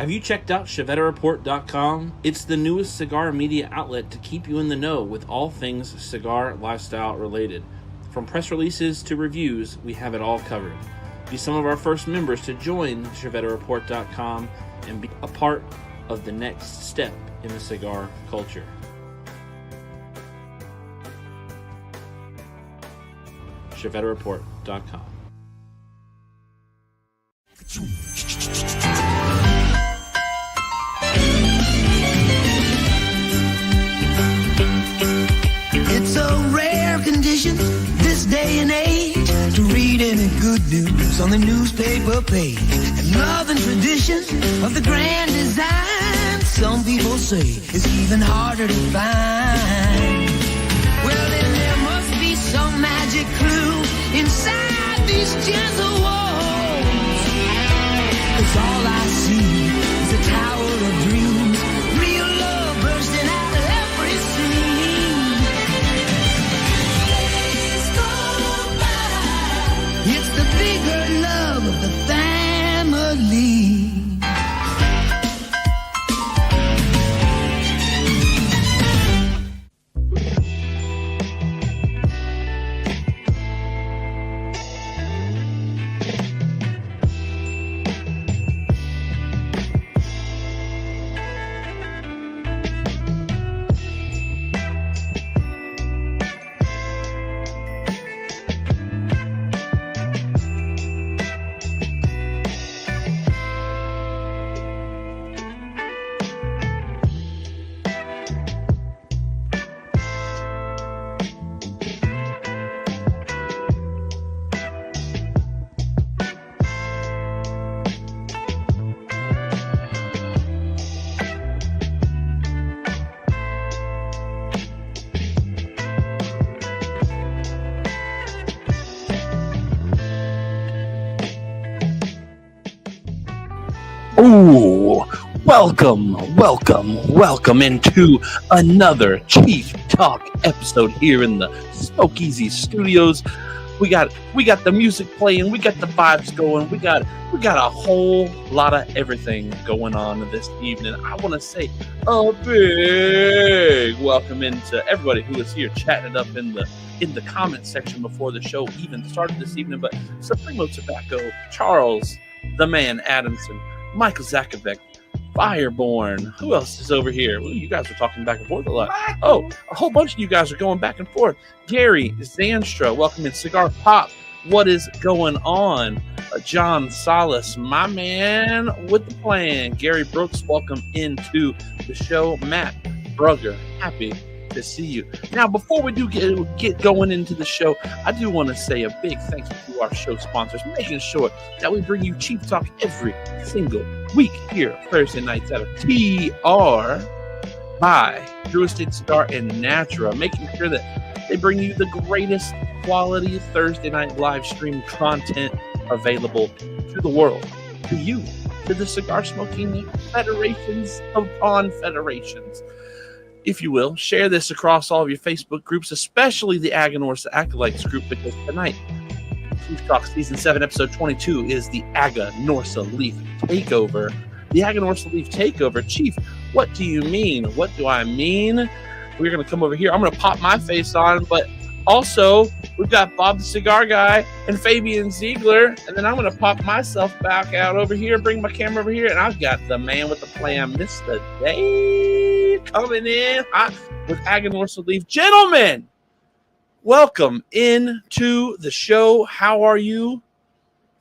Have you checked out ChevetteReport.com? It's the newest cigar media outlet to keep you in the know with all things cigar lifestyle related. From press releases to reviews, we have it all covered. Be some of our first members to join ChevetteReport.com and be a part of the next step in the cigar culture. ChevetteReport.com. It's a rare condition this day and age to read any good news on the newspaper page. And love and tradition of the grand design, some people say, is even harder to find. Well, then there must be some magic clue inside these gentle walls. 'Cause all I see is a tower of dreams, real love bursting out of every seam. It's the bigger love of the family. Ooh, welcome into another Chief Talk episode here in the Smoke Easy Studios. We got the music playing, we got the vibes going, we got a whole lot of everything going on this evening. I want to say a big welcome into everybody who is here chatting it up in the comment section before the show even started this evening. But Supremo Tobacco, Charles the Man Adamson, Michael Zakovic, Fireborn. Who else is over here? Ooh, you guys are talking back and forth a lot. Oh, a whole bunch of you guys are going back and forth. Gary Zanstra, welcome in. Cigar Pop, what is going on? John Salas, my man with the plan. Gary Brooks, welcome into the show. Matt Brugger, happy to see you. Now, before we do get going into the show, I do want to say a big thank you to our show sponsors, making sure that we bring you Chief Talk every single week here Thursday nights at TR by Drew Estate Cigar and Natura, making sure that they bring you the greatest quality Thursday night live stream content available to the world, to you, to the cigar smoking federations upon federations. If you will, share this across all of your Facebook groups, especially the AGANORSA Acolytes group, because tonight, Chief Talk Season 7, Episode 22 is the AGANORSA Leaf Takeover. The AGANORSA Leaf Takeover. Chief, what do you mean? What do I mean? We're going to come over here. I'm going to pop my face on, but also, we've got Bob the Cigar Guy and Fabien Ziegler, and then I'm going to pop myself back out over here, bring my camera over here, and I've got the man with the plan, Mr. Dave, coming in hot with AGANORSA Leaf. Gentlemen, welcome into the show. How are you,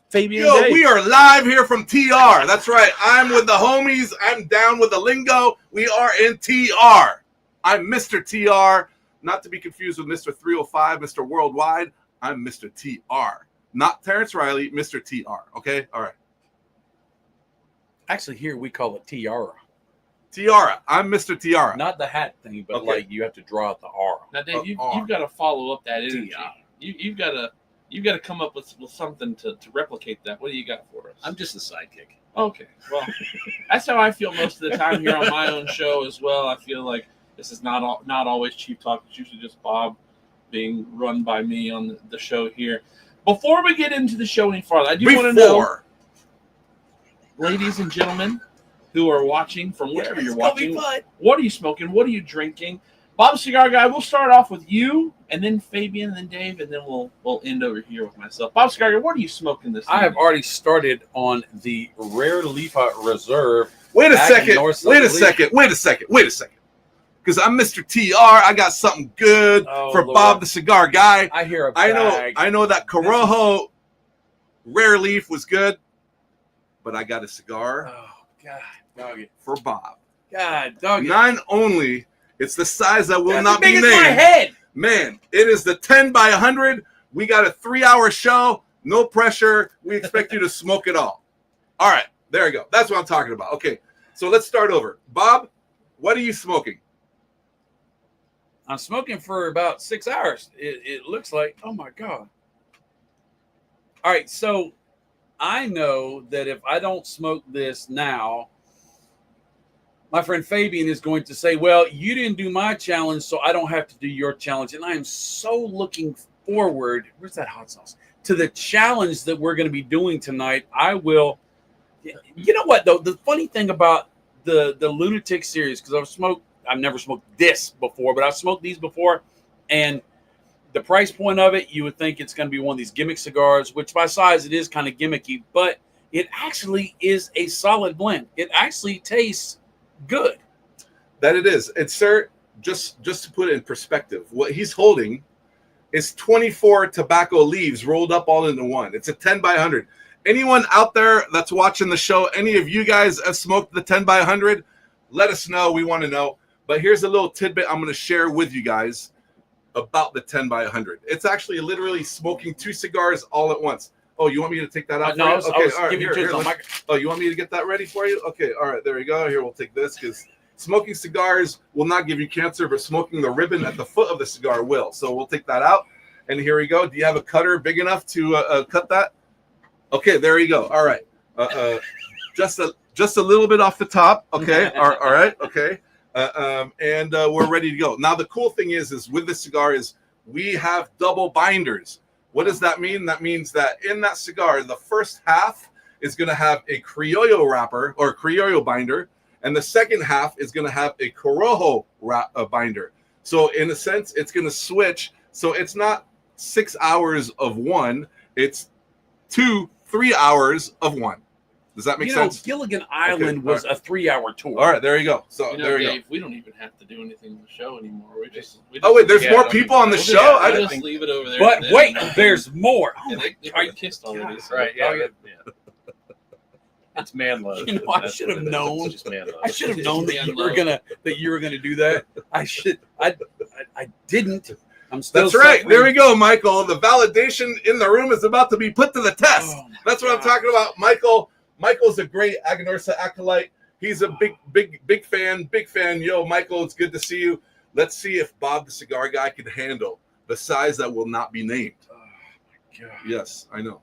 Fabien? Yo, Dave? we are live here from TR. That's right. I'm with the homies. I'm down with the lingo. We are in TR. I'm Mr. TR. Not to be confused with Mr. 305, Mr. Worldwide. I'm Mr. TR. Not Terrence Riley, Mr. TR. Okay? All right. Actually, here we call it tiara. Tiara. I'm Mr. Tiara. Not the hat thing, but Okay. like you have to draw out the R. Now, Dave, you've R. got to follow up that energy. TR. You've got to come up with something to replicate that. What do you got for us? I'm just a sidekick. Okay, well, that's how I feel most of the time here on my own show as well. I feel like this is not always Chief Talk. It's usually just Bob being run by me on the show here. Before we get into the show any farther, I do want to know, ladies and gentlemen, who are watching from wherever you're It's gonna be watching. fun. What are you smoking? What are you drinking? Bob the Cigar Guy, we'll start off with you, and then Fabian, and then Dave, and then we'll end over here with myself. Bob the Cigar Guy, what are you smoking this I have evening? already started on the Rare Leaf Reserve. Wait a second. AGANORSA Wait a leaf. second. Wait a second. Wait a second. Because I'm Mr. TR. I got something good Oh, for Lord. Bob the Cigar Guy. I hear a I bag. know that Corojo Rare Leaf was good, but I got a cigar Oh, God, doggy. for Bob. God, doggy. Not only it's the size that will That's not as big be as my named. head. Man, it is the 10 by 100. We got a 3-hour show. No pressure. We expect you to smoke it all. All right, there you go. That's what I'm talking about. Okay, so let's start over. Bob, what are you smoking? I'm smoking for about 6 hours. It looks like. Oh my God. All right, so I know that if I don't smoke this now, my friend Fabien is going to say, well, you didn't do my challenge, so I don't have to do your challenge. And I am so looking forward, where's that hot sauce? To the challenge that we're going to be doing tonight. I will, you know what, though? The funny thing about the Lunatic series, because I've never smoked this before, but I've smoked these before. And the price point of it, you would think it's going to be one of these gimmick cigars, which by size, it is kind of gimmicky, but it actually is a solid blend. It actually tastes good. That it is. And sir, just to put it in perspective, what he's holding is 24 tobacco leaves rolled up all into one. It's a 10 by 100. Anyone out there that's watching the show, any of you guys have smoked the 10 by 100? Let us know. We want to know. But here's a little tidbit I'm going to share with you guys about the 10 by 100. It's actually literally smoking 2 cigars all at once. Oh, you want me to take that out? No, for I you? was Okay, all right. giving you Here, on my. oh, you want me to get that ready for you? Okay, all right. There we go. Here, we'll take this because smoking cigars will not give you cancer, but smoking the ribbon at the foot of the cigar will. So we'll take that out. And here we go. Do you have a cutter big enough to cut that? Okay, there you go. All right. Just a little bit off the top. Okay. All right. Okay. And we're ready to go. Now the cool thing is with the cigar is we have double binders. What does that mean? That means that in that cigar, the first half is going to have a Criollo wrapper or Criollo binder, and the second half is going to have a Corojo binder. So in a sense, it's going to switch. So it's not 6 hours of one; it's 2-3 hours of one. Does that make sense? Gilligan Island Okay, was a 3-hour tour. All right, there you go. So You know, there you Dave, we don't even have to do anything on the show anymore. We just Oh wait, there's Yeah, more no, people on the we'll show. I Just, didn't just leave it over there. But and then- wait, there's more. Yeah, they already kissed already. So Right, yeah. It's man love. You know, I should have known. It's just man love. I should have known that you Man were gonna do that. I didn't. I'm still. That's right. suffering. There we go, Michael. The validation in the room is about to be put to the test. Oh, my That's what I'm God. talking about. Michael's a great AGANORSA acolyte. He's a big fan. Yo, Michael, it's good to see you. Let's see if Bob the Cigar Guy can handle the size that will not be named. Oh my God. Yes, I know.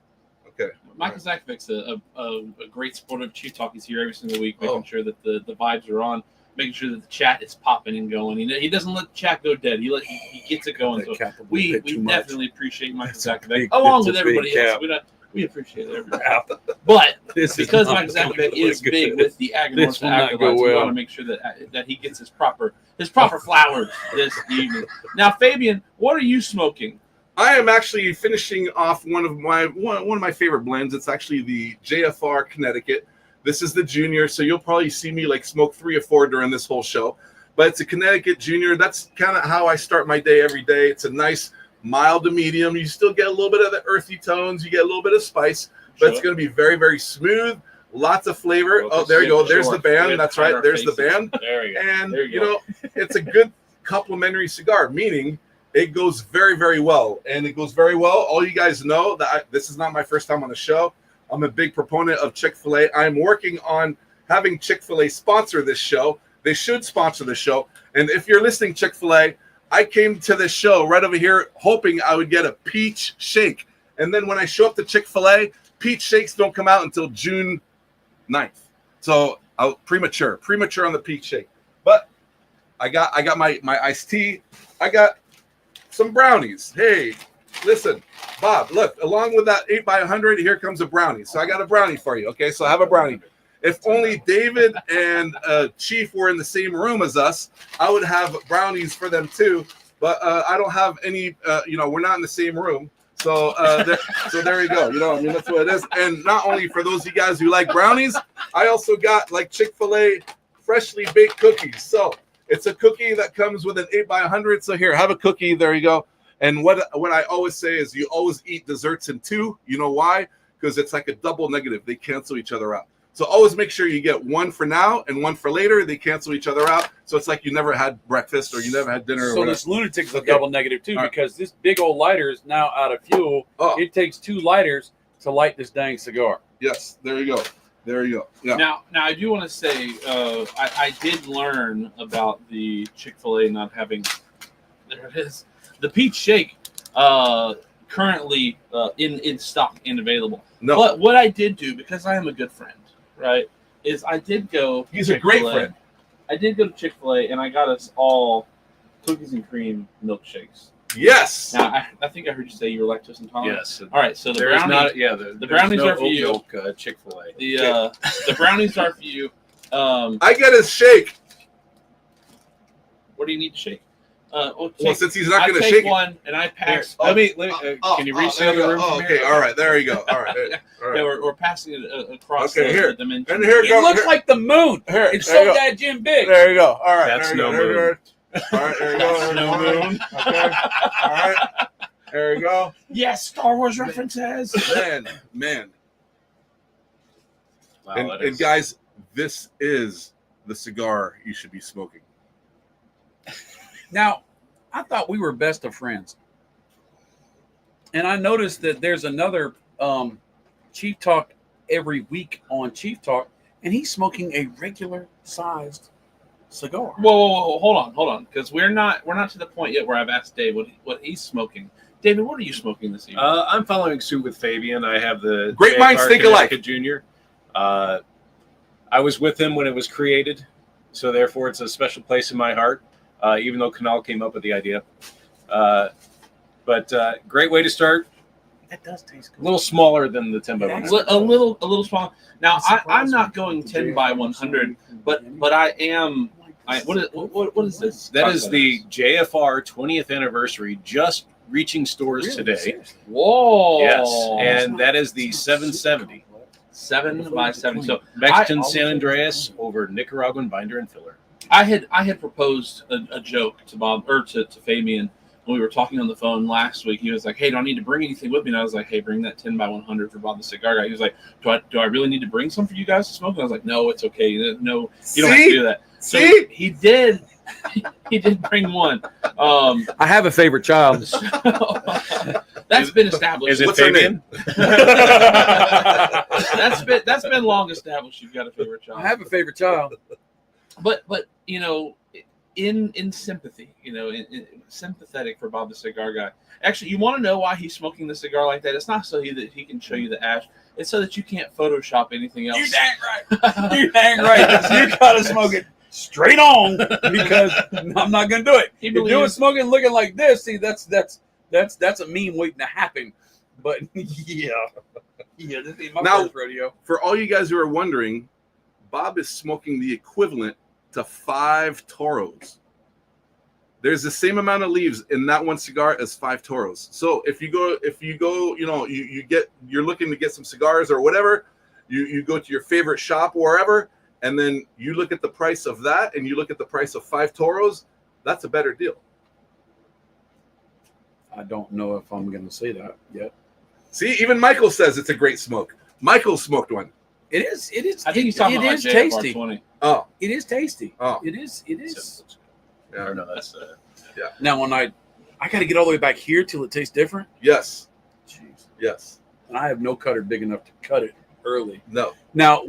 Okay. Michael Zakvik's a great supporter of Chief Talk. He's here every single week, making Oh. sure that the vibes are on, making sure that the chat is popping and going. He doesn't let the chat go dead. He gets it going. So we definitely appreciate Michael Zakvik, along with everybody else. We appreciate everybody. But because Michael Zakvik is big with the This AGANORSA will not go acolytes, we well. want to make sure that he gets his proper flowers this evening. Now, Fabien, what are you smoking? I am actually finishing off one of my favorite blends. It's actually the JFR Connecticut. This is the junior, so you'll probably see me like smoke 3 or 4 during this whole show. But it's a Connecticut junior. That's kind of how I start my day every day. It's a nice mild to medium. You still get a little bit of the earthy tones. You get a little bit of spice, but it's going to be very, very smooth. Lots of flavor. Oh, there you go. There's the band. That's right. There's the band. There you go. And There you go. know, it's a good complimentary cigar, meaning it goes very, very well. And it goes very well. All you guys know that this is not my first time on the show. I'm a big proponent of Chick-fil-A. I'm working on having Chick-fil-A sponsor this show. They should sponsor the show. And if you're listening, Chick-fil-A, I came to this show right over here hoping I would get a peach shake. And then when I show up to Chick-fil-A, peach shakes don't come out until June 9th. So premature on the peach shake. But I got my iced tea. I got some brownies. Hey, listen, Bob, look, along with that 8x100, here comes a brownie. So I got a brownie for you. Okay, so I have a brownie. If only David and Chief were in the same room as us, I would have brownies for them too. But I don't have any. We're not in the same room. So there you go. I mean, that's what it is. And not only for those of you guys who like brownies, I also got like Chick-fil-A freshly baked cookies. So it's a cookie that comes with an 8x100. So here, have a cookie. There you go. And what I always say is you always eat desserts in two. You know why? Because it's like a double negative. They cancel each other out. So always make sure you get one for now and one for later. They cancel each other out. So it's like you never had breakfast or you never had dinner. So this lunatic's a double negative too, because this big old lighter is now out of fuel. Oh. It takes 2 lighters to light this dang cigar. Yes, there you go. There you go. Yeah. Now I do want to say I did learn about the Chick-fil-A not having. There it is. The peach shake currently in stock and available. No. But what I did do, because I am a good friend, right, is I did go. He's a great Chick-fil-A. friend. I did go to Chick-fil-A and I got us all cookies and cream milkshakes. Yes. Now I think I heard you say you were lactose intolerant. Yes. All right, so the There is brownies, not. the brownies no are for you. oat milk, Chick-fil-A. The brownies are for you. I get his shake. What do you need to shake? Well, since he's not I going to take shake one and I pass. Let me. Can you reach the other room? Oh, from okay. here? All right. There you go. All right. All Yeah, right. we're passing it across Okay, here. the dimension. And here It goes. looks like the moon. Here, It's there you so go. goddamn big. There you go. All right. That's there you no go. There you moon. go. All right. There you go. That's no moon. Okay. All right. There you go. Yes, Star Wars references. Man. Wow, And guys, this is the cigar you should be smoking. Now, I thought we were best of friends. And I noticed that there's another Chief Talk every week on Chief Talk, and he's smoking a regular sized cigar. Whoa, hold on, because we're not to the point yet where I've asked Dave what he's smoking. David, what are you smoking this evening? I'm following suit with Fabien. I have the Great minds JFR think alike. Connecticut Jr. I was with him when it was created, so therefore it's a special place in my heart. Even though Canal came up with the idea, but great way to start. That does taste good. A little smaller than the 10 by 100. A little small. Now I'm not going 10 by 100, but I am. What is this? That is the JFR 20th anniversary, just reaching stores today. Whoa. Yes, and that is the 770 7 by 70. So Mexican San Andreas over Nicaraguan binder and filler. I had proposed a joke to Bob or to Fabien when we were talking on the phone last week. He was like, "Hey, do I need to bring anything with me?" And I was like, "Hey, bring that 10 by 100 for Bob the cigar guy." He was like, "Do I really need to bring some for you guys to smoke?" And I was like, "No, it's okay. No, you don't have to do that." So See? he did. He did bring one. I have a favorite child. That's been established. Is it What's her Fabien? That's been long established. You've got a favorite child. I have a favorite child. But in sympathy, in sympathetic for Bob the cigar guy. Actually, you want to know why he's smoking the cigar like that? It's not so that he can show you the ash. It's so that you can't Photoshop anything else. You dang right. You dang right. You gotta smoke it straight on because I'm not gonna do it. He If you're doing believes- smoking looking like this, see that's a meme waiting to happen. But yeah, this ain't my Now- first rodeo. For all you guys who are wondering, Bob is smoking the equivalent to 5 Toros. There's the same amount of leaves in that one cigar as 5 Toros. So if you go, you're looking to get some cigars or whatever, you go to your favorite shop or wherever, and then you look at the price of that and you look at the price of 5 Toros, that's a better deal. I don't know if I'm gonna say that yet. See, even Michael says it's a great smoke. Michael smoked one. It is. I think he's talking it about is like tasty. JFR 20. Oh, It is tasty. Oh. It is. I don't know. That's Now when I got to get all the way back here till it tastes different. yes, Jeez. yes, And I have no cutter big enough to cut it early. no. Now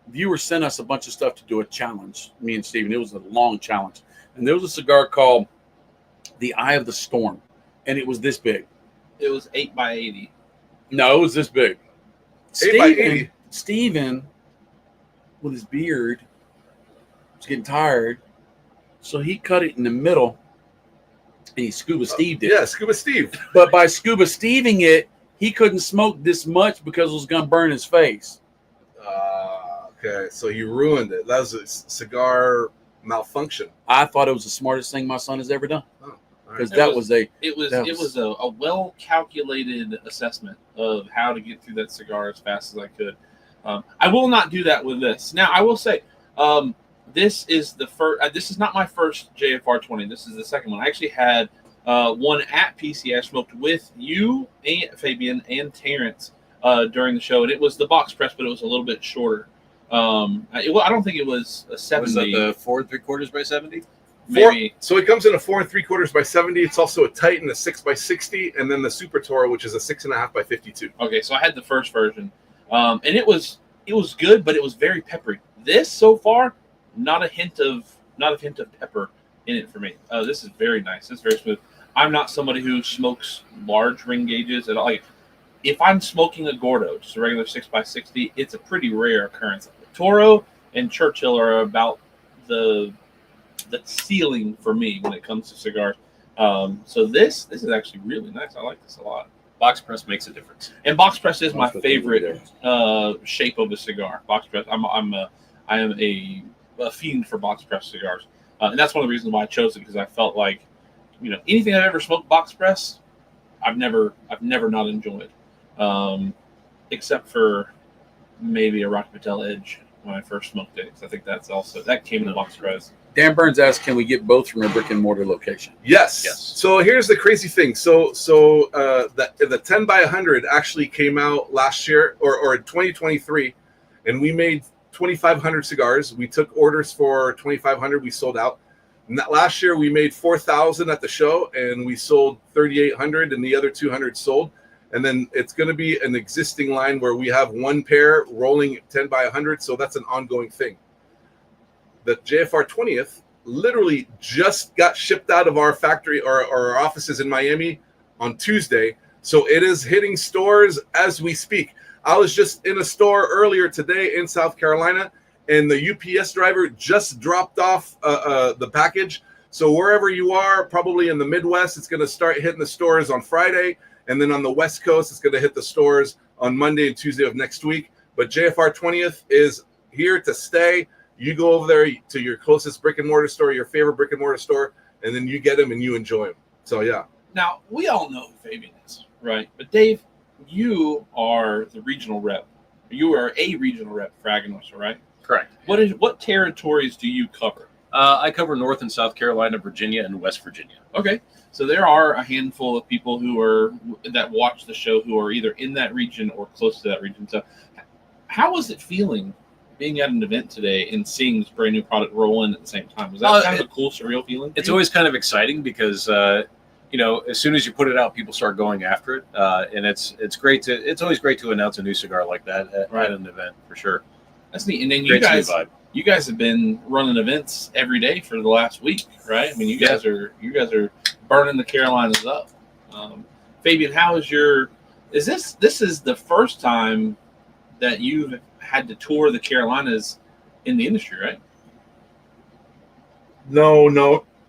viewers sent us a bunch of stuff to do a challenge. Me and Steven. It was a long challenge, and there was a cigar called the Eye of the Storm, and it was this big. It was 8 by 80. No, it was this big. 8 by 80. Steven, with his beard, was getting tired, so he cut it in the middle, and he Scuba Steved it. Yeah, Scuba Steve. But by Scuba Steving it, he couldn't smoke this much because it was going to burn his face. Okay, so you ruined it. That was a cigar malfunction. I thought it was the smartest thing my son has ever done. Oh, Because It that was- was It was a well calculated assessment of how to get through that cigar as fast as I could. I will not do that with this. Now I will say, this is the first. This is not my first JFR 20. This is the second one. I actually had one at PC I smoked with you and Fabien and Terrence during the show, and it was the box press, but it was a little bit shorter. I don't think it was a 70. Was that the 4 3/4 by 70? Maybe. So it comes in a 4 3/4 by 70. It's also a Titan, a 6 by 60, and then the Super Toro, which is a 6.5 by 52. Okay, so I had the first version, and it was good, but it was very peppery. This so far, not a hint of pepper in it for me. This is very nice. It's very smooth. I'm not somebody who smokes large ring gauges at all. Like, if I'm smoking a Gordo, just a regular 6 by 60, it's a pretty rare occurrence. Toro and Churchill are about the ceiling for me when it comes to cigars. So this is actually really nice. I like this a lot. Box press makes a difference. And box press is my That's what they do favorite shape of a cigar. Box press. I am a fiend for box press cigars, and that's one of the reasons why I chose it, because I felt like, anything I've ever smoked box press, I've never not enjoyed, except for maybe a Rocky Patel Edge when I first smoked it. 'Cause I think that came in the box press. Dan Burns asked, "Can we get both from a brick and mortar location?" Yes. Yes. So here's the crazy thing. So the 10 by 100 actually came out last year or in 2023, and we made 2,500 cigars. We took orders for 2,500. We sold out. And last year we made 4,000 at the show, and we sold 3,800, and the other 200 sold. And then it's going to be an existing line where we have one pair rolling 10 by 100. So that's an ongoing thing. The JFR 20th literally just got shipped out of our factory or our offices in Miami on Tuesday. So it is hitting stores as we speak. I was just in a store earlier today in South Carolina, and the UPS driver just dropped off the package. So wherever you are, probably in the Midwest, it's going to start hitting the stores on Friday. And then on the West Coast, it's going to hit the stores on Monday and Tuesday of next week. But JFR 20th is here to stay. You go over there to your closest brick and mortar store, your favorite brick and mortar store, and then you get them and you enjoy them. So, yeah. Now, we all know who Fabien is, right? But Dave, you are the regional rep. You are a regional rep for AGANORSA, right? Correct. What territories do you cover? I cover North and South Carolina, Virginia, and West Virginia. Okay, so there are a handful of people that watch the show who are either in that region or close to that region. So, how was it feeling being at an event today and seeing this brand new product roll in at the same time? Was that kind of a cool, surreal feeling? It's always kind of exciting because as soon as you put it out, people start going after it, and it's great to. It's always great to announce a new cigar like that at an event for sure. That's neat. And then Great to see the vibe. you guys have been running events every day for the last week, right? I mean, you guys are burning the Carolinas up. Fabien, how is this is the first time that you've had to tour the Carolinas in the industry, right? No.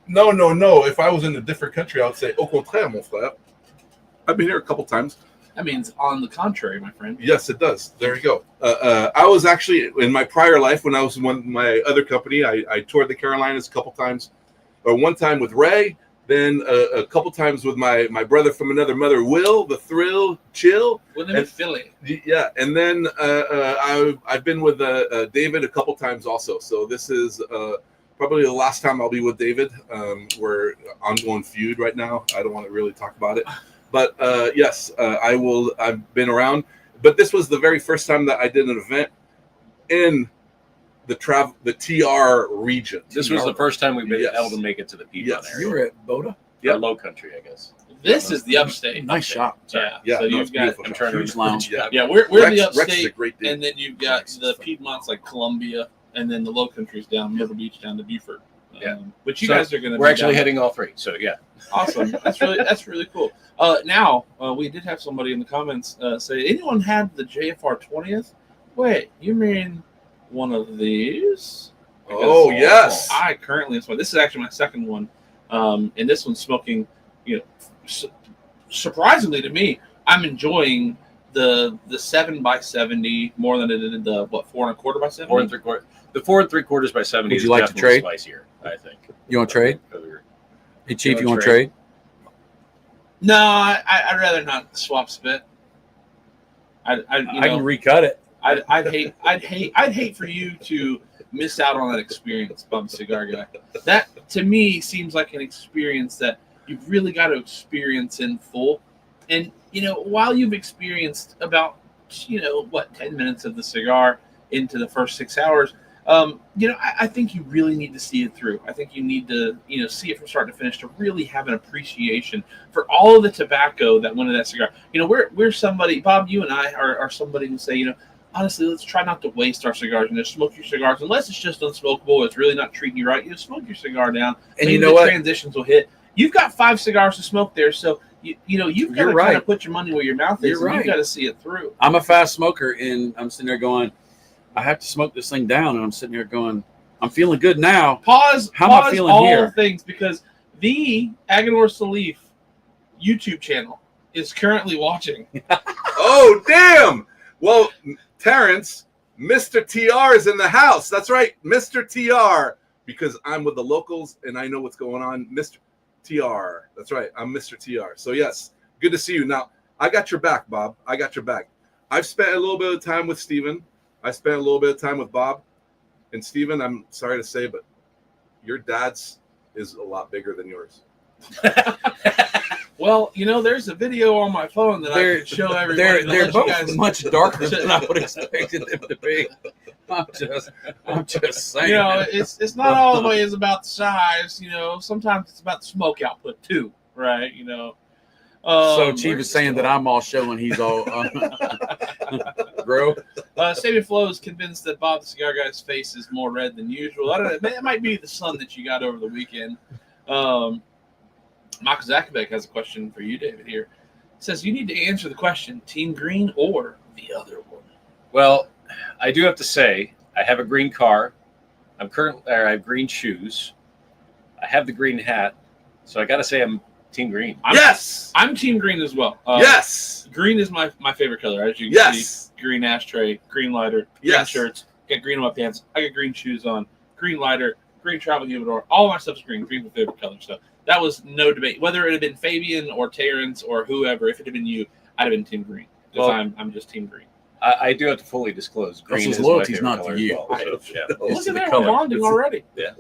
If I was in a different country, I would say, au contraire, mon frère. I've been here a couple times. That means on the contrary, my friend. Yes, it does. There you go. I was actually, in my prior life, when I was in my other company, I toured the Carolinas a couple times. Or one time with Ray, then a couple times with my brother from another mother, Will, the Thrill, Chill. With them in Philly. Yeah, and then I've been with David a couple times also. So this is probably the last time I'll be with David. We're ongoing feud right now. I don't want to really talk about it. But yes, I will. I've been around, but this was the very first time that I did an event in the TR region. This was the first time we've been able to make it to the Piedmont You area. were at Boda? Yeah, Low Country, I guess. This is the upstate. Nice shop. Yeah. Yeah, So no, you've it's got beautiful. I'm trying to Huge lounge. Yeah, we're Rex, the Rex is a upstate, great dude. and then you've got the Piedmont's like Columbia, and then the Low Country's down Myrtle Beach down to Beaufort. Yeah. Which you So guys are going to. We're actually hitting all three. So yeah. Awesome. That's really cool. Now we did have somebody in the comments say, anyone had the JFR 20th? Wait, you mean one of these? Oh, yes. I currently smoke. This is actually my second one, and this one's smoking. Surprisingly to me, I'm enjoying the 7x70 more than it did the 4 1/4 by 70. 4 3/4. The 4 3/4 by 70 Would is you like to definitely trade? spicier, I think. You want to trade? Hey, Chief, you want to trade? No, I'd rather not swap spit. I can recut it. I'd hate for you to miss out on that experience, Bum Cigar Guy. That to me seems like an experience that you've really got to experience in full. And while you've experienced about 10 minutes of the cigar into the first 6 hours, I think you really need to see it through. I think you need to see it from start to finish to really have an appreciation for all of the tobacco that went into that cigar. We're somebody, Bob, you and I are somebody who say, honestly, let's try not to waste our cigars and just smoke your cigars unless it's just unsmokable. It's really not treating you right. Smoke your cigar down. And maybe the transitions will hit. You've got 5 cigars to smoke there, so you've got to kind of put your money where your mouth is. You're right. You've got to see it through. I'm a fast smoker, and I'm sitting there going, I have to smoke this thing down, and I'm sitting here going, I'm feeling good now. Pause. How am I feeling all here? Things because the AGANORSA Leaf YouTube channel is currently watching. Oh, damn. Well, Terrence, Mr. TR is in the house. That's right, Mr. TR, because I'm with the locals and I know what's going on. Mr. TR. That's right, I'm Mr. TR. So, yes, good to see you. Now, I got your back, Bob. I got your back. I've spent a little bit of time with Steven. I spent a little bit of time with Bob. And Steven, I'm sorry to say, but your dad's is a lot bigger than yours. Well, there's a video on my phone that I can show everybody. They're both much darker than I would have expected them to be. I'm just saying. It's not always about the size. Sometimes it's about the smoke output too, right? So Chief is saying that I'm all showing he's all bro. Sabian Flo is convinced that Bob the Cigar Guy's face is more red than usual. I don't know. It might be the sun that you got over the weekend. Michael Zakabek has a question for you, David, here. It says, you need to answer the question, Team Green or the other one? Well, I do have to say, I have a green car. I have green shoes. I have the green hat. So I got to say I'm Team Green. I'm Team Green as well. Yes. Green is my favorite color. As you can see, green ashtray, green lighter, green shirts. Got green on my pants. I got green shoes on, green lighter, green travel humidor. All my stuff's green. Green's my favorite color. So that was no debate. Whether it had been Fabien or Terrence or whoever, if it had been you, I'd have been Team Green. Because I'm just Team Green. I do have to fully disclose. Green is my favorite color as well. So, yeah. Look at that, we're bonding already. Yeah.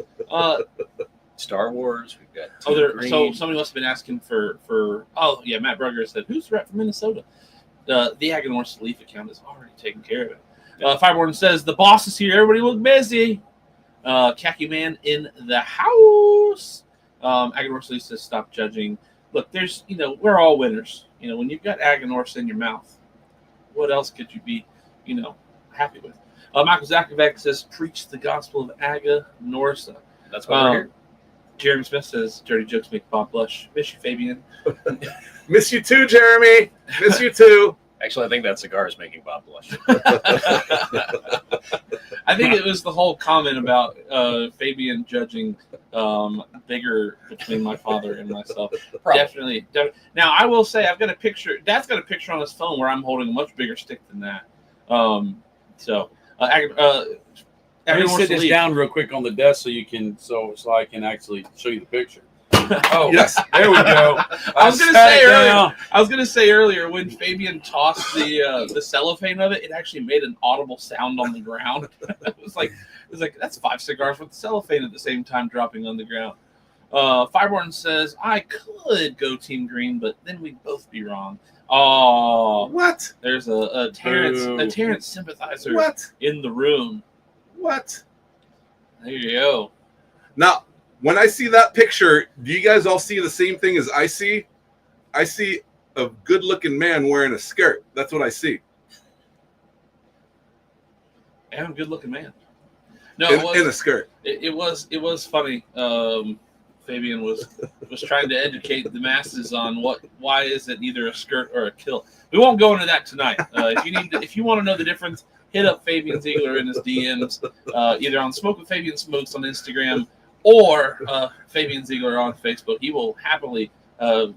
Star Wars. We've got Green. So somebody must have been asking for Matt Brugger said, who's the rep from Minnesota? The AGANORSA Leaf account is already taking care of it. Fireborn says, the boss is here. Everybody look busy. Khaki Man in the house. AGANORSA Leaf says, stop judging. Look, there's, we're all winners. When you've got AGANORSA in your mouth, what else could you be, happy with? Michael Zakavec says, preach the gospel of AGANORSA. That's why we're here. Jeremy Smith says, dirty jokes make Bob blush. Miss you, Fabien. Miss you too, Jeremy. Miss you too. Actually, I think that cigar is making Bob blush. I think it was the whole comment about Fabien judging bigger between my father and myself. Definitely. Now, I will say I've got a picture. Dad's got a picture on his phone where I'm holding a much bigger stick than that. Let me sit this down real quick on the desk so you can so I can actually show you the picture. Oh yes, there we go. I was gonna say earlier when Fabien tossed the cellophane of it, it actually made an audible sound on the ground. it was like that's 5 cigars with the cellophane at the same time dropping on the ground. Fireborn says I could go Team Green, but then we'd both be wrong. Oh, what? There's a Terrence sympathizer in the room. What? There you go. Now, when I see that picture, do you guys all see the same thing as I see? I see a good-looking man wearing a skirt. That's what I see. I'm a good-looking man. No, in a skirt. It was funny. Fabien was trying to educate the masses on why is it either a skirt or a kilt. We won't go into that tonight. If you want to know the difference, hit up Fabien Ziegler in his DMs, either on Smoke with Fabien Smokes on Instagram or Fabien Ziegler on Facebook. He will happily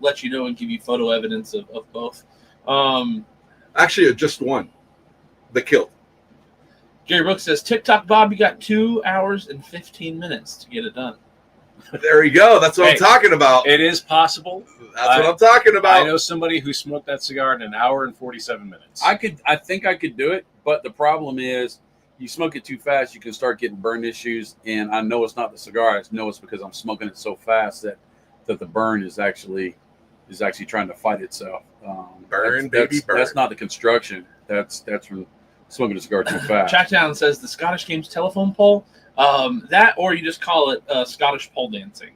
let you know and give you photo evidence of both. Actually, just one. The Kilt. Gary Brooks says, TikTok Bob, you got 2 hours and 15 minutes to get it done. There you go. That's what I'm talking about. It is possible. That's what I'm talking about. I know somebody who smoked that cigar in an hour and 47 minutes. I think I could do it, but the problem is you smoke it too fast, you can start getting burn issues. And I know it's not the cigar. I know it's because I'm smoking it so fast that the burn is actually trying to fight itself. Burn. That's not the construction. That's from smoking a cigar too fast. Chattown says the Scottish Games telephone poll. That, or you just call it Scottish pole dancing.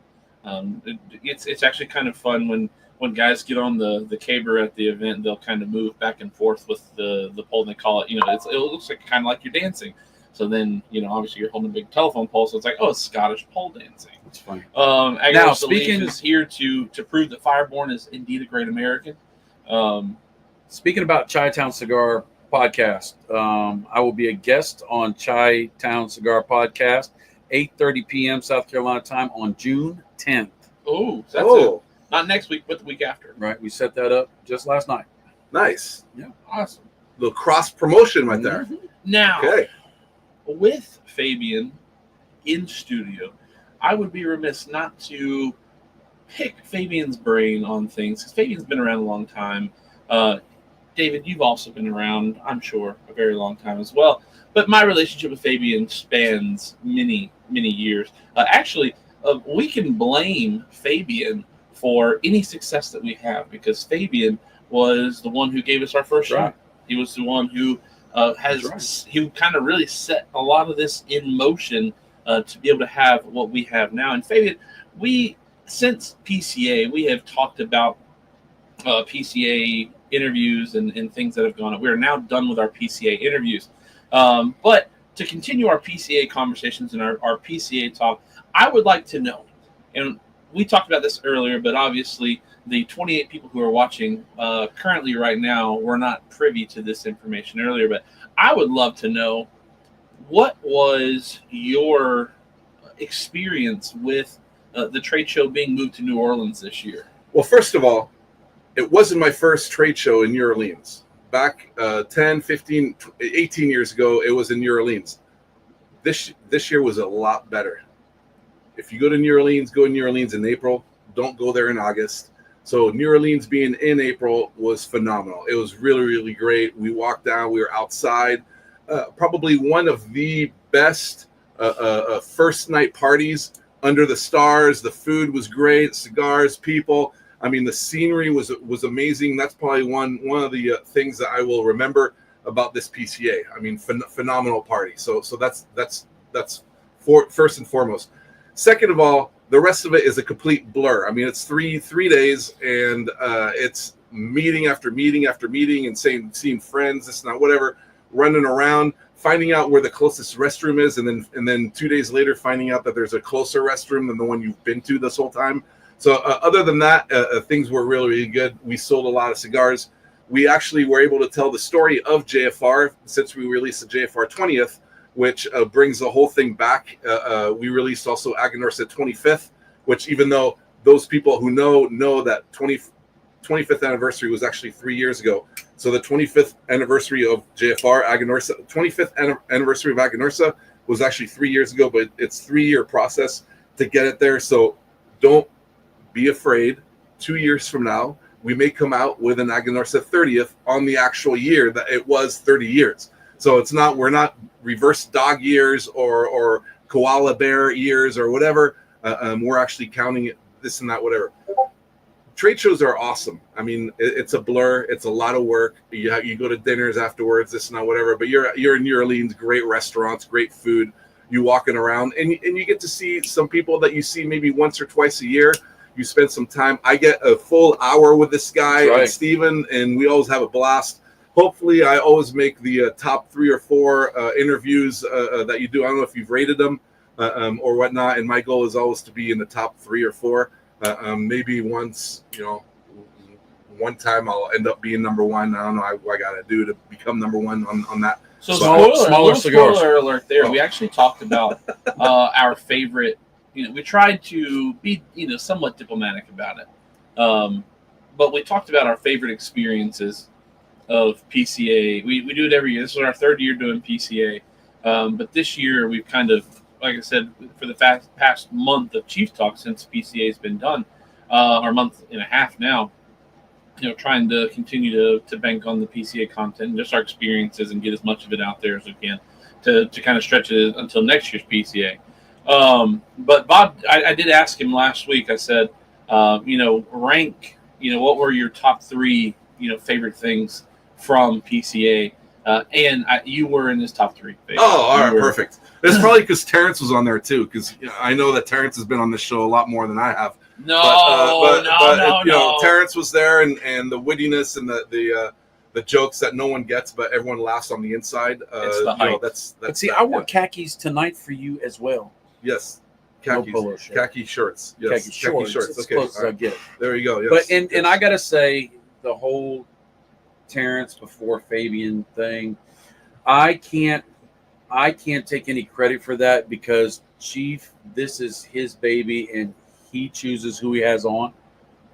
It's actually kind of fun when guys get on the caber at the event. They'll kind of move back and forth with the pole. And they call it, it looks like kind of like you're dancing. So then, obviously you're holding a big telephone pole. So it's like, oh, it's Scottish pole dancing. It's funny. Now, speaking is here to prove that Fireborn is indeed a great American. Speaking about Chi-Town Cigar podcast, I will be a guest on Chi-Town Cigar podcast, 8:30 p.m. South Carolina time on June 10th. Oh, that's not next week, but the week after. Right, we set that up just last night. Nice. Yeah, Awesome. Little cross promotion right there. Mm-hmm. Now, Okay. with Fabien in studio, I would be remiss not to pick Fabien's brain on things, because Fabien's been around a long time. David, you've also been around, I'm sure, a very long time as well. But my relationship with Fabien spans many, many years. Actually, we can blame Fabien for any success that we have, because Fabien was the one who gave us our first shot. He was the one who he kind of really set a lot of this in motion to be able to have what we have now. And Fabien, since PCA, we have talked about PCA interviews and things that have gone on. We are now done with our PCA interviews. But to continue our PCA conversations and our PCA talk, I would like to know, and we talked about this earlier, but obviously the 28 people who are watching currently right now were not privy to this information earlier, but I would love to know, what was your experience with the trade show being moved to New Orleans this year? Well, first of all, it wasn't my first trade show in New Orleans. Back 10, 15, 18 years ago, it was in New Orleans. This year was a lot better. If you go to New Orleans, go to New Orleans in April. Don't go there in August. So New Orleans being in April was phenomenal. It was really, really great. We walked down. We were outside. Probably one of the best first night parties under the stars. The food was great. Cigars, people. I mean, the scenery was amazing. That's probably one of the things that I will remember about this PCA. I mean, phenomenal party. So that's first and foremost. Second of all, the rest of it is a complete blur. I mean, it's three days, and it's meeting after meeting after meeting, and seeing friends, this and that, whatever, running around, finding out where the closest restroom is, and then 2 days later finding out that there's a closer restroom than the one you've been to this whole time. So other than that, things were really, really good. We sold a lot of cigars. We actually were able to tell the story of JFR since we released the JFR 20th, which brings the whole thing back. We released also AGANORSA 25th, which even though those people who know that 25th anniversary was actually 3 years ago. So the 25th anniversary of JFR, AGANORSA, 25th anniversary of AGANORSA was actually 3 years ago, but it's 3-year process to get it there. So don't be afraid. 2 years from now, we may come out with an AGANORSA 30th on the actual year that it was 30 years. So we're not reverse dog years or koala bear years or whatever. We're actually counting it, this and that, whatever. Trade shows are awesome. I mean, it's a blur. It's a lot of work. You go to dinners afterwards, this and that, whatever. But you're in New Orleans, great restaurants, great food. You walking around, and you get to see some people that you see maybe once or twice a year. You spend some time. I get a full hour with this guy and Steven, and we always have a blast. Hopefully, I always make the top 3 or 4 interviews that you do. I don't know if you've rated them or whatnot, and my goal is always to be in the top 3 or 4. Maybe once, one time I'll end up being number 1. I don't know what I got to do to become number 1 on that. So smaller cigars. Spoiler alert there. We actually talked about our favorite. We tried to be, somewhat diplomatic about it. But we talked about our favorite experiences of PCA. We do it every year. This is our third year doing PCA. But this year we've kind of, like I said, for the past month of Chief Talk since PCA has been done, or month and a half now, trying to continue to bank on the PCA content and just our experiences and get as much of it out there as we can to kind of stretch it until next year's PCA. But Bob, I did ask him last week. I said, rank, what were your top 3, favorite things from PCA? And you were in his top 3. Oh, all right, perfect. It's probably because Terrence was on there too, because I know that Terrence has been on this show a lot more than I have. No. Terrence was there, and the wittiness and the jokes that no one gets, but everyone laughs on the inside. It's the hype. That's see, I wore khakis tonight for you as well. Yes. Khakis, no shirt. khaki shirts. Yes. Khaki shorts. Okay. Close as I get. There you go. Yes. But and I gotta say, the whole Terrence before Fabien thing, I can't take any credit for that, because Chief, this is his baby and he chooses who he has on,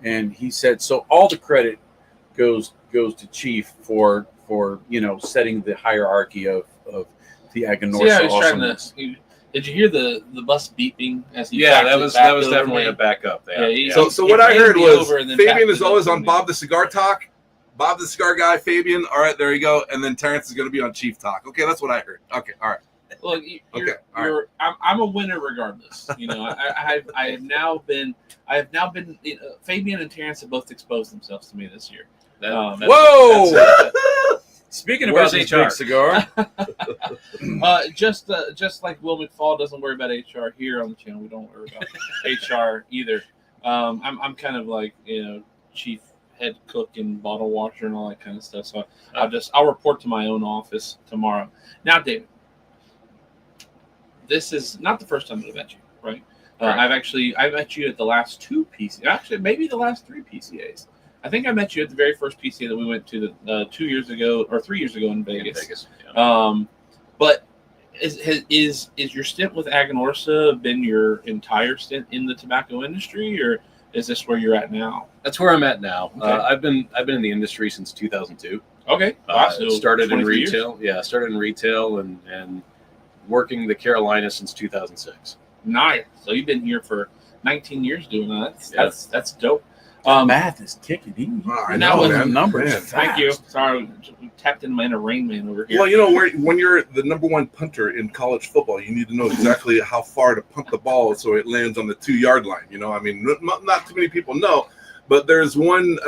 and he said so. All the credit goes to Chief for setting the hierarchy of the AGANORSA awesomeness. Did you hear the bus beeping as he? Yeah, that was definitely a backup. So what I heard was Fabien is always on Bob the Cigar Talk. Bob the Cigar Guy, Fabien. All right, there you go. And then Terrence is going to be on Chief Talk. Okay, that's what I heard. Okay, all right. Look, I'm a winner regardless. I have now been. Fabien and Terrence have both exposed themselves to me this year. Whoa! Speaking about this big cigar, just like Will McFall doesn't worry about HR here on the channel, we don't worry about HR either. I'm kind of like chief head cook and bottle washer and all that kind of stuff. So I'll report to my own office tomorrow. Now, David, this is not the first time I've met you, right? I've met you at the last 2 PCAs, actually maybe the last 3 PCAs. I think I met you at the very first PCA that we went to 2 years ago or 3 years ago in Vegas. Yeah. But is your stint with AGANORSA been your entire stint in the tobacco industry, or is this where you're at now? That's where I'm at now. Okay. I've been in the industry since 2002. Okay. So started in retail. Years? Yeah, started in retail and working the Carolinas since 2006. Nice. So you've been here for 19 years doing that. That's dope. Math is kicking in. I know, man. Numbers. Man. Thank you. Sorry, we tapped in my inner Rain Man over here. Well, when you're the #1 punter in college football, you need to know exactly how far to punt the ball so it lands on the 2-yard line. Not too many people know, but there's one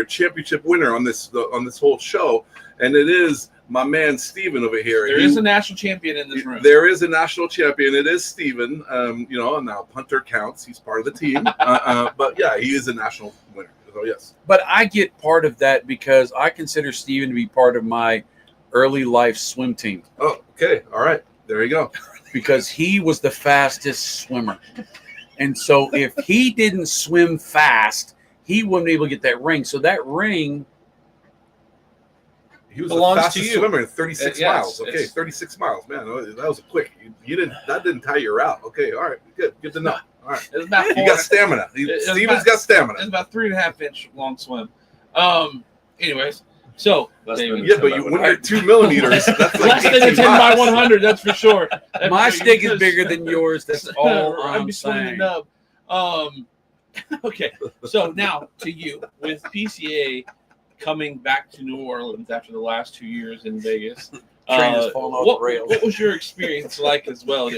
championship winner on this whole show, and it is my man Steven over here. There is a national champion in this room. There is a national champion. It is Steven. Now punter counts. He's part of the team. But yeah, he is a national winner. So yes. But I get part of that because I consider Steven to be part of my early life swim team. Oh, okay. All right. There you go. Because he was the fastest swimmer. And so if he didn't swim fast, he wouldn't be able to get that ring. So that ring He was the fastest swimmer in 36 miles. Okay, 36 miles, man. That was a quick. That didn't tire you out. Okay, all right, good to know. All right, it was about you got stamina. Steven's got stamina. It's about 3.5-inch long swim. Anyways, so but when you're 2 millimeters, that's like less than a 10 by 100. That's for sure. My stick is bigger than yours. That's all I'm saying. Okay, so now to you with PCA coming back to New Orleans after the last 2 years in Vegas. Train has fallen off the rails. What was your experience like as well?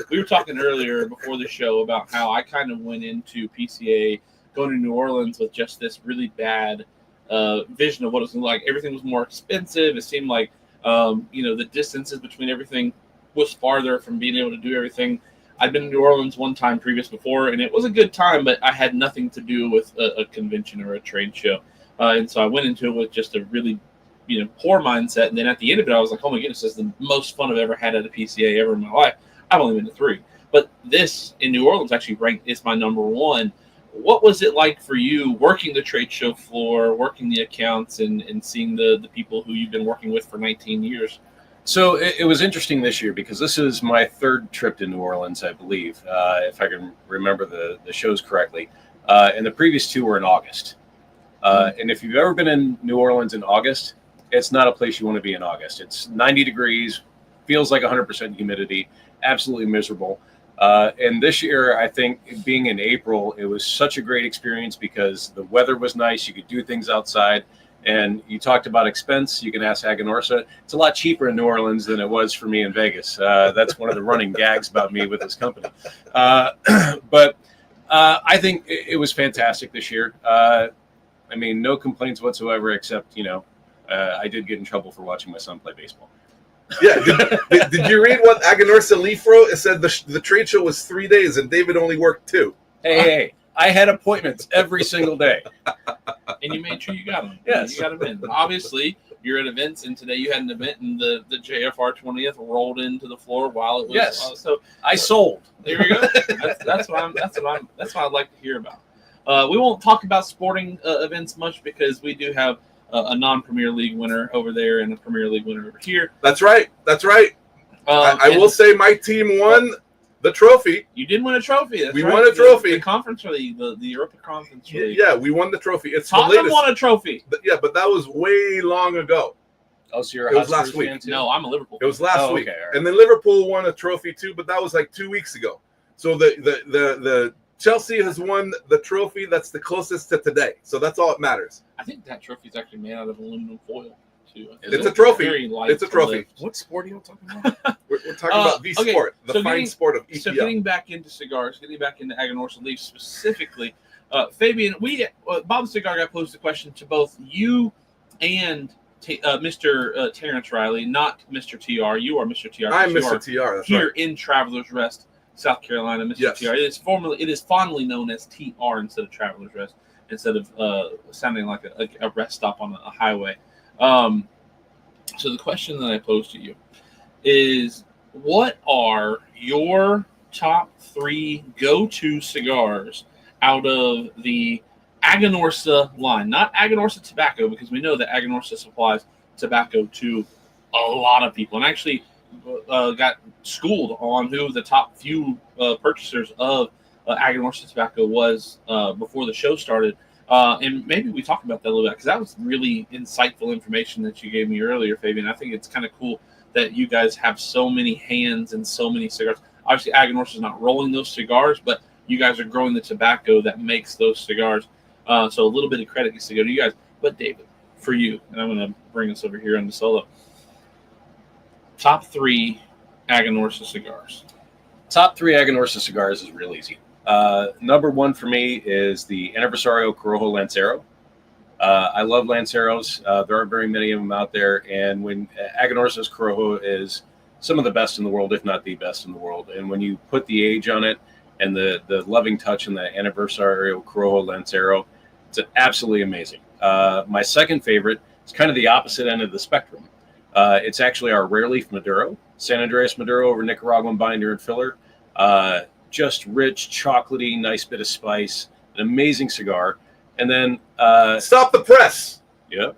We were talking earlier before the show about how I kind of went into PCA going to New Orleans with just this really bad vision of what it was like. Everything was more expensive. It seemed like the distances between everything was farther from being able to do everything. I'd been to New Orleans one time before, and it was a good time, but I had nothing to do with a convention or a trade show. And so I went into it with just a really, poor mindset. And then at the end of it, I was like, oh my goodness, this is the most fun I've ever had at a PCA ever in my life. I've only been to 3. But this in New Orleans actually ranked is my #1. What was it like for you working the trade show floor, working the accounts, and seeing the people who you've been working with for 19 years? So it was interesting this year because this is my 3rd trip to New Orleans, I believe, if I can remember the shows correctly. And the previous 2 were in August. And if you've ever been in New Orleans in August, it's not a place you want to be in August. It's 90 degrees, feels like 100% humidity, absolutely miserable. And this year, I think being in April, it was such a great experience because the weather was nice. You could do things outside. And you talked about expense. You can ask AGANORSA. It's a lot cheaper in New Orleans than it was for me in Vegas. That's one of the running gags about me with this company. But I think it was fantastic this year. I mean, no complaints whatsoever, except, I did get in trouble for watching my son play baseball. Yeah. Did you read what AGANORSA Leaf wrote? It said the trade show was 3 days and David only worked 2. Hey, I had appointments every single day. And you made sure you got them. Yes. You got them in. Obviously, you're at events, and today you had an event, and the JFR 20th rolled into the floor while it was. Yes. So I sold. there we go. That's what I'd like to hear about. We won't talk about sporting events much because we do have a non-Premier League winner over there and a Premier League winner over here. That's right. I will say my team won the trophy. You did win a trophy. That's We right. won a trophy. The conference league, the Europa Conference League. Yeah, we won the trophy. It's the Tottenham latest. won a trophy. Yeah, but that was way long ago. Oh, so you're a It was Hotspurs last week. fan too? No, I'm a Liverpool. It was last Oh, week. okay, all right. And then Liverpool won a trophy too, but that was like 2 weeks ago. So the Chelsea has won the trophy that's the closest to today. So that's all that matters. I think that trophy is actually made out of aluminum foil too. It's a trophy. Very light It's a to trophy. lift. What sport are you talking about? We're talking about the okay, sport, the so fine getting- sport of EPL. So getting back into cigars, getting back into AGANORSA Leaf specifically, Fabien, Bob the Cigar Guy posed a question to both you and Mr. Terrence Riley, not Mr. TR. You are Mr. TR. I'm You Mr. are TR. That's here right. in Travelers Rest, South Carolina, Mr. Yes. TR. It is fondly known as TR instead of Travelers Rest, instead of sounding like a rest stop on a highway. So the question that I posed to you is, what are your top 3 go-to cigars out of the AGANORSA line? Not AGANORSA tobacco, because we know that AGANORSA supplies tobacco to a lot of people, and actually got schooled on who the top few purchasers of AGANORSA tobacco was before the show started. And maybe we talk about that a little bit, because that was really insightful information that you gave me earlier, Fabien. I think it's kind of cool that you guys have so many hands and so many cigars. Obviously, AGANORSA is not rolling those cigars, but you guys are growing the tobacco that makes those cigars. So a little bit of credit gets to go to you guys. But David, for you, and I'm going to bring us over here on the solo. Top 3 AGANORSA cigars. Top 3 AGANORSA cigars is real easy. Number 1 for me is the Aniversario Corojo Lancero. I love Lanceros. There aren't very many of them out there. And when AGANORSA's Corojo is some of the best in the world, if not the best in the world. And when you put the age on it and the loving touch in the Aniversario Corojo Lancero, it's absolutely amazing. My second favorite is kind of the opposite end of the spectrum. It's actually our Rare Leaf Maduro, San Andreas Maduro over Nicaraguan binder and filler. Just rich, chocolatey, nice bit of spice, an amazing cigar. And then Stop the press. yeah,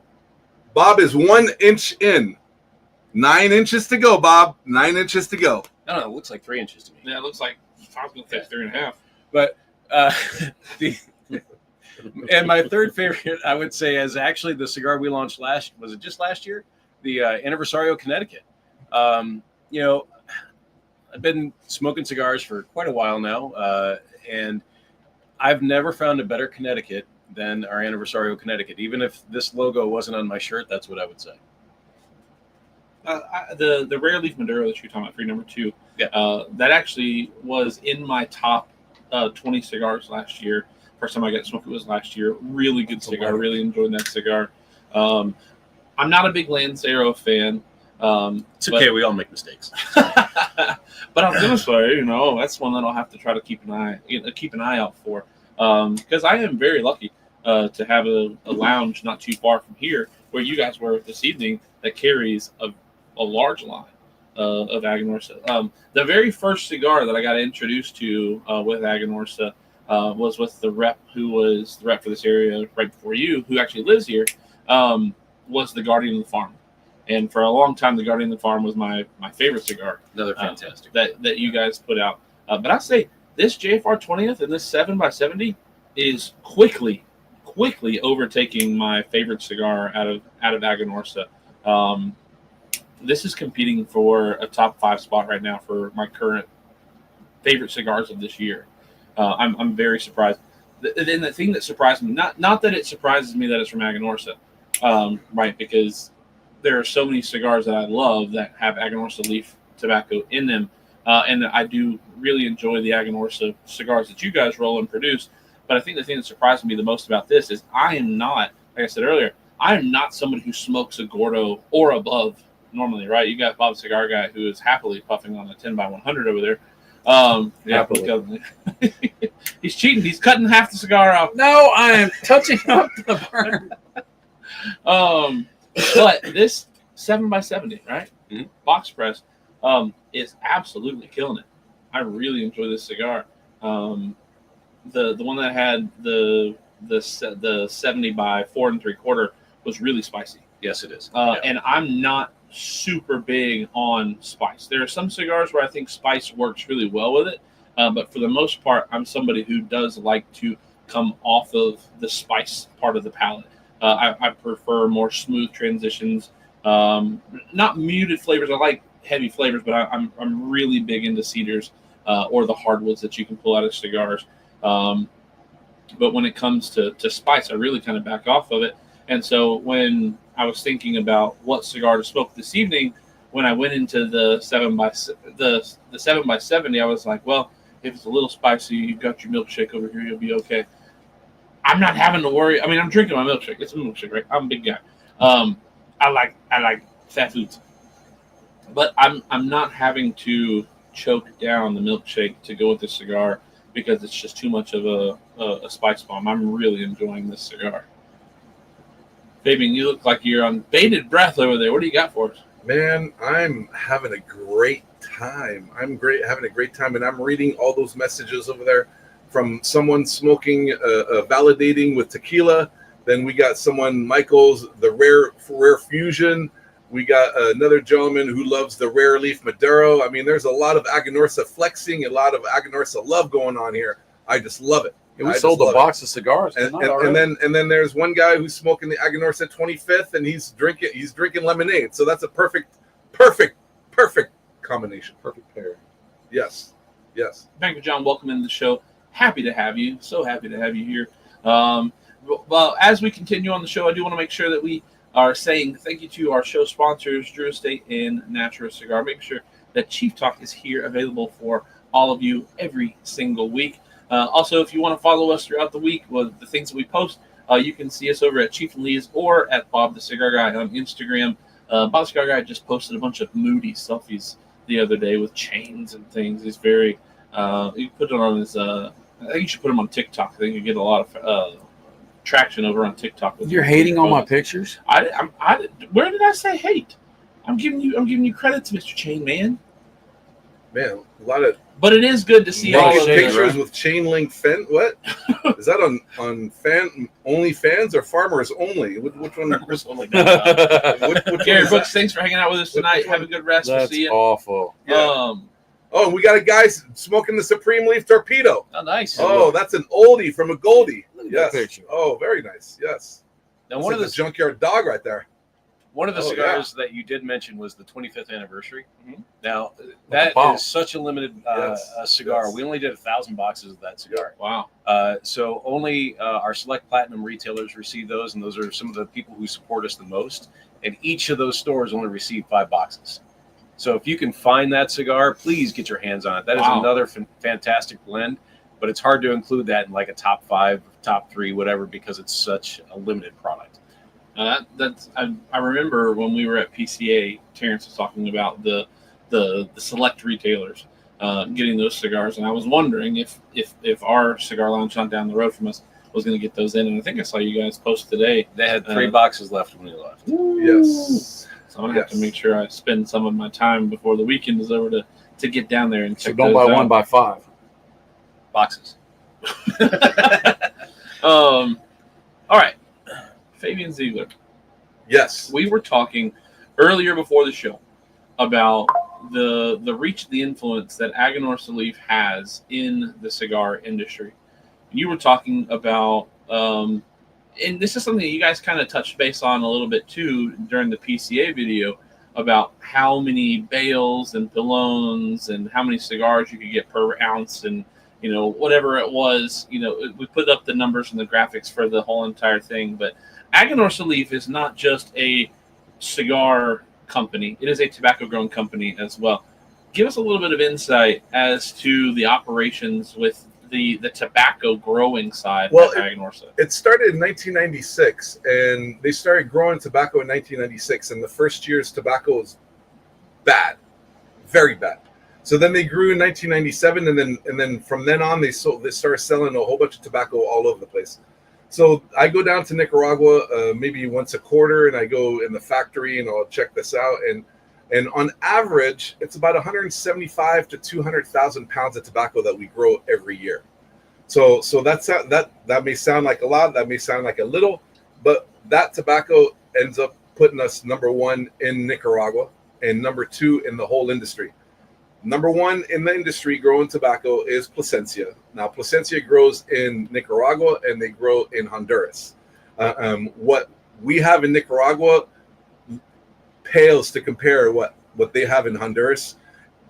Bob is 1 inch in. 9 inches to go, Bob. 9 inches to go. no, it looks like 3 inches to me. Yeah, it looks like I was going to say 3.5. But and my third favorite, I would say, is actually the cigar we launched last year? The Aniversario Connecticut. I've been smoking cigars for quite a while now, and I've never found a better Connecticut than our Aniversario Connecticut. Even if this logo wasn't on my shirt, that's what I would say. The Rare Leaf Maduro that you're talking about for number 2, Yeah. that actually was in my top 20 cigars last year. First time I got smoked, it was last year. Really good cigar. Really enjoyed that cigar. I'm not a big Lancero fan. It's okay. We all make mistakes. But I was gonna say, that's one that I'll have to try to keep an eye out for, because I am very lucky to have a lounge not too far from here, where you guys were this evening, that carries a large line of AGANORSA. The very first cigar that I got introduced to with AGANORSA was with the rep who was the rep for this area right before you, who actually lives here, was the Guardian of the Farm. And for a long time, the Guardian of the Farm was my favorite cigar. Another fantastic. That you guys put out. But I say this JFR 20th and this 7x70 is quickly quickly overtaking my favorite cigar out of AGANORSA. This is competing for a top 5 spot right now for my current favorite cigars of this year. I'm very surprised. Then the thing that surprised me, not that it surprises me that it's from AGANORSA, right? Because there are so many cigars that I love that have AGANORSA leaf tobacco in them, and I do really enjoy the AGANORSA cigars that you guys roll and produce. But I think the thing that surprised me the most about this is I am not, like I said earlier, I am not somebody who smokes a Gordo or above normally, right? You got Bob Cigar Guy who is happily puffing on a 10x100 over there. He's cheating. He's cutting half the cigar off. No, I am touching up the burn. But this 7x70, right? Mhm. Box press, is absolutely killing it. I really enjoy this cigar. The one that had the 70 by 4 3/4 was really spicy. Yes, it is. And I'm not super big on spice. There are some cigars where I think spice works really well with it, but for the most part, I'm somebody who does like to come off of the spice part of the palate. I prefer more smooth transitions, not muted flavors. I like heavy flavors, but I'm really big into cedars or the hardwoods that you can pull out of cigars. But when it comes to spice, I really kind of back off of it. And so when I was thinking about what cigar to smoke this evening, when I went into the 7x70, I was like, well, if it's a little spicy, you've got your milkshake over here, you'll be okay. I'm not having to worry. I mean, I'm drinking my milkshake. It's a milkshake, right? I'm a big guy. I like fat foods, but I'm not having to choke down the milkshake to go with this cigar because it's just too much of a spice bomb. I'm really enjoying this cigar. Fabien, you look like you're on bated breath over there. What do you got for us? Man, I'm having a great time. Having a great time, and I'm reading all those messages over there from someone smoking, validating with tequila. Then we got someone, Michael's, the rare fusion. We got another gentleman who loves the rare leaf Maduro. I mean, there's a lot of AGANORSA flexing, a lot of AGANORSA love going on here. I just love it. Yeah, we sold a box of cigars, and then there's one guy who's smoking the AGANORSA 25th, and he's drinking lemonade. So that's a perfect combination. Perfect pair. Yes. Banker John, welcome into the show. Happy to have you. So happy to have you here. Well, as we continue on the show, I do want to make sure that we are saying thank you to our show sponsors, Drew Estate and Natura Cigar. Make sure that Chief Talk is here available for all of you every single week. Also, if you want to follow us throughout the week, well, the things that we post, you can see us over at Chief and Lee's or at Bob the Cigar Guy on Instagram. Bob the Cigar Guy just posted a bunch of moody selfies the other day with chains and things. He's very, you put it on his, I think you should put him on TikTok. I think you get a lot of traction over on TikTok. You're hating on my pictures? Where did I say hate? I'm giving you credits, Mr. Chain Man. Man, a lot of. But it is good to see all of pictures with chain link fence. What is that on fan only fans or farmers only? Which one? Farmers only. Gary Brooks, thanks for hanging out with us tonight. Have a good rest. That's we'll see you. Awful. Yeah. And we got a guy smoking the Supreme Leaf Torpedo. Oh, nice. Oh, that's an oldie from a Goldie. Yes. Picture. Oh, very nice. Yes. Now, one of the junkyard dog right there. One of the cigars that you did mention was the 25th anniversary. Mm-hmm. Now, that is such a limited cigar. Yes. We only did 1,000 boxes of that cigar. Wow. So only our select platinum retailers receive those, and those are some of the people who support us the most. And each of those stores only receive 5 boxes. So if you can find that cigar, please get your hands on it. That is another fantastic blend, but it's hard to include that in like a top 5, top 3, whatever, because it's such a limited product. I remember when we were at PCA, Terrence was talking about the select retailers getting those cigars, and I was wondering if our cigar lounge not down the road from us was going to get those in. And I think I saw you guys post today. They had 3 boxes left when we left. Yes. So I'm gonna have to make sure I spend some of my time before the weekend is over to get down there and check. So don't buy 1, buy 5 boxes. All right. Fabien Ziegler. Yes. We were talking earlier before the show about the reach, the influence that AGANORSA leaf has in the cigar industry. You were talking about and this is something that you guys kind of touched base on a little bit too during the PCA video about how many bales and pillones and how many cigars you could get per ounce, and whatever it was. We put up the numbers and the graphics for the whole entire thing. But AGANORSA Leaf is not just a cigar company; it is a tobacco growing company as well. Give us a little bit of insight as to the operations with the tobacco growing side of AGANORSA. It started in 1996, and they started growing tobacco in 1996. And the first year's tobacco was bad, very bad. So then they grew in 1997, and then from then on they started selling a whole bunch of tobacco all over the place. So I go down to Nicaragua maybe once a quarter, and I go in the factory and I'll check this out. And on average, it's about 175 to 200,000 pounds of tobacco that we grow every year. So that may sound like a lot, that may sound like a little, but that tobacco ends up putting us number one in Nicaragua and number two in the whole industry. Number one in the industry growing tobacco is Plasencia. Now, Plasencia grows in Nicaragua and they grow in Honduras. What we have in Nicaragua pales to compare what they have in Honduras.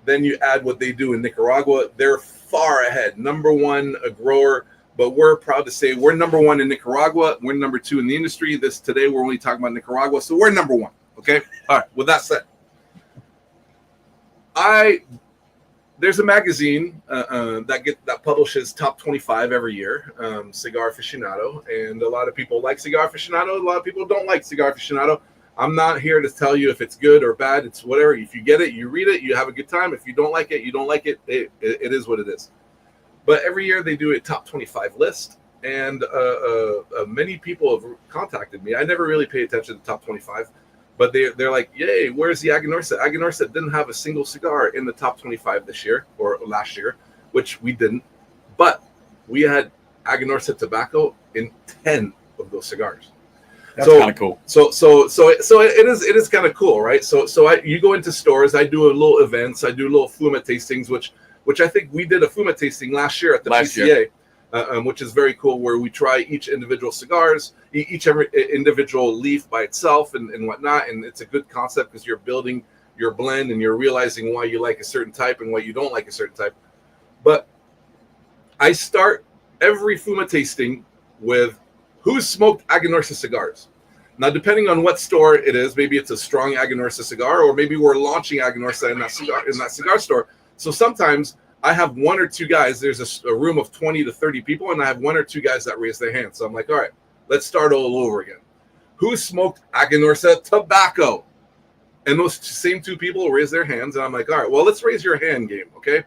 Then you add what they do in Nicaragua, they're far ahead. Number one, a grower, but we're proud to say we're number one in Nicaragua. We're number two in the industry. Today we're only talking about Nicaragua, so we're number one. Okay. All right. With that said, there's a magazine that publishes top 25 every year, Cigar Aficionado, and a lot of people like Cigar Aficionado. A lot of people don't like Cigar Aficionado. I'm not here to tell you if it's good or bad. It's whatever. If you get it, you read it, you have a good time. If you don't like it, you don't like it. It is what it is. But every year they do a top 25 list, and many people have contacted me. I never really pay attention to the top 25, but they're like, yay, where's the AGANORSA? AGANORSA didn't have a single cigar in the top 25 this year or last year, which we didn't. But we had AGANORSA tobacco in 10 of those cigars. That's kind of cool. So it is kind of cool, right? You go into stores, I do a little events, I do little Fuma tastings, which I think we did a Fuma tasting last year at the PCA, which is very cool, where we try each individual cigars, every individual leaf by itself and whatnot, and it's a good concept because you're building your blend and you're realizing why you like a certain type and why you don't like a certain type. But I start every Fuma tasting with who's smoked AGANORSA cigars. Now, depending on what store it is, maybe it's a strong AGANORSA cigar, or maybe we're launching AGANORSA in that cigar store. So sometimes I have one or two guys. There's a room of 20 to 30 people, and I have one or two guys that raise their hands. So I'm like, all right, let's start all over again. Who smoked AGANORSA tobacco? And those same two people raise their hands, and I'm like, all right, well, let's raise your hand game, okay?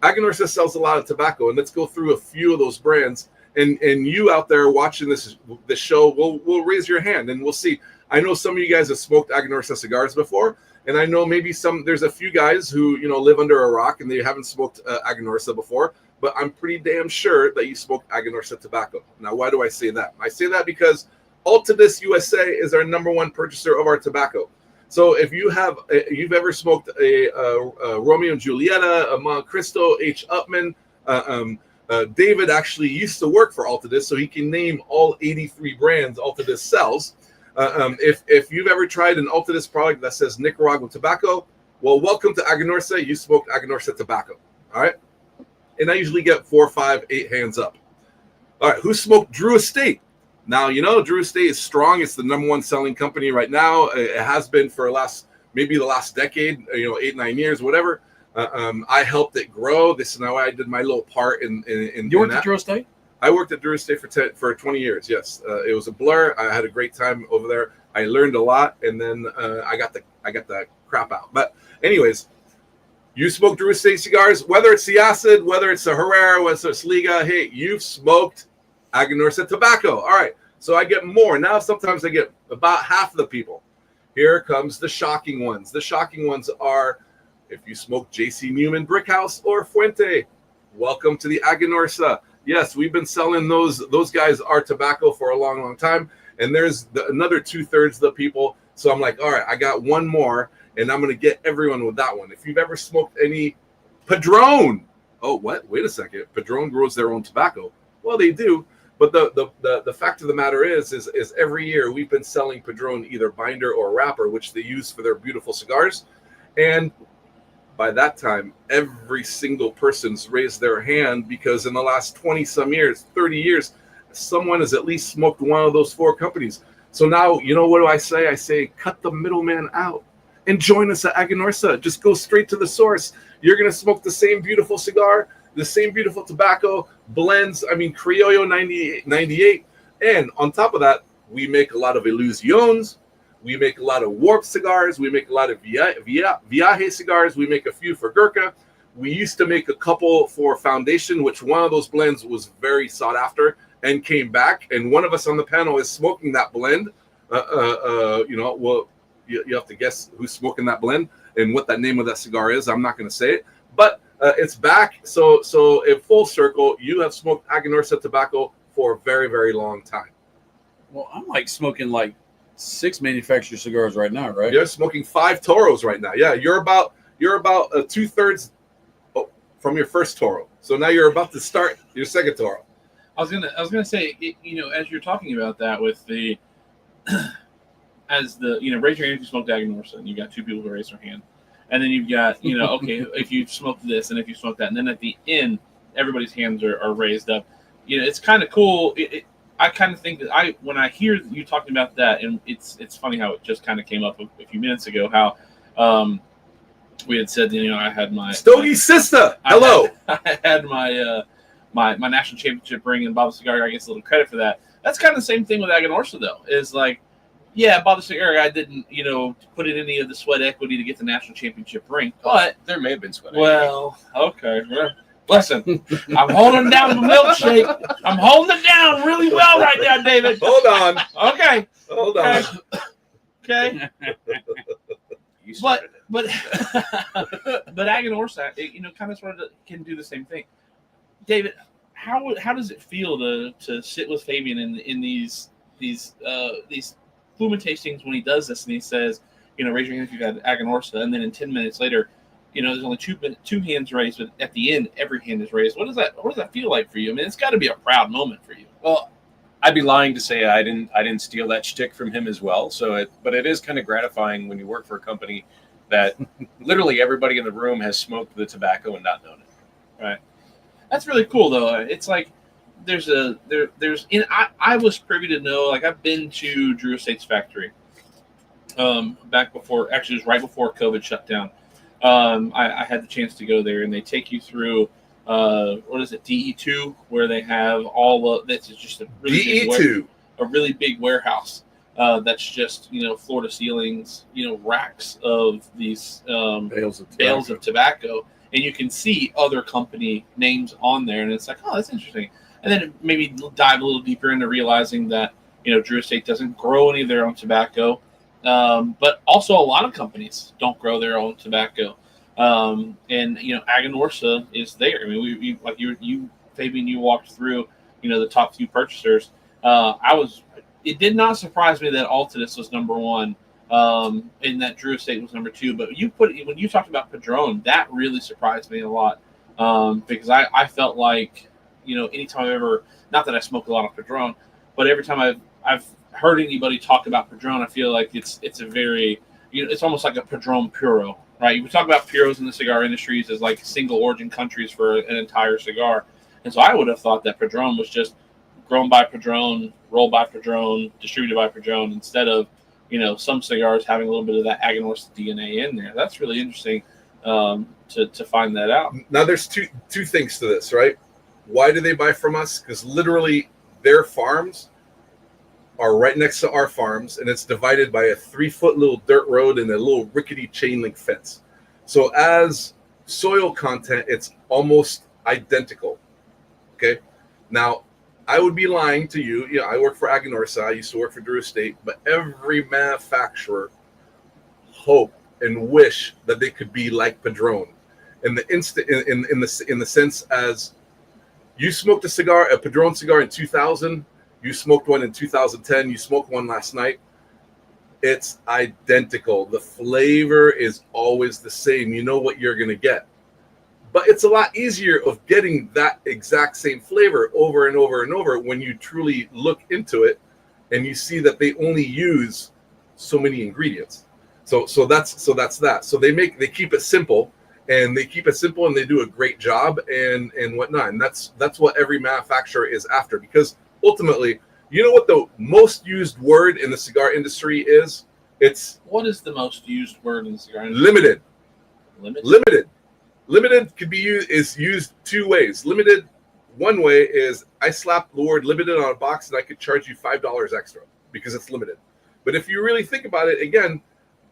AGANORSA sells a lot of tobacco, and let's go through a few of those brands. And you out there watching this show, will raise your hand and we'll see. I know some of you guys have smoked AGANORSA cigars before, and I know maybe there's a few guys who live under a rock and they haven't smoked AGANORSA before. But I'm pretty damn sure that you smoked AGANORSA tobacco. Now, why do I say that? I say that because Altadis USA is our number one purchaser of our tobacco. So if you've ever smoked a Romeo and Julieta, a Monte Cristo, H. Upmann, David actually used to work for Altadis, so he can name all 83 brands Altadis sells. If you've ever tried an Altadis product that says Nicaraguan tobacco, well, welcome to AGANORSA. You smoked AGANORSA tobacco. All right? And I usually get 4, 5, 8 hands up. All right, who smoked Drew Estate? Now, Drew Estate is strong. It's the number one selling company right now. It has been for maybe the last decade, 8, 9 years, whatever. I helped it grow. This is how I did my little part in You worked at Drew Estate? I worked at Drew Estate for 20 years. Yes, it was a blur. I had a great time over there. I learned a lot, and then I got the crap out. But anyways, you smoke Drew Estate cigars, whether it's the Acid, whether it's a Herrera, whether it's Liga. Hey, you've smoked AGANORSA tobacco. All right, so I get more now. Sometimes I get about half of the people. Here comes the shocking ones. The shocking ones are, if you smoke J.C. Newman Brickhouse or Fuente, welcome to the AGANORSA. Yes, we've been selling those guys our tobacco for a long, long time. And there's another 2/3 of the people. So I'm like, all right, I got one more, and I'm going to get everyone with that one. If you've ever smoked any Padron. Oh, what? Wait a second. Padron grows their own tobacco. Well, they do. But the fact of the matter is every year we've been selling Padron either binder or wrapper, which they use for their beautiful cigars. And by that time, every single person's raised their hand because in the last 20 some years, 30 years, someone has at least smoked one of those 4 companies. So now, you know, what do I say? I say, cut the middleman out and join us at AGANORSA. Just go straight to the source. You're going to smoke the same beautiful cigar, the same beautiful tobacco, blends, I mean, Criollo 98. And on top of that, we make a lot of Illusiones. We make a lot of Warp cigars. We make a lot of Viaje cigars. We make a few for Gurkha. We used to make a couple for Foundation, which one of those blends was very sought after and came back. And one of us on the panel is smoking that blend. You know, well, you have to guess who's smoking that blend and what that name of that cigar is. I'm not going to say it, but it's back. So in full circle, you have smoked AGANORSA tobacco for a very, very long time. Well, I'm like smoking like 6 manufactured cigars right now, right? You're smoking 5 Toros right now. Yeah, you're about 2/3 from your first Toro. So now you're about to start your second Toro. I was gonna say, you know, as you're talking about that with the, as the, you know, raise your hand if you smoked AGANORSA, and you got 2 people who raise their hand, and then you've got, you know, okay, if you've smoked this and if you smoked that, and then at the end, everybody's hands are raised up. You know, it's kind of cool. I kind of think that when I hear you talking about that, and it's funny how it just kind of came up a few minutes ago, how we had said, you know, I had my Stogie's sister. Hello. I had my my national championship ring, and Bob the Cigar Guy gets a little credit for that. That's kind of the same thing with AGANORSA, though. Is like, yeah, Bob the Cigar Guy didn't, you know, put in any of the sweat equity to get the national championship ring, but There may have been sweat. well, okay. Listen, I'm holding down the milkshake. I'm holding it down really well right now, David. Hold on. Okay. Hold on. Okay. You But started it. but but AGANORSA, you know, kind of sort of can do the same thing. David, how does it feel to sit with Fabien in these fluid tastings when he does this and he says, you know, raise your hand if you've had AGANORSA, and then in 10 minutes later, you know, there's only two hands raised, but at the end, every hand is raised. What does that feel like for you? I mean, it's got to be a proud moment for you. Well, I'd be lying to say I didn't steal that shtick from him as well. But it is kind of gratifying when you work for a company that literally everybody in the room has smoked the tobacco and not known it. Right. That's really cool, though. It's like I was privy to know, like, I've been to Drew Estate's factory back before, actually it was right before COVID shut down. I had the chance to go there, and they take you through what is it, DE2, where they have all of that's just a really DE2, big warehouse that's just, you know, floor to ceilings, you know, racks of these bales of tobacco, and you can see other company names on there, and it's like, oh, that's interesting. And then maybe dive a little deeper into realizing that, you know, Drew Estate doesn't grow any of their own tobacco. But also a lot of companies don't grow their own tobacco. And, you know, AGANORSA is there. I mean, we like you, Fabien, you walked through, you know, the top few purchasers. It did not surprise me that Altadis was number 1, and that Drew Estate was number 2. But when you talked about Padron, that really surprised me a lot. Because I felt like, you know, anytime I've ever, not that I smoke a lot of Padron, but every time I've heard anybody talk about Padron, I feel like it's a very, you know, it's almost like a Padron Puro, right? We talk about Puros in the cigar industries as like single origin countries for an entire cigar. And so I would have thought that Padron was just grown by Padron, rolled by Padron, distributed by Padron, instead of, you know, some cigars having a little bit of that AGANORSA DNA in there. That's really interesting to find that out. Now there's two things to this, right? Why do they buy from us? Because literally their farms are right next to our farms, and it's divided by a 3-foot little dirt road and a little rickety chain link fence. So as soil content, it's almost identical. Okay. Now, I would be lying to you. Yeah, I work for AGANORSA. I used to work for Drew Estate, but every manufacturer hope and wish that they could be like Padron. In the sense as you smoked a Padron cigar in 2000. You smoked one in 2010. You smoked one last night. It's identical. The flavor is always the same. You know what you're going to get. But it's a lot easier of getting that exact same flavor over and over and over when you truly look into it and you see that they only use so many ingredients. So that's that. So they keep it simple, and they do a great job and whatnot. And that's what every manufacturer is after, because ultimately, you know what the most used word in the cigar industry is? It's What is the most used word in the cigar industry? limited. Limited. Limited could be used two ways. Limited, one way is I slap the word limited on a box and I could charge you $5 extra because it's limited. But if you really think about it, again,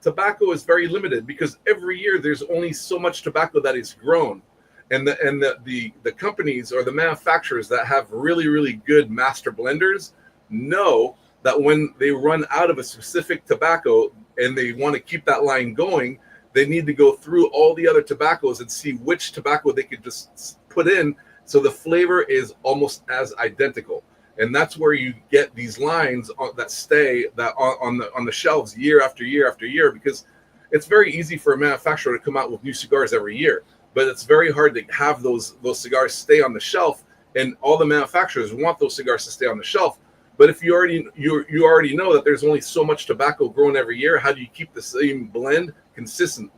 tobacco is very limited because every year there's only so much tobacco that is grown. And the companies or the manufacturers that have really, really good master blenders know that when they run out of a specific tobacco and they want to keep that line going, they need to go through all the other tobaccos and see which tobacco they could just put in so the flavor is almost as identical. And that's where you get these lines that stay on the shelves year after year after year, because it's very easy for a manufacturer to come out with new cigars every year, but it's very hard to have those cigars stay on the shelf, and all the manufacturers want those cigars to stay on the shelf. But if you already know that there's only so much tobacco grown every year, how do you keep the same blend consistent?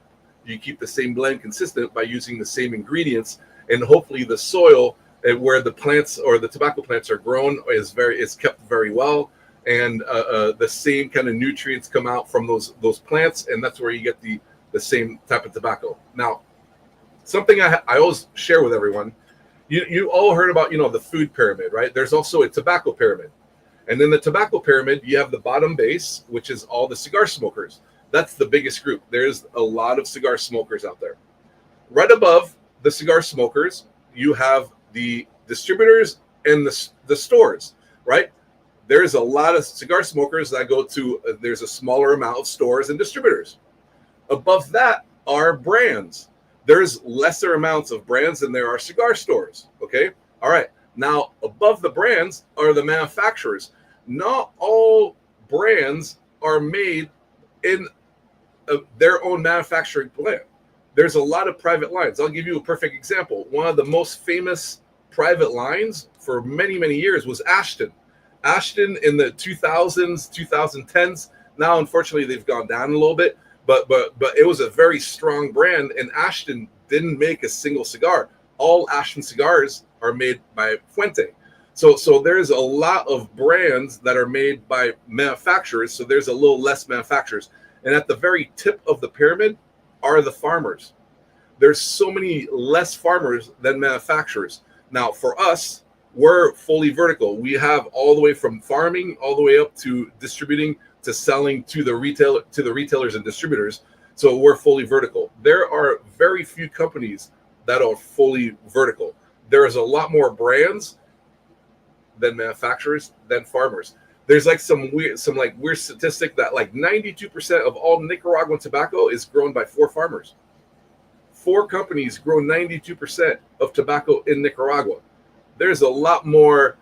You keep the same blend consistent by using the same ingredients, and hopefully the soil where the plants or the tobacco plants are grown is kept very well, and the same kind of nutrients come out from those plants, and that's where you get the same type of tobacco. Now, something I always share with everyone, you all heard about the food pyramid, right? There's also a tobacco pyramid. And in the tobacco pyramid, you have the bottom base, which is all the cigar smokers. That's the biggest group. There's a lot of cigar smokers out there. Right above the cigar smokers, you have the distributors and the stores, right? There's a lot of cigar smokers that go to, there's a smaller amount of stores and distributors. Above that are brands. There's lesser amounts of brands than there are cigar stores, okay? All right. Now, above the brands are the manufacturers. Not all brands are made in their own manufacturing plant. There's a lot of private lines. I'll give you a perfect example. One of the most famous private lines for many, many years was Ashton. Ashton in the 2000s, 2010s. Now, unfortunately, they've gone down a little bit, but it was a very strong brand, and Ashton didn't make a single cigar. All Ashton cigars are made by Fuente. So there's a lot of brands that are made by manufacturers, so there's a little less manufacturers. And at the very tip of the pyramid are the farmers. There's so many less farmers than manufacturers. Now, for us, we're fully vertical. We have all the way from farming all the way up to distributing to selling to the retailers and distributors. So we're fully vertical. There are very few companies that are fully vertical. There is a lot more brands than manufacturers than farmers. There's like some weird statistic that like 92% of all Nicaraguan tobacco is grown by 4 farmers. 4 companies grow 92% of tobacco in Nicaragua. There's a lot more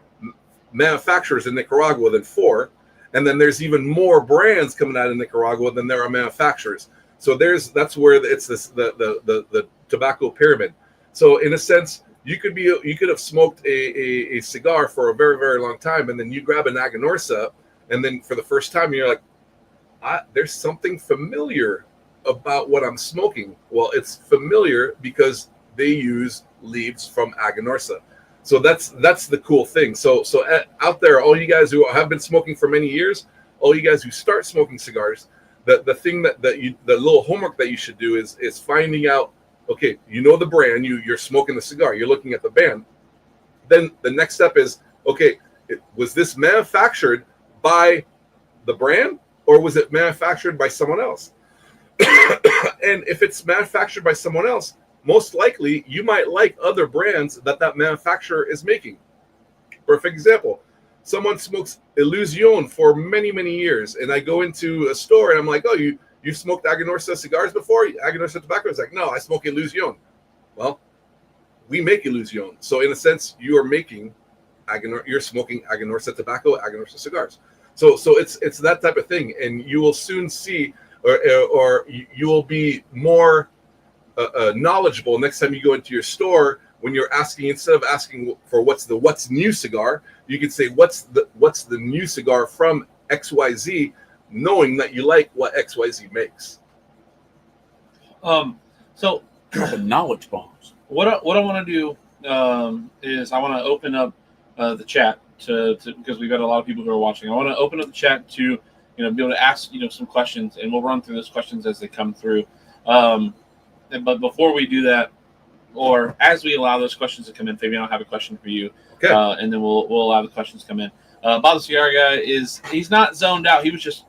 manufacturers in Nicaragua than 4, and then there's even more brands coming out of Nicaragua than there are manufacturers. So that's where it's the tobacco pyramid. So in a sense, you could have smoked a cigar for a very, very long time, and then you grab an AGANORSA, and then for the first time you're like, there's something familiar about what I'm smoking. Well, it's familiar because they use leaves from AGANORSA. So that's the cool thing. So out there, all you guys who have been smoking for many years, all you guys who start smoking cigars, the thing the little homework that you should do is finding out, okay, you know the brand, you're smoking the cigar, you're looking at the band. Then the next step is, okay, was this manufactured by the brand or was it manufactured by someone else? And if it's manufactured by someone else, most likely you might like other brands that manufacturer is making. Perfect example. Someone smokes Illusion for many, many years, and I go into a store and I'm like, oh, you've smoked AGANORSA cigars before? AGANORSA tobacco? It's like, no, I smoke Illusion. Well, we make Illusion. So in a sense, you're smoking AGANORSA tobacco, AGANORSA cigars. So it's that type of thing, and you will soon see, or you will be more knowledgeable next time you go into your store. When you're asking, instead of asking for what's new cigar, you can say what's the new cigar from XYZ, knowing that you like what XYZ makes. So Dropping knowledge bombs. what I want to do is I want to open up the chat to because we've got a lot of people who are watching. I want to open up the chat to be able to ask some questions, and we'll run through those questions as they come through. But before we do that, or as we allow those questions to come in, Fabien, I'll have a question for you. Okay. And then we'll allow the questions to come in. Bob the Cigar Guy he's not zoned out. He was just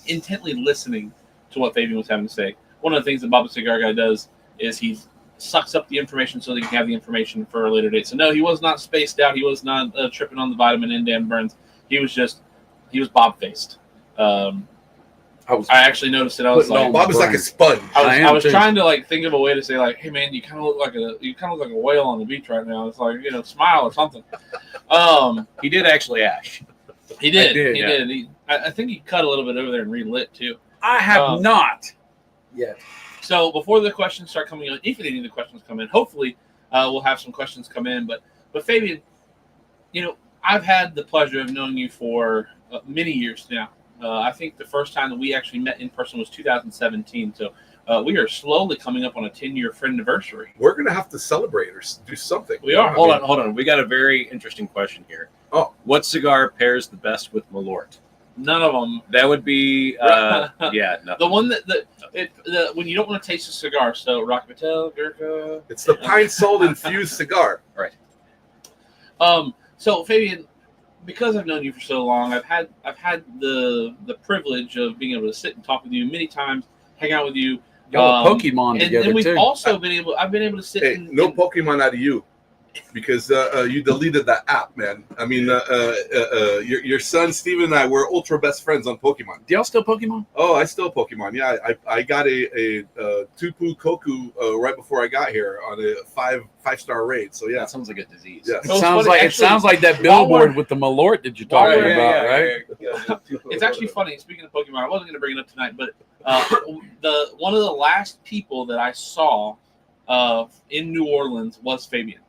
intently listening to what Fabien was having to say. One of the things that Bob the Cigar Guy does is he sucks up the information so that he can have the information for a later date. So no, he was not spaced out. He was not tripping on the vitamin and Dan Burns. He was Bob faced. I actually noticed it. I was like, Bob is like a sponge. I was trying to think of a way to say hey man, you kind of look like a whale on the beach right now. It's like smile or something. He did actually ash. He did. He did. He did. I think he cut a little bit over there and relit too. I have not yet. So before the questions start coming in, if any of the questions come in, hopefully we'll have some questions come in. But Fabien, I've had the pleasure of knowing you for many years now. I think the first time that we actually met in person was 2017. So we are slowly coming up on a 10-year friend anniversary. We're going to have to celebrate or do something. We are. Hold on. We got a very interesting question here. Oh. What cigar pairs the best with Malort? None of them. That would be, nothing. The one when you don't want to taste a cigar. So Rocky Patel, Gurkha. It's the pine salt infused cigar. Right. So Fabien, because I've known you for so long, I've had the privilege of being able to sit and talk with you many times, hang out with you. Y'all Pokemon together and we've too. also I've been able to sit. Hey, no Pokemon out of you, because you deleted that app, man. I mean, your son Steven and I were ultra best friends on Pokemon. Do y'all still Pokemon? Oh, I still Pokemon. Yeah, I got a Tupu Koku right before I got here on a five-star raid. So yeah, That sounds like a disease. yeah. It sounds like that billboard with the Malort that you're talking about, right? It's actually funny. Speaking of Pokemon, I wasn't going to bring it up tonight, but one of the last people that I saw in New Orleans was Fabien.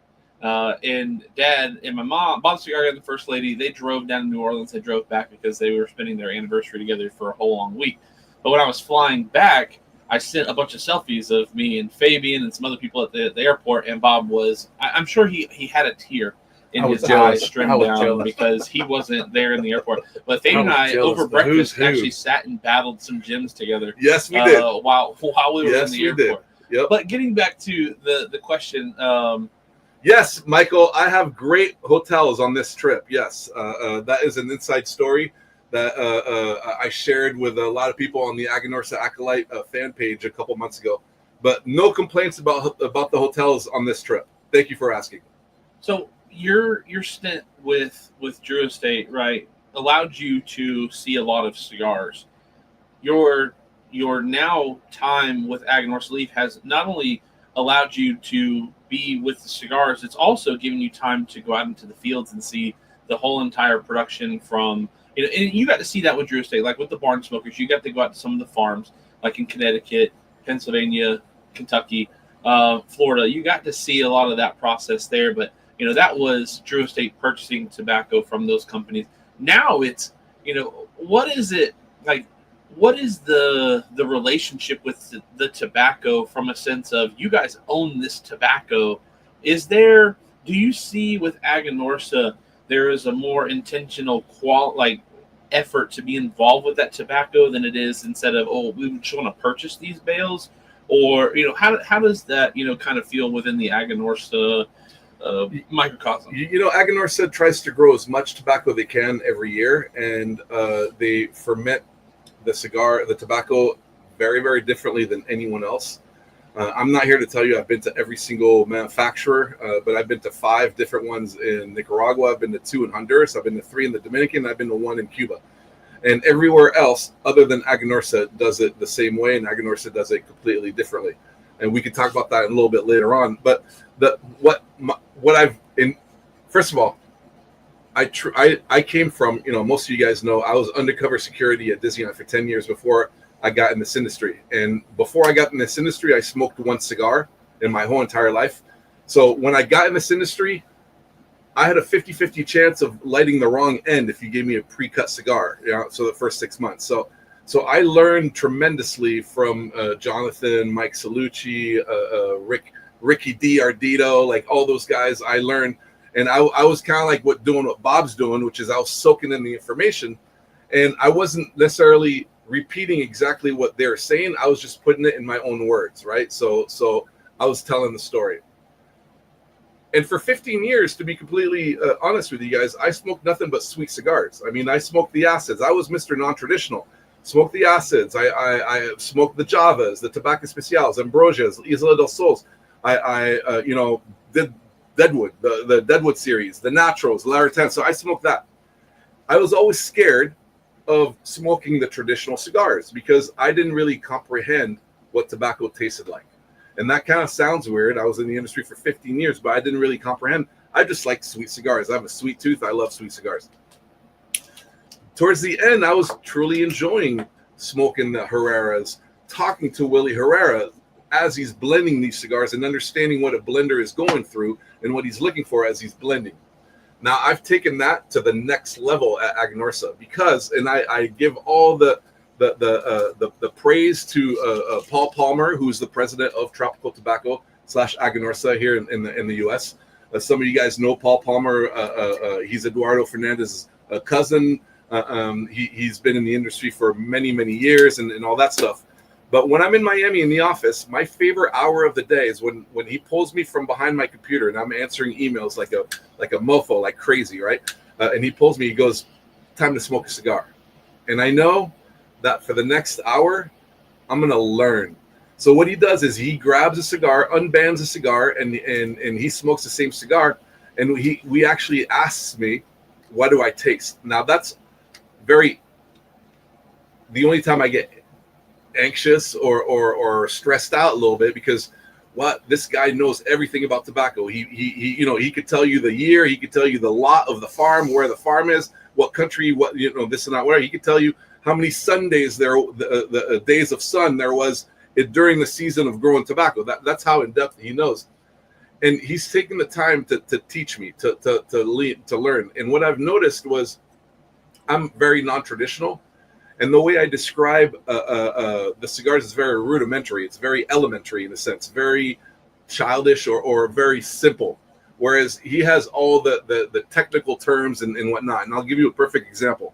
And Dad and my mom, Bob Cigar and the First Lady, they drove down to New Orleans. They drove back because they were spending their anniversary together for a whole long week. But when I was flying back, I sent a bunch of selfies of me and Fabien and some other people at the airport. And Bob I'm sure he had a tear in his eyes streamed down because he wasn't there in the airport. But Fabien and I, over breakfast, actually sat and battled some gyms together. Yes, we did. While we were in the airport. Did. Yep. But getting back to the question. Yes, Michael, I have great hotels on this trip. Yes, that is an inside story that I shared with a lot of people on the AGANORSA Acolyte fan page a couple months ago. But no complaints about the hotels on this trip. Thank you for asking. So your stint with Drew Estate, right, allowed you to see a lot of cigars. Your now time with AGANORSA Leaf has not only allowed you to be with the cigars, it's also given you time to go out into the fields and see the whole entire production from, and you got to see that with Drew Estate, like with the barn smokers. You got to go out to some of the farms, like in Connecticut, Pennsylvania, Kentucky, Florida. You got to see a lot of that process there, but that was Drew Estate purchasing tobacco from those companies. Now it's, what is it like? What is the relationship with the tobacco from a sense of you guys own this tobacco? Do you see with AGANORSA there is a more intentional effort to be involved with that tobacco than it is instead of, we just want to purchase these bales? Or, how does that, kind of feel within the AGANORSA microcosm? AGANORSA tries to grow as much tobacco they can every year, and they ferment the tobacco very, very differently than anyone else. I'm not here to tell you I've been to every single manufacturer, but I've been to 5 different ones in Nicaragua. I've been to 2 in Honduras. I've been to 3 in the Dominican. I've been to 1 in Cuba. And everywhere else, other than AGANORSA, does it the same way, and AGANORSA does it completely differently. And we can talk about that a little bit later on. But first of all, I came from, most of you guys know, I was undercover security at Disneyland for 10 years before I got in this industry. And before I got in this industry, I smoked one cigar in my whole entire life. So when I got in this industry, I had a 50-50 chance of lighting the wrong end if you gave me a pre-cut cigar, so the first 6 months. So I learned tremendously from Jonathan, Mike Salucci, Ricky D. Ardito, like all those guys. I learned, and I was kind of like what Bob's doing, which is I was soaking in the information, and I wasn't necessarily repeating exactly what they're saying. I was just putting it in my own words, right? So I was telling the story. And for 15 years, to be completely honest with you guys, I smoked nothing but sweet cigars. I mean, I smoked the acids. I was Mr. Non-Traditional. Smoked the acids. I smoked the Javas, the Tobacco Especials, Ambrosias, Isla del Sols. I did Deadwood, the Deadwood series, the Naturals, Laritan. So I smoked that. I was always scared of smoking the traditional cigars because I didn't really comprehend what tobacco tasted like. And that kind of sounds weird. I was in the industry for 15 years, but I didn't really comprehend. I just like sweet cigars. I have a sweet tooth. I love sweet cigars. Towards the end, I was truly enjoying smoking the Herreras, talking to Willie Herrera as he's blending these cigars and understanding what a blender is going through and what he's looking for as he's blending. Now, I've taken that to the next level at AGANORSA because, and I give all the praise to Paul Palmer, who's the president of Tropical Tobacco / AGANORSA here in the U.S. Some of you guys know Paul Palmer. He's Eduardo Fernandez's cousin. He's been in the industry for many, many years and all that stuff. But when I'm in Miami in the office, my favorite hour of the day is when he pulls me from behind my computer and I'm answering emails like a mofo, like crazy, right? And he pulls me, he goes, "Time to smoke a cigar." And I know that for the next hour, I'm gonna learn. So what he does is he grabs a cigar, unbands a cigar, and he smokes the same cigar. And we actually asks me, "What do I taste?" Now that's the only time I get anxious or stressed out a little bit because this guy knows everything about tobacco. He could tell you the year, he could tell you the lot of the farm, where the farm is, what country, this and that, whatever. He could tell you how many Sundays the days of sun there was during the season of growing tobacco. That's how in depth he knows. And he's taken the time to teach me, to learn. And what I've noticed was I'm very non-traditional. And the way I describe the cigars is very rudimentary. It's very elementary in a sense, very childish or very simple. Whereas he has all the technical terms and whatnot. And I'll give you a perfect example.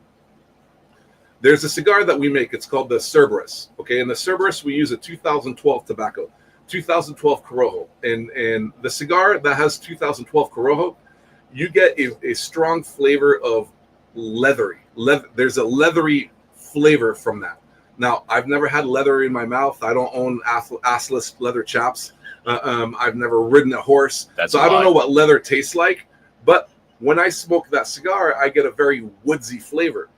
There's a cigar that we make. It's called the Cerberus. Okay, in the Cerberus, we use a 2012 tobacco, 2012 Corojo. And the cigar that has 2012 Corojo, you get a strong flavor of leathery. There's a leathery flavor from that. Now, I've never had leather in my mouth. I don't own assless leather chaps. I've never ridden a horse. So I don't know what leather tastes like. But when I smoke that cigar, I get a very woodsy flavor.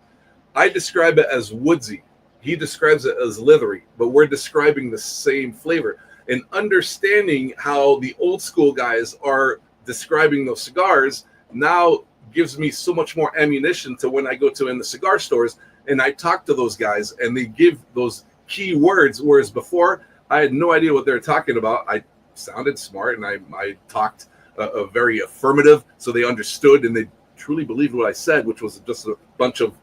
I describe it as woodsy. He describes it as leathery, but we're describing the same flavor. And understanding how the old school guys are describing those cigars now gives me so much more ammunition to when I go to in the cigar stores and I talk to those guys and they give those key words, whereas before I had no idea what they were talking about. I sounded smart and I talked very affirmative, so they understood and they truly believed what I said, which was just a bunch of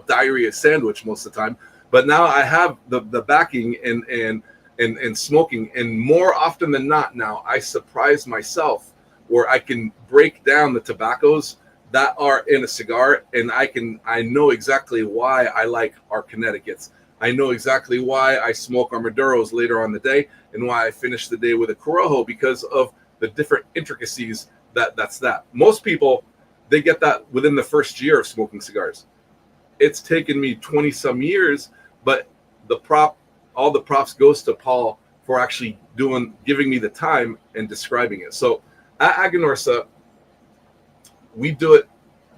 diarrhea sandwich most of the time. But now I have the backing and smoking, and more often than not now I surprise myself where I can break down the tobaccos that are in a cigar, and I know exactly why I like our Connecticut's. I know exactly why I smoke our Maduros later on the day and why I finish the day with a Corojo, because of the different intricacies that's that. Most people, they get that within the first year of smoking cigars. It's taken me 20 some years, but all the props goes to Paul for actually giving me the time and describing it. So at AGANORSA, we do it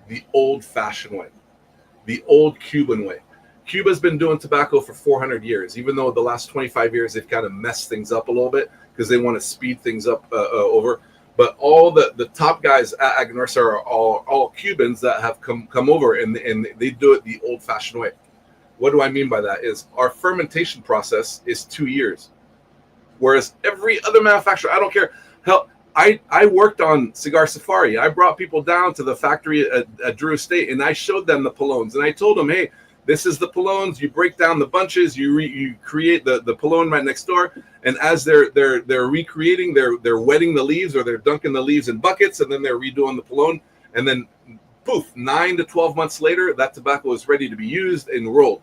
the old-fashioned way, the old Cuban way. Cuba's been doing tobacco for 400 years, even though the last 25 years they've kind of messed things up a little bit because they want to speed things up over. But all the top guys at AGANORSA are all Cubans that have come over, and they do it the old-fashioned way. What do I mean by that? Is our fermentation process is 2 years, whereas every other manufacturer, I don't care. Hell, I worked on Cigar Safari. I brought people down to the factory at Drew Estate, and I showed them the Palones, and I told them, hey, this is the Palones. You break down the bunches, you create the Palone right next door, and as they're recreating, they're wetting the leaves, or they're dunking the leaves in buckets, and then they're redoing the Palone, and then poof, 9 to 12 months later, that tobacco is ready to be used and rolled.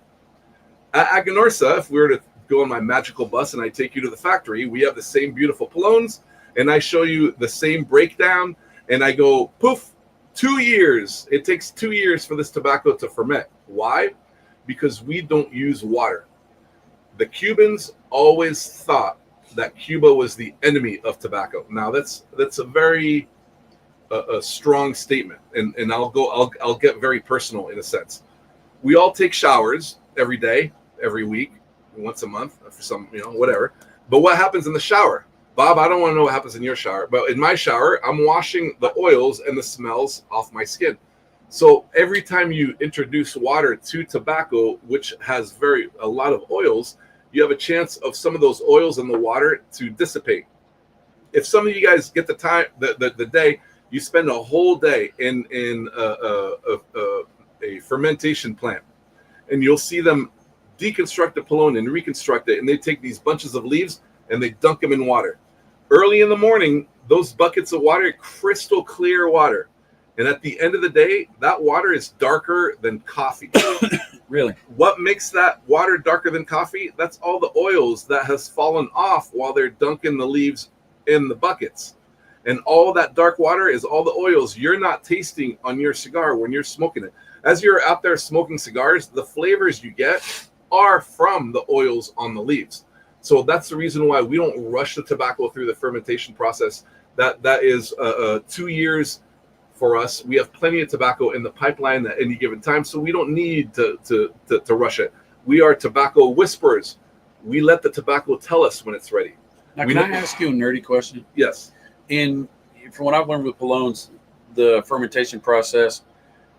At AGANORSA, if we were to go on my magical bus and I take you to the factory, we have the same beautiful Palones, and I show you the same breakdown, and I go, poof, 2 years. It takes 2 years for this tobacco to ferment. Why? Because we don't use water. The Cubans always thought that Cuba was the enemy of tobacco. Now that's a very a strong statement, and I'll get very personal in a sense. We all take showers every day, every week, once a month, for some, whatever. But what happens in the shower? Bob, I don't want to know what happens in your shower, but in my shower, I'm washing the oils and the smells off my skin. So every time you introduce water to tobacco, which has a lot of oils, you have a chance of some of those oils in the water to dissipate. If some of you guys get the time, the day, you spend a whole day in a fermentation plant, and you'll see them deconstruct the Palone and reconstruct it, and they take these bunches of leaves and they dunk them in water. Early in the morning, those buckets of water, crystal clear water. And at the end of the day, that water is darker than coffee. Really? What makes that water darker than coffee? That's all the oils that has fallen off while they're dunking the leaves in the buckets. And all that dark water is all the oils you're not tasting on your cigar when you're smoking it. As you're out there smoking cigars, the flavors you get are from the oils on the leaves. So that's the reason why we don't rush the tobacco through the fermentation process. That is 2 years for us. We have plenty of tobacco in the pipeline at any given time, so we don't need to rush it. We are tobacco whisperers. We let the tobacco tell us when it's ready. Now, can I ask you a nerdy question? Yes. From what I've learned with Palones, the fermentation process,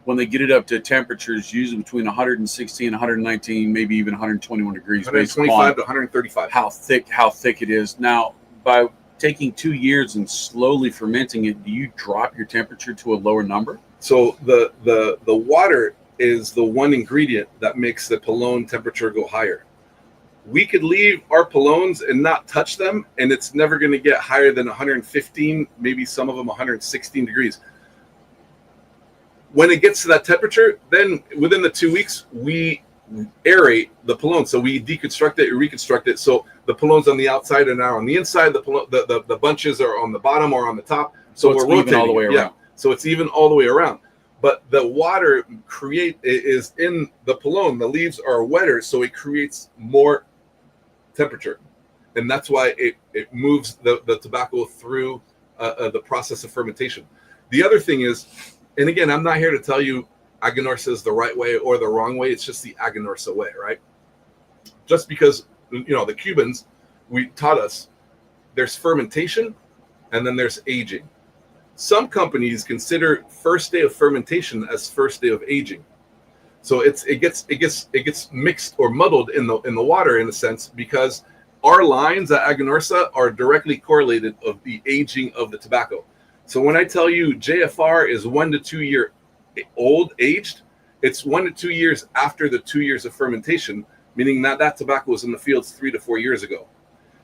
when they get it up to temperatures, usually between 116 and 119, maybe even 121 degrees, 125 to 135. How thick it is. Now, by taking 2 years and slowly fermenting it, do you drop your temperature to a lower number? So the water is the one ingredient that makes the Palone temperature go higher. We could leave our Palones and not touch them, and it's never going to get higher than 115, maybe some of them 116 degrees. When it gets to that temperature, then within the 2 weeks, we aerate the Palone. So we deconstruct it and reconstruct it. So the Palones on the outside are now on the inside. The bunches are on the bottom or on the top. So we're rotating all the way around. Yeah. So it's even all the way around. But the water is in the Palone. The leaves are wetter, so it creates more temperature. And that's why it moves the tobacco through the process of fermentation. The other thing is, and again, I'm not here to tell you AGANORSA is the right way or the wrong way. It's just the AGANORSA way, right? Just because, the Cubans, we taught us there's fermentation and then there's aging. Some companies consider first day of fermentation as first day of aging. So it gets mixed or muddled in the water in a sense, because our lines at AGANORSA are directly correlated of the aging of the tobacco. So when I tell you JFR is 1 to 2 year old aged, it's 1 to 2 years after the 2 years of fermentation, meaning that tobacco was in the fields 3 to 4 years ago.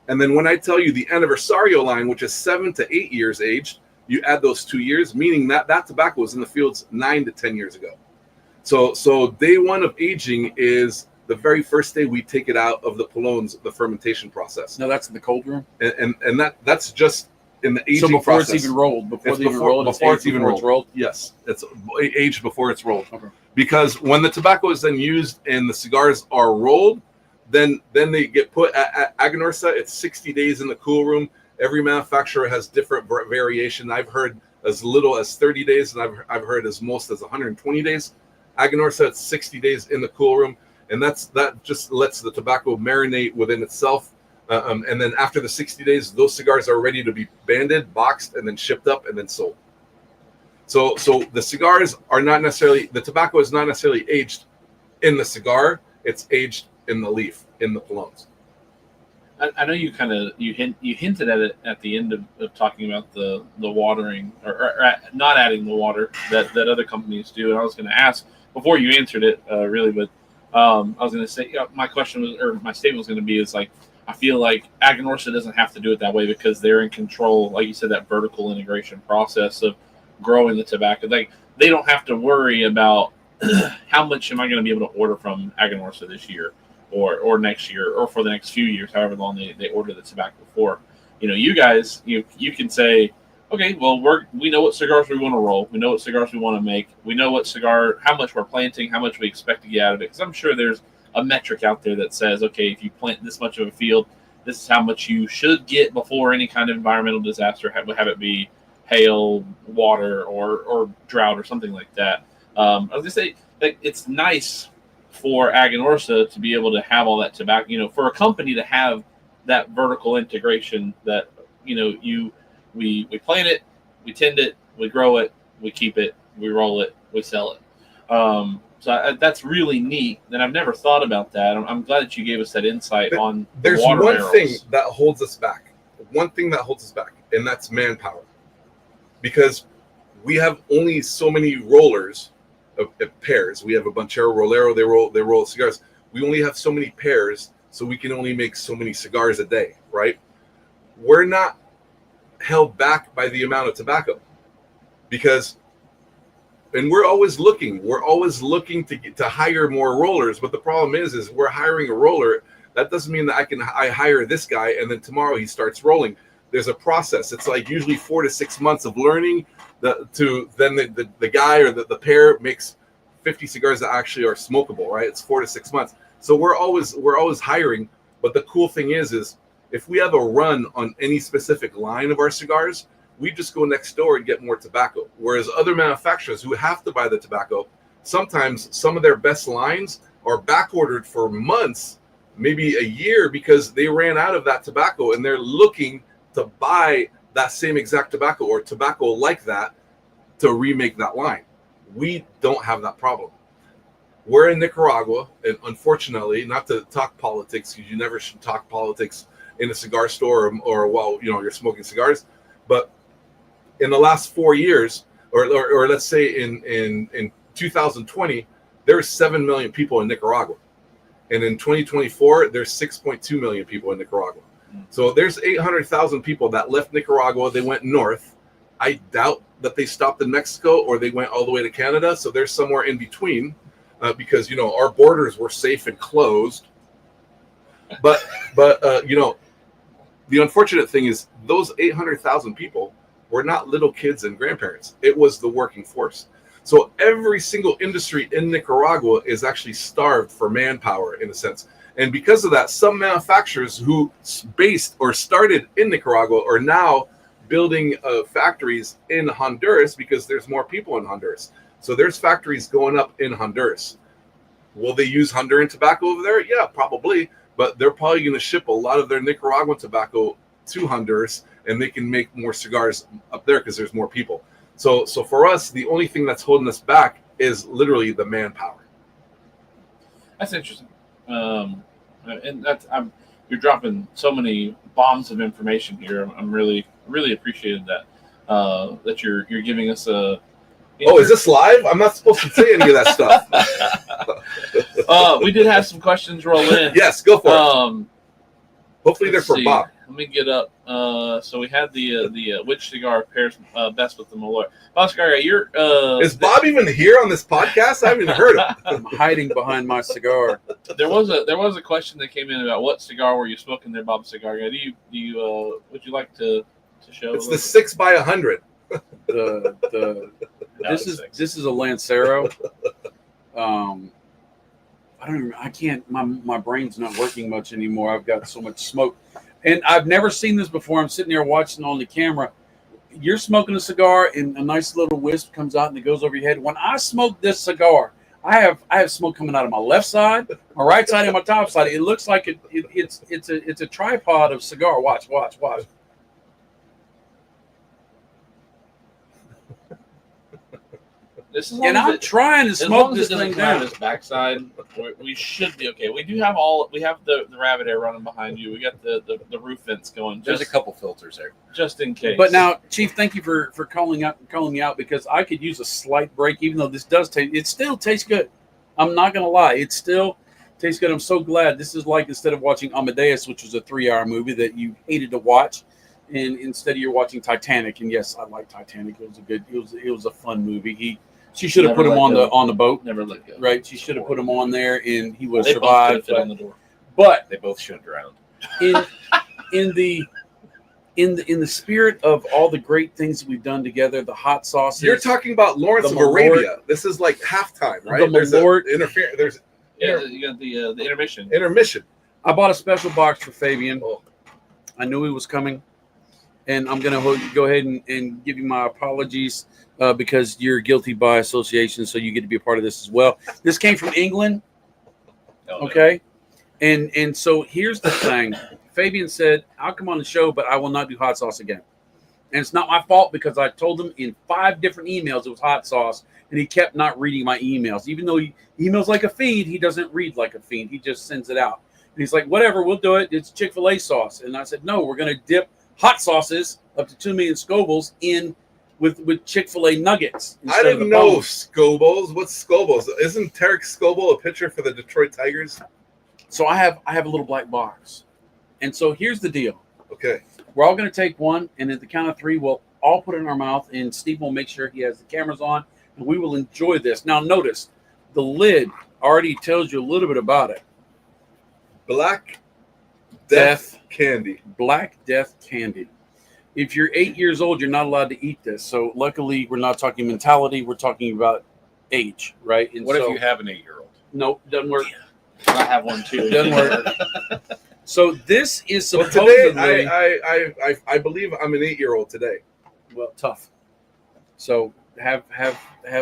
And then when I tell you the Anniversario line, which is 7 to 8 years aged, you add those 2 years, meaning that tobacco was in the fields 9 to 10 years ago. So day one of aging is the very first day we take it out of the Palones, the fermentation process. No, that's in the cold room. And that's just in the aging so before process. It's even rolled, before it's even rolled. Yes, it's aged before it's rolled. Okay. Because when the tobacco is then used and the cigars are rolled, then they get put at AGANORSA. It's 60 days in the cool room. Every manufacturer has different variation. I've heard as little as 30 days, and I've heard as most as 120 days. AGANORSA, it's 60 days in the cool room, and that just lets the tobacco marinate within itself. And then after the 60 days, those cigars are ready to be banded, boxed, and then shipped up and then sold. So the cigars are not necessarily, the tobacco is not necessarily aged in the cigar. it's aged in the leaf, in the clones. I know you kind of you hinted at it at the end of talking about the watering or not adding the water that other companies do. And I was going to ask before you answered it, really, but I was going to say my question was, or my statement was going to be is like, I feel like AGANORSA doesn't have to do it that way because they're in control, like you said, that vertical integration process of growing the tobacco. Like they don't have to worry about how much am I going to be able to order from AGANORSA this year or next year or for the next few years, however long they order the tobacco for. You know, you guys, you can say, okay, well, we know what cigars we want to roll. We know what cigars we want to make. We know what cigar, how much we're planting, how much we expect to get out of it. Because I'm sure there's a metric out there that says, okay, if you plant this much of a field, this is how much you should get before any kind of environmental disaster, have it be hail, water, or drought or something like that. I was going to say, that it's nice for AGANORSA to be able to have all that tobacco, you know, for a company to have that vertical integration that, you know, we plant it, we tend it, we grow it, we keep it, we roll it, we sell it. So that's really neat, and I've never thought about that. I'm glad that you gave us that insight on There's the water one barrels. thing that holds us back. One thing that holds us back, and that's manpower. Because we have only so many rollers of pairs. We have a Banchero Rolero, they roll cigars. We only have so many pairs, so we can only make so many cigars a day, right? We're not held back by the amount of tobacco because, and we're always looking to hire more rollers. But the problem is we're hiring a roller. That doesn't mean that I hire this guy and then tomorrow he starts rolling. There's a process. It's like usually 4 to 6 months of learning the guy or the pair makes 50 cigars that actually are smokable, right? It's 4 to 6 months. So we're always hiring. But the cool thing is if we have a run on any specific line of our cigars, we just go next door and get more tobacco. Whereas other manufacturers who have to buy the tobacco, sometimes some of their best lines are back ordered for months, maybe a year, because they ran out of that tobacco and they're looking to buy that same exact tobacco or tobacco like that to remake that line. We don't have that problem. We're in Nicaragua, and unfortunately, not to talk politics, because you never should talk politics in a cigar store or while you're smoking cigars, but in the last 4 years, or let's say in 2020, there's 7 million people in Nicaragua, and in 2024 there's 6.2 million people in Nicaragua. So there's 800,000 people that left Nicaragua. They went north. I doubt that they stopped in Mexico or they went all the way to Canada. So there's somewhere in between, because our borders were safe and closed. But the unfortunate thing is those 800,000 people were not little kids and grandparents. It was the working force. So every single industry in Nicaragua is actually starved for manpower in a sense. And because of that, some manufacturers who based or started in Nicaragua are now building factories in Honduras because there's more people in Honduras. So there's factories going up in Honduras. Will they use Honduran tobacco over there? Yeah, probably. But they're probably going to ship a lot of their Nicaraguan tobacco to Honduras, and they can make more cigars up there because there's more people. So for us, the only thing that's holding us back is literally the manpower. That's interesting. And you're dropping so many bombs of information here. I'm really appreciating that that you're giving us a. Is this live? I'm not supposed to say any of that stuff. We did have some questions roll in. Yes, go for it. Hopefully they're for Bob. Let me get up. So we had the which cigar pairs best with the Malloy. Bob Cigar, is Bob even here on this podcast? I haven't even heard him. I'm hiding behind my cigar. There was a question that came in about what cigar were you smoking there, Bob Cigar Guy. Would you like to show? It's the 6x100. This is a Lancero. I can't. My brain's not working much anymore. I've got so much smoke. And I've never seen this before. I'm sitting there watching on the camera. You're smoking a cigar, and a nice little wisp comes out, and it goes over your head. When I smoke this cigar, I have smoke coming out of my left side, my right side, and my top side. It looks like it's a tripod of cigar. Watch. This is And I'm trying to smoke this thing down. His backside, we should be okay. We have the rabbit air running behind you. We got the roof vents going. There's a couple filters there, just in case. But now, Chief, thank you for calling me out because I could use a slight break, even though this does taste. It still tastes good. I'm not gonna lie, it still tastes good. I'm so glad. This is like instead of watching Amadeus, which was a 3-hour movie that you hated to watch, and instead you're watching Titanic. And yes, I like Titanic. It was a good. It was a fun movie. She should have put him on the boat. Never let go. Right. She should have put him on there, and he would have They survived. both could fit on the door. But they both should drown. in the spirit of all the great things that we've done together, the hot sauces. You're talking about Lawrence of Malort. Arabia. This is like halftime, right? The Malort. There's You got the intermission. intermission. I bought a special box for Fabien. Oh. I knew he was coming, and I'm going to go ahead and give you my apologies because you're guilty by association, so you get to be a part of this as well. This came from England, okay? And so here's the thing. Fabien said, I'll come on the show, but I will not do hot sauce again. And it's not my fault because I told him in 5 different emails it was hot sauce, and he kept not reading my emails. Even though he emails like a fiend, he doesn't read like a fiend. He just sends it out. And he's like, whatever, we'll do it. It's Chick-fil-A sauce. And I said, no, we're going to dip hot sauces up to 2 million Scovilles in with Chick-fil-A nuggets. I didn't know Scovilles. What's Scovilles? Isn't Tarek Scovill a pitcher for the Detroit Tigers? So I have a little black box. And so here's the deal. Okay. We're all going to take one, and at the count of 3, we'll all put it in our mouth, and Steve will make sure he has the cameras on, and we will enjoy this. Now, notice, the lid already tells you a little bit about it. Black Death Candy. Black Death Candy. If you're 8 years old, you're not allowed to eat this. So luckily, we're not talking mentality. We're talking about age, right? And what if you have an 8-year-old? Nope, doesn't work. I have one too. Doesn't work. So this is supposedly. Well, today, I believe I'm an 8-year-old today. Well, tough. So have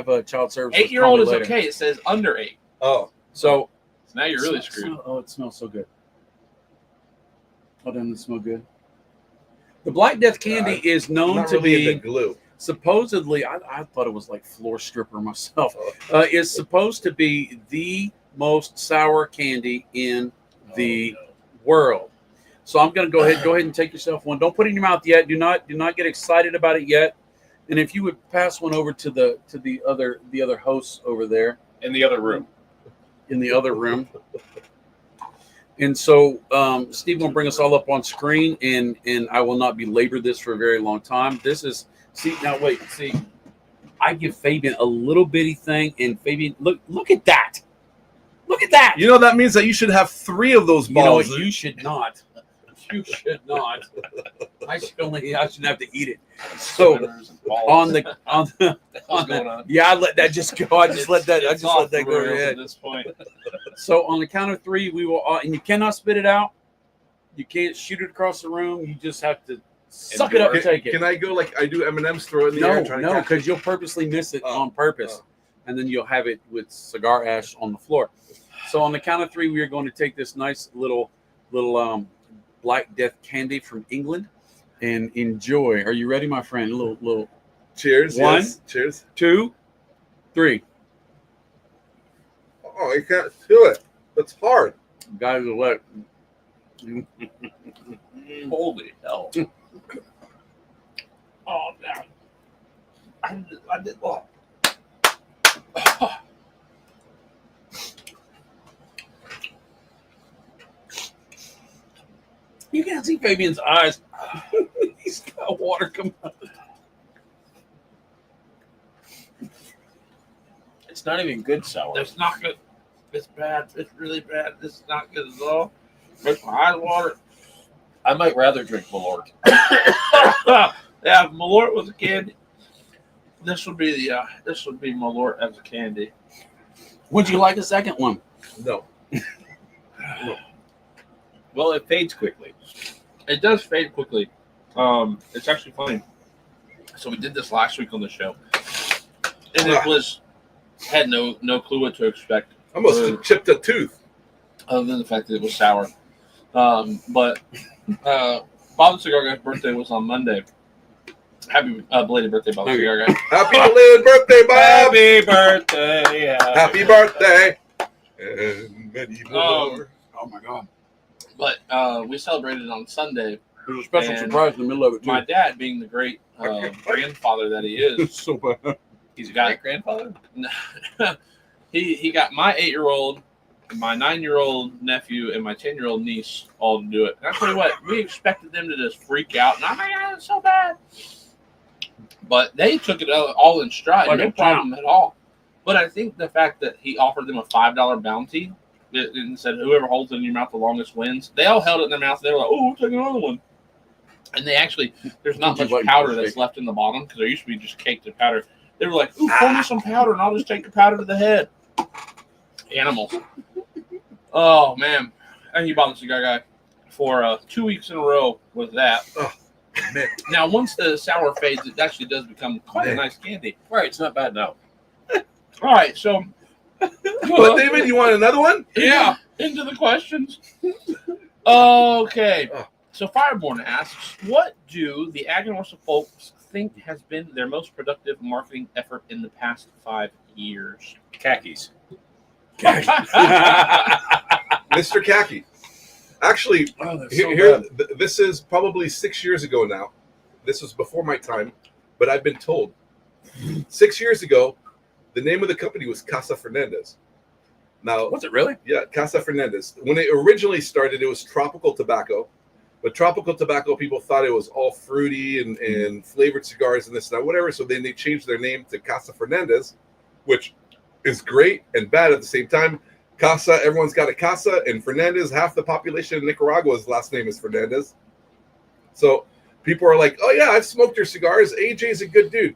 a child service. 8-year-old is okay. It says under 8. Oh, so now you're really screwed. Oh, it smells so good. Oh, doesn't it smell good? The Black Death Candy is known to be glue. Supposedly, I thought it was like floor stripper myself. Is supposed to be the most sour candy in the world. So I'm going to go ahead and take yourself one. Don't put it in your mouth yet. Do not get excited about it yet. And if you would pass one over to the other hosts over there in the other room. And so Steve will bring us all up on screen, and I will not belabor this for a very long time. This is I give Fabien a little bitty thing, and Fabien, look at that. Look at that. You know, that means that you should have 3 of those balls. You know what? You should not. You should not. I shouldn't have to eat it. So on the yeah, I let that just go. I just let that go over your head. At this point. So on the count of 3, we will and you cannot spit it out. You can't shoot it across the room. You just have to suck it up and take it. Can I go like I do M&M's, throw it in the air? No, because you'll purposely miss it on purpose. And then you'll have it with cigar ash on the floor. So on the count of 3, we are going to take this nice little Black Death Candy from England and enjoy. Are you ready, my friend? A little. Cheers. 1, yes. Cheers. 2, 3. Oh, you can't feel it. It's hard. Guys are wet. Holy hell. Oh, man. I did what? You can't see Fabien's eyes. He's got water coming out. It's not even good sour. It's not good. It's bad. It's really bad. This is not good at all. Makes my eyes water. I might rather drink Malort. Yeah, if Malort was a candy, this would be Malort as a candy. Would you like a second one? No. Well, it fades quickly. It does fade quickly. It's actually funny. So we did this last week on the show, and it had no clue what to expect. I must have chipped a tooth. Other than the fact that it was sour. But Bob the Cigar Guy's birthday was on Monday, Happy belated birthday, Bob. Cigar Guy. Happy belated birthday, Bob. Happy birthday. Happy birthday. And many more. Oh my God! But we celebrated on Sunday. There's a special And surprise in the middle of it too. My dad, being the great grandfather that he is, It's so bad. he's got Grandfather? he got my 8-year-old, my 9-year-old nephew, and my 10-year-old niece all to do it. And I tell you what, we expected them to just freak out, and I'm like, it's so bad. But they took it all in stride, Like no a problem at all. But I think the fact that he offered them a $5 bounty and said, whoever holds it in your mouth the longest wins, they all held it in their mouth. They were like, oh, we'll take another one. And they actually, there's not much powder that's left in the bottom because there used to be just caked of powder. They were like, ooh, pour me some powder and I'll just take the powder to the head. Animals. Oh, man. And he bought the Cigar Guy for 2 weeks in a row with that. Oh, man. Now, once the sour fades, it actually does become quite a nice candy. Right, it's not bad now. All right, so. But David, you want another one? Yeah, into the questions. Okay. Oh. So Fireborn asks, what do the AGANORSA folks think has been their most productive marketing effort in the past 5 years? Khakis. Mr. Khaki. Actually, this is probably 6 years ago now. This was before my time, but I've been told 6 years ago, the name of the company was Casa Fernandez. Now, Was it really? yeah, Casa Fernandez. When it originally started, it was Tropical Tobacco. But Tropical Tobacco, people thought it was all fruity and flavored cigars and this and that, whatever. So then they changed their name to Casa Fernandez, which is great and bad at the same time. Casa, everyone's got a Casa, and Fernandez, half the population in Nicaragua's last name is Fernandez. So people are like, oh yeah, I've smoked your cigars. AJ's a good dude.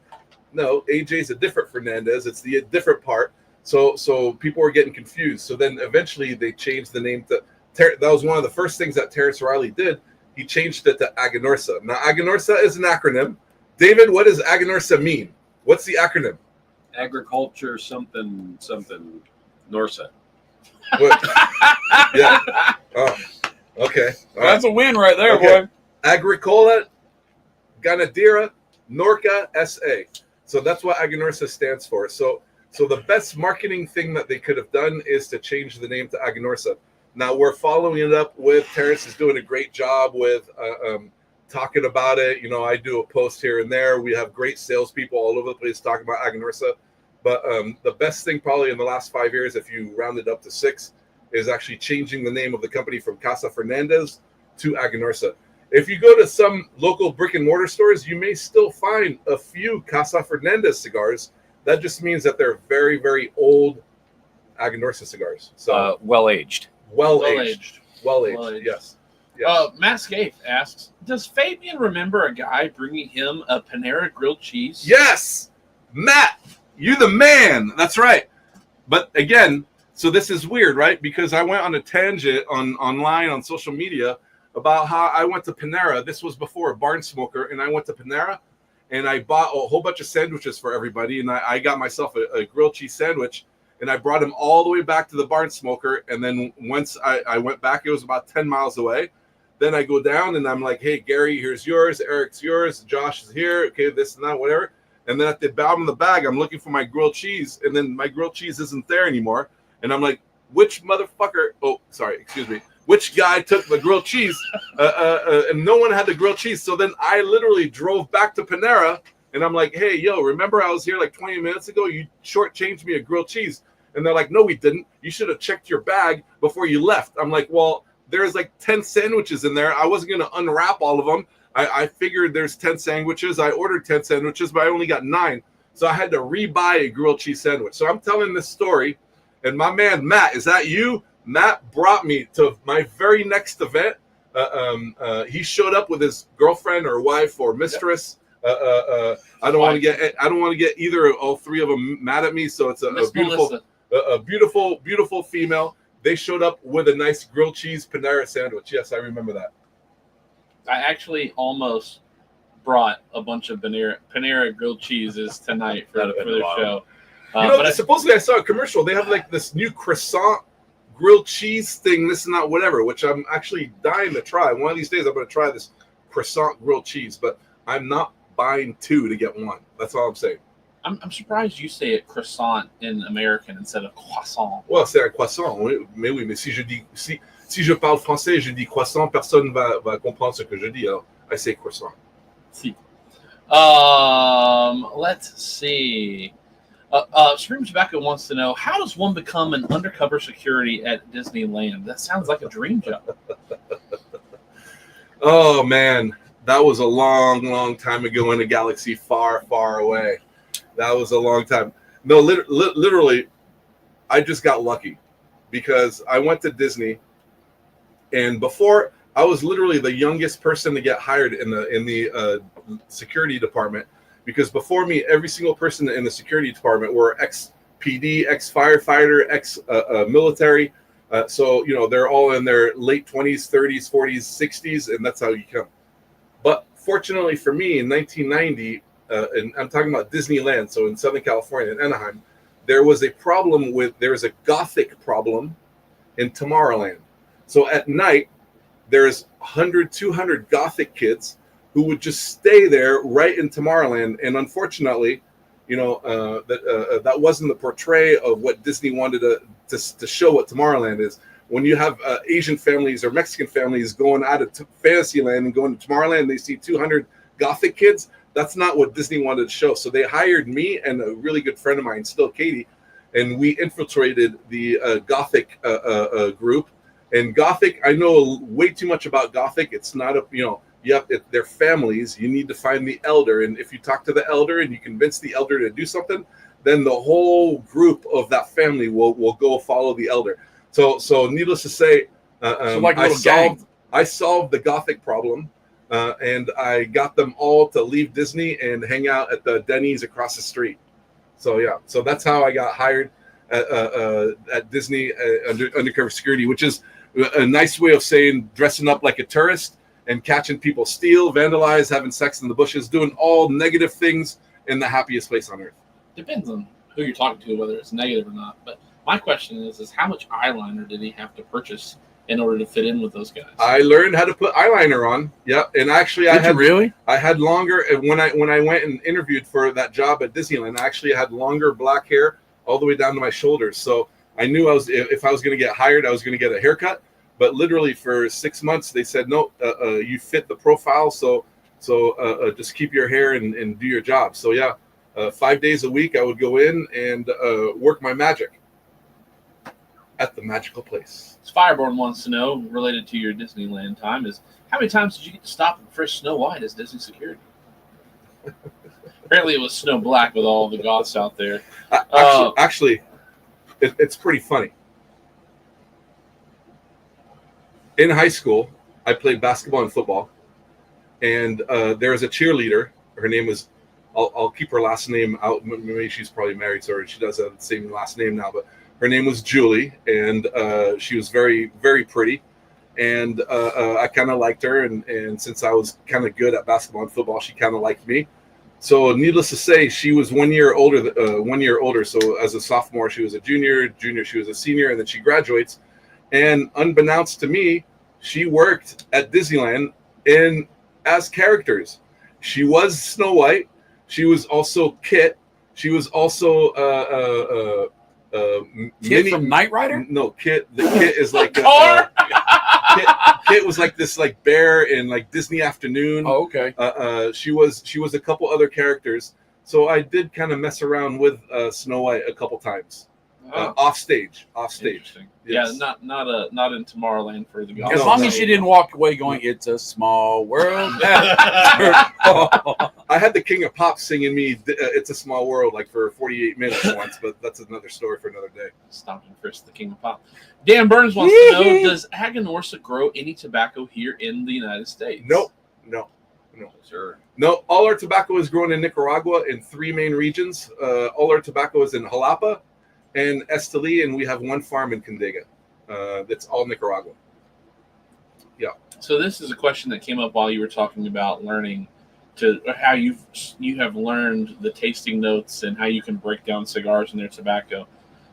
No, AJ's a different Fernandez. It's the different part. So people were getting confused. So then eventually they changed the name to, that was one of the first things that Terrence Riley did. He changed it to AGANORSA. Now, AGANORSA is an acronym. David, what does AGANORSA mean? What's the acronym? Agriculture something Norsa. What? Yeah. Oh, okay. All right. That's a win right there, Okay. boy. Agricola Ganadera Norca SA. So that's what AGANORSA stands for. So the best marketing thing that they could have done is to change the name to AGANORSA. Now we're following it up with Terrence is doing a great job with talking about it. You know, I do a post here and there. We have great salespeople all over the place talking about AGANORSA. But the best thing probably in the last 5 years, if you round it up to 6, is actually changing the name of the company from Casa Fernandez to AGANORSA. If you go to some local brick and mortar stores, you may still find a few Casa Fernandez cigars. That just means that they're very, very old AGANORSA cigars. So Well aged. well aged, yes. Matt Scaife asks, does Fabien remember a guy bringing him a Panera grilled cheese? Yes, Matt, you the man. That's right. But again, so this is weird, right? Because I went on a tangent online on social media about how I went to Panera. This was before a barn smoker, and I went to Panera, and I bought a whole bunch of sandwiches for everybody, and I got myself a grilled cheese sandwich, and I brought them all the way back to the barn smoker, and then once I went back, it was about 10 miles away. Then I go down, and I'm like, hey, Gary, here's yours. Eric's yours. Josh is here. Okay, this and that, whatever. And then at the bottom of the bag, I'm looking for my grilled cheese, and then my grilled cheese isn't there anymore. And I'm like, which motherfucker? Oh, sorry, excuse me. Which guy took the grilled cheese? And no one had the grilled cheese. So then I literally drove back to Panera, and I'm like, hey, yo, remember I was here like 20 minutes ago? You shortchanged me a grilled cheese. And they're like, no, we didn't. You should have checked your bag before you left. I'm like, well, there's like 10 sandwiches in there. I wasn't going to unwrap all of them. I figured there's 10 sandwiches. I ordered 10 sandwiches, but I only got 9. So I had to rebuy a grilled cheese sandwich. So I'm telling this story, and my man, Matt, is that you? Matt brought me to my very next event. He showed up with his girlfriend or wife or mistress. I don't want to get either of all three of them mad at me. So it's a beautiful female. They showed up with a nice grilled cheese Panera sandwich. Yes, I remember that. I actually almost brought a bunch of Panera grilled cheeses tonight for the show. But supposedly I saw a commercial. They have like this new croissant grilled cheese thing, this and that, whatever, which I'm actually dying to try. One of these days I'm going to try this croissant grilled cheese, but I'm not buying 2 to get 1. That's all I'm saying. I'm surprised you say it croissant in American instead of croissant. Ouais, c'est un croissant. Oui, mais si je parle français, je dis croissant, personne va comprendre ce que je dis. Alors, I say croissant. See. Let's see. Supreme Tobacco wants to know, how does one become an undercover security at Disneyland? That sounds like a dream job. Oh, man. That was a long, long time ago in a galaxy far, far away. That was a long time. No, literally, I just got lucky because I went to Disney, and before I was literally the youngest person to get hired in the security department, because before me, every single person in the security department were ex-PD, ex-firefighter, ex-military. So, they're all in their late 20s, 30s, 40s, 60s, and that's how you come. But fortunately for me, in 1990, and I'm talking about Disneyland, so in Southern California, in Anaheim, there was a Gothic problem in Tomorrowland. So at night, there's 100, 200 Gothic kids who would just stay there right in Tomorrowland. And unfortunately, that wasn't the portray of what Disney wanted to show what Tomorrowland is. When you have Asian families or Mexican families going out of Fantasyland and going to Tomorrowland, they see 200 Gothic kids. That's not what Disney wanted to show. So they hired me and a really good friend of mine, still Katie, and we infiltrated the Gothic group. And Gothic, I know way too much about Gothic. It's not they're families. You need to find the elder, and if you talk to the elder and you convince the elder to do something, then the whole group of that family will go follow the elder. So needless to say, I solved the Gothic problem. And I got them all to leave Disney and hang out at the Denny's across the street. So that's how I got hired at Disney undercover security, which is a nice way of saying dressing up like a tourist and catching people steal, vandalize, having sex in the bushes, doing all negative things in the happiest place on earth. Depends on who you're talking to, whether it's negative or not. But my question is how much eyeliner did he have to purchase in order to fit in with those guys? I learned how to put eyeliner on. Yeah, and actually, I had longer when I went and interviewed for that job at Disneyland. I actually had longer black hair all the way down to my shoulders. So I knew if I was going to get hired, I was going to get a haircut. But literally for 6 months, they said, no, you fit the profile. So just keep your hair and do your job. So 5 days a week, I would go in and work my magic at the magical place. Fireborn wants to know, related to your Disneyland time, is how many times did you get to stop and frisk Snow White as Disney security? Apparently it was Snow Black with all the goths out there. Actually, it's pretty funny. In high school, I played basketball and football, and there was a cheerleader. Her name was, I'll keep her last name out. Maybe she's probably married, so she does have the same last name now, but her name was Julie, and she was very, very pretty. And I kind of liked her. And since I was kind of good at basketball and football, she kind of liked me. So needless to say, she was 1 year older. So as a sophomore, she was a junior, she was a senior, and then she graduates. And unbeknownst to me, she worked at Disneyland as characters. She was Snow White. She was also Kit. She was also Kit from Knight Rider? No, Kit. The Kit is like Kit was like this like bear in like Disney Afternoon. Oh, okay. She was a couple other characters. So I did kind of mess around with Snow White a couple times. Off stage. Yeah, Yes. not in Tomorrowland for the goths. As long as you didn't walk away going, "It's a small world." I had the King of Pop singing me "It's a Small World" like for 48 minutes once, but that's another story for another day. Stopped and frisked the King of Pop. Dan Burns wants to know, does AGANORSA grow any tobacco here in the United States? No. Sure. No, all our tobacco is grown in Nicaragua in 3 main regions. All our tobacco is in Jalapa and Esteli, and we have 1 farm in Condega. That's all Nicaragua. Yeah. So this is a question that came up while you were talking about learning how you have learned the tasting notes and how you can break down cigars and their tobacco.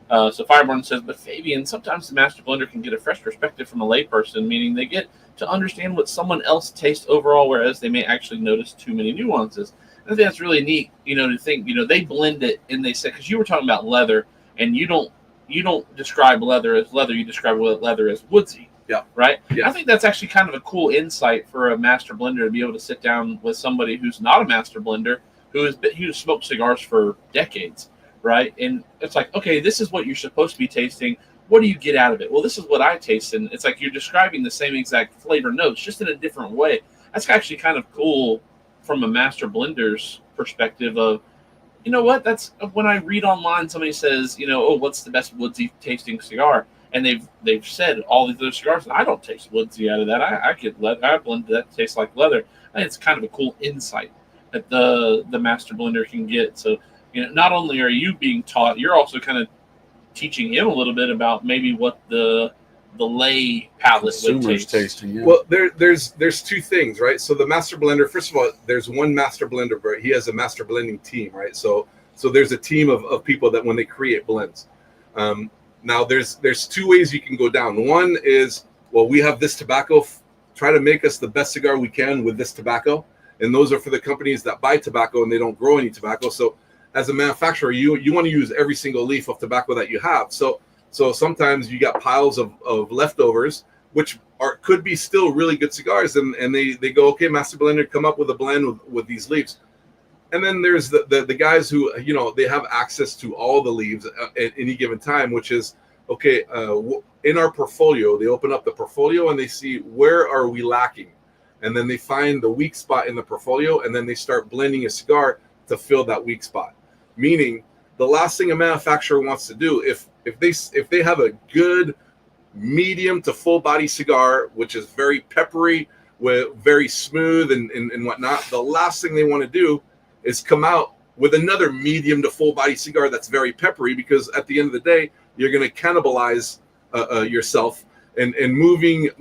So Fireborn says, but Fabien, sometimes the master blender can get a fresh perspective from a layperson, meaning they get to understand what someone else tastes overall, whereas they may actually notice too many nuances. I think that's really neat, to think, they blend it and they say, because you were talking about leather, and you don't describe leather as leather, you describe leather as woodsy. Yeah. Right? Yeah. I think that's actually kind of a cool insight for a master blender to be able to sit down with somebody who's not a master blender, who's smoked cigars for decades, right? And it's like, okay, this is what you're supposed to be tasting. What do you get out of it? Well, this is what I taste, and it's like you're describing the same exact flavor notes, just in a different way. That's actually kind of cool from a master blender's perspective of, that's when I read online, somebody says, oh, what's the best woodsy tasting cigar? And they've said all these other cigars, and I don't taste woodsy out of that. I get leather. I blend that tastes like leather. And it's kind of a cool insight that the master blender can get. So, not only are you being taught, you're also kind of teaching him a little bit about maybe what the lay palate would taste. tasting. Yeah. Well, there's two things, right? So the master blender, first of all, there's one master blender, right? He has a master blending team, right? So there's a team of people that when they create blends. Now there's two ways you can go down. One is, well, we have this tobacco, try to make us the best cigar we can with this tobacco. And those are for the companies that buy tobacco and they don't grow any tobacco. So as a manufacturer, you want to use every single leaf of tobacco that you have. So sometimes you got piles of leftovers, which could be still really good cigars. And they go, okay, master blender, come up with a blend with these leaves. And then there's the guys who, they have access to all the leaves at any given time, which is, okay, in our portfolio, they open up the portfolio and they see where are we lacking. And then they find the weak spot in the portfolio, and then they start blending a cigar to fill that weak spot. Meaning the last thing a manufacturer wants to do, if they have a good medium to full body cigar, which is very peppery, with very smooth and whatnot, the last thing they want to do is come out with another medium to full body cigar that's very peppery, because at the end of the day, you're going to cannibalize yourself and moving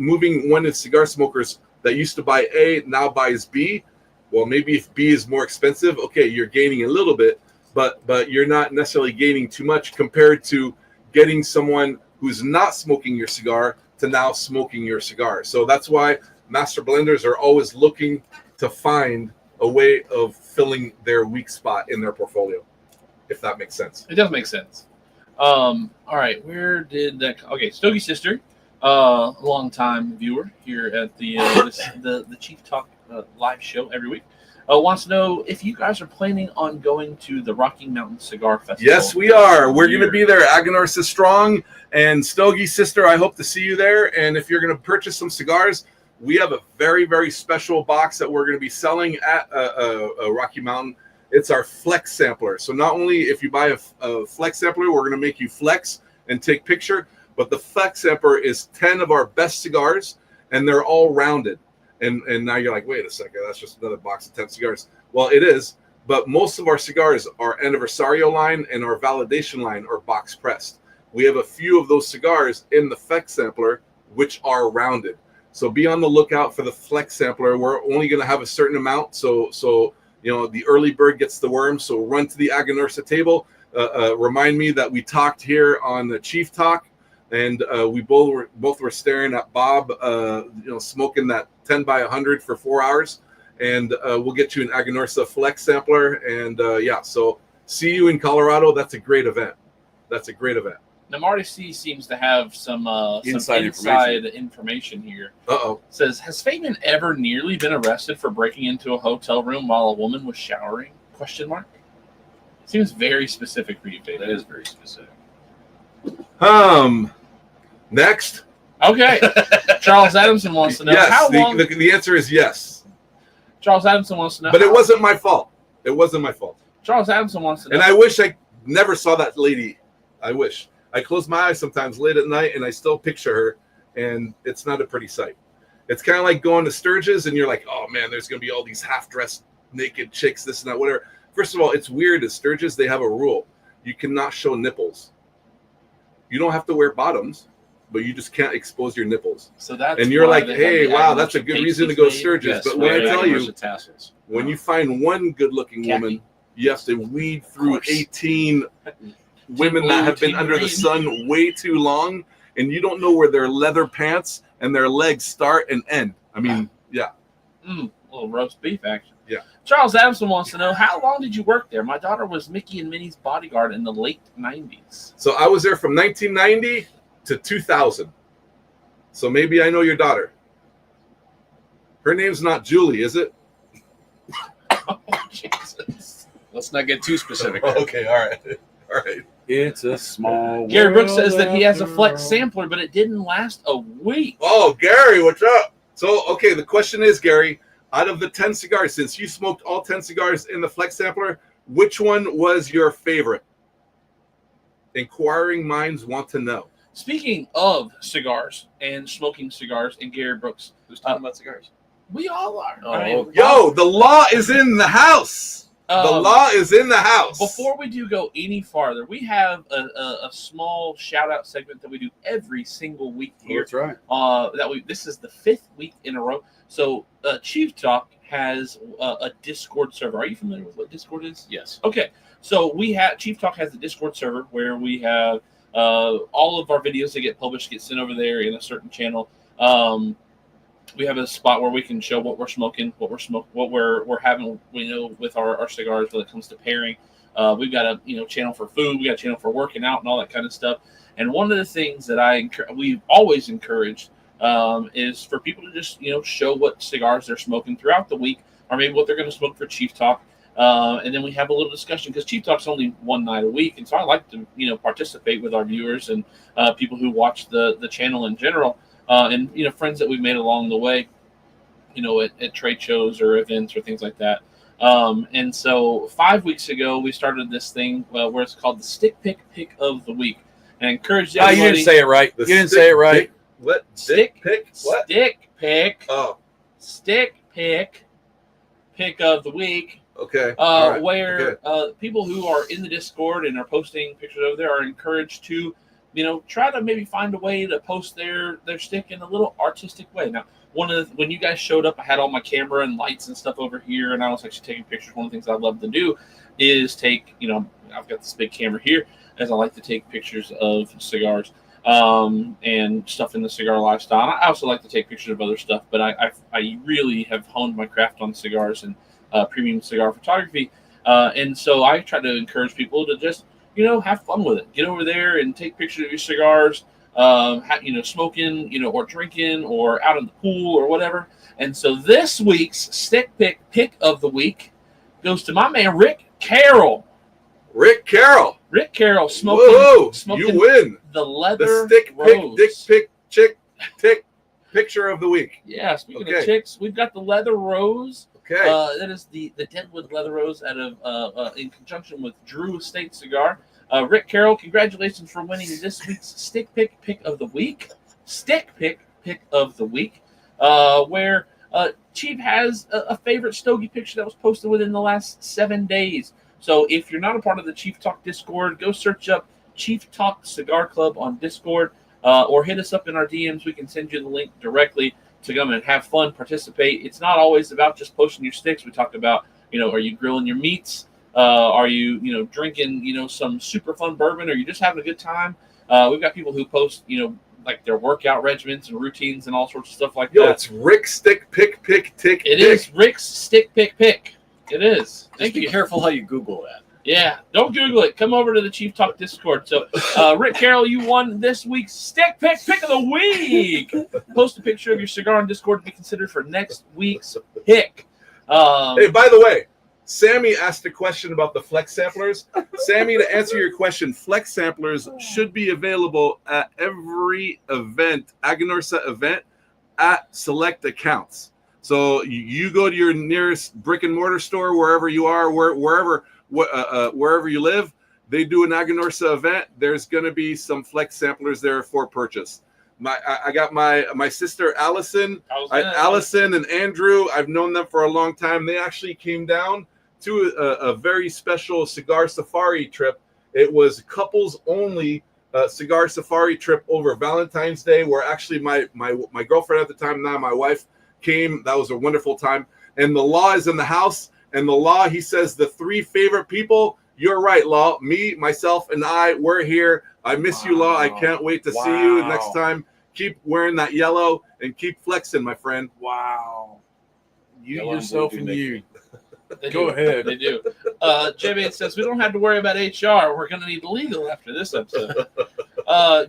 one of the cigar smokers that used to buy A now buys B. Well, maybe if B is more expensive, okay, you're gaining a little bit, but you're not necessarily gaining too much compared to getting someone who's not smoking your cigar to now smoking your cigar. So that's why master blenders are always looking to find a way of filling their weak spot in their portfolio, if that makes sense. It does make sense. All right, where did that? Okay, Stogie Sister, long-time viewer here at the Chief Talk live show every week, wants to know if you guys are planning on going to the Rocky Mountain Cigar Festival. Yes, we are. We're going to be there. AGANORSA Strong and Stogie Sister. I hope to see you there. And if you're going to purchase some cigars, we have a very, very special box that we're going to be selling at Rocky Mountain. It's our Flex Sampler. So not only if you buy a Flex Sampler, we're going to make you flex and take picture, but the Flex Sampler is 10 of our best cigars, and they're all rounded. And now you're like, wait a second, that's just another box of 10 cigars. Well, it is, but most of our cigars, our Anniversario line and our Validation line, are box pressed. We have a few of those cigars in the Flex Sampler, which are rounded. So be on the lookout for the Flex Sampler. We're only going to have a certain amount. So the early bird gets the worm. So run to the AGANORSA table. Remind me that we talked here on the Chief Talk, and we both were staring at Bob, smoking that 10 by 100 for 4 hours. And we'll get you an AGANORSA Flex Sampler. And so see you in Colorado. That's a great event. Now, Marty C seems to have some inside information here. Says, has Fabien ever nearly been arrested for breaking into a hotel room while a woman was showering? ? Seems very specific for you, Fabien. That is very specific. Next. Okay. Charles Adamson wants to know how long. The answer is yes. Charles Adamson wants to know. But it wasn't my fault. Charles Adamson wants to know. And I wish I never saw that lady. I wish. I close my eyes sometimes late at night, and I still picture her, and it's not a pretty sight. It's kind of like going to Sturgis, and you're like, oh, man, there's going to be all these half-dressed naked chicks, this and that, whatever. First of all, it's weird. At Sturgis, they have a rule. You cannot show nipples. You don't have to wear bottoms, but you just can't expose your nipples. So that's and you're like, hey, wow, that's a good reason to go to Sturgis. Yes, but when I tell you, when you find one good-looking woman, you have to weed through 18 women that have been under the sun way too long, and you don't know where their leather pants and their legs start and end. I mean, a little roast beef action. Yeah. Charles Adamson wants to know, how long did you work there? My daughter was Mickey and Minnie's bodyguard in the late 90s. So I was there from 1990 to 2000. So maybe I know your daughter. Her name's not Julie, is it? Oh, Jesus. Let's not get too specific. Okay, all right. All right. It's a small. Gary Brooks says world that he has a after Flex all. sampler, but it didn't last a week. Oh, Gary, what's up? So, okay, the question is, Gary, out of the 10 cigars, since you smoked all 10 cigars in the Flex sampler, which one was your favorite? Inquiring minds want to know. Speaking of cigars and smoking cigars and Gary Brooks, Who's talking about cigars? we all are. Oh, Yo, the law is in the house. The law is in the house. Before we do go any farther, we have a small shout out segment that we do every single week here. That's right. This is the 5th week in a row. So Chief Talk has a Discord server. Are you familiar with what Discord is? Yes. Okay, so Chief Talk has the Discord server where we have all of our videos that get published get sent over there in a certain channel. We have a spot where we can show what we're smoking, what we're having, with our cigars when it comes to pairing. We've got a channel for food, we got a channel for working out and all that kind of stuff. And one of the things that we've always encouraged is for people to just show what cigars they're smoking throughout the week, or maybe what they're going to smoke for Chief Talk. And then we have a little discussion because Chief Talk's only one night a week, and so I like to participate with our viewers and people who watch the channel in general. And friends that we've made along the way, at trade shows or events or things like that. And so 5 weeks ago, we started this thing where it's called the Stick Pick of the Week. And I encourage everybody. You didn't say it right. The You didn't say it right. Pick, what? Stick pick? What? Stick Pick. Oh, Stick Pick of the Week. okay. All right. Where Okay. people who are in the Discord and are posting pictures over there are encouraged to try to maybe find a way to post their stick in a little artistic way. Now, when you guys showed up, I had all my camera and lights and stuff over here, and I was actually taking pictures. One of the things I love to do is take, I've got this big camera here, as I like to take pictures of cigars and stuff in the cigar lifestyle. And I also like to take pictures of other stuff, but I really have honed my craft on cigars and premium cigar photography. And so I try to encourage people to just have fun with it. Get over there and take pictures of your cigars, smoking, or drinking, or out in the pool or whatever. And so this week's Stick Pick of the Week goes to my man Rick Carroll. Rick Carroll. Rick Carroll smoking. Whoa, smoking you win. the leather The Stick rose. Pick, Dick Pick, picture of the week. Yeah, speaking Okay. of chicks, we've got the leather rose. Okay. That is the Deadwood Leather Rose out of in conjunction with Drew Estate Cigar. Rick Carroll, congratulations for winning this week's Stick Pick of the Week. Stick Pick of the Week, where Chief has a favorite stogie picture that was posted within the last 7 days. So if you're not a part of the Chief Talk Discord, go search up Chief Talk Cigar Club on Discord, or hit us up in our DMs. We can send you the link directly to come and have fun, participate. It's not always about just posting your sticks. We talk about, are you grilling your meats? Are you, drinking, some super fun bourbon? Or you just having a good time? We've got people who post, like their workout regimens and routines and all sorts of stuff like Yo, that. it's Rick Stick Pick. It is Rick's Stick Pick. It is. Just be careful how you Google that. Yeah, don't Google it. Come over to the Chief Talk Discord. So, Rick Carroll, you won this week's Stick Pick of the Week. Post a picture of your cigar on Discord to be considered for next week's pick. Hey, by the way, Sammy asked a question about the Flex samplers. Sammy, to answer your question, Flex samplers should be available at every event, AGANORSA event, at select accounts. So you go to your nearest brick and mortar store, wherever you are, wherever you live, they do an AGANORSA event. There's going to be some Flex samplers there for purchase. I got my sister Allison, Allison and Andrew. I've known them for a long time. They actually came down to a very special cigar safari trip. It was couples only cigar safari trip over Valentine's Day, where actually my girlfriend at the time, now my wife, came. That was a wonderful time. And the Law is in the house. And the Law, he says, the 3 favorite people. You're right, Law. Me, myself, and I, we're here. I miss you, Law. I can't wait to see you next time. Keep wearing that yellow and keep flexing, my friend. Wow. You, Yellow and yourself, blue do and make you. Go ahead. They do. JB says we don't have to worry about HR. We're going to need legal after this episode.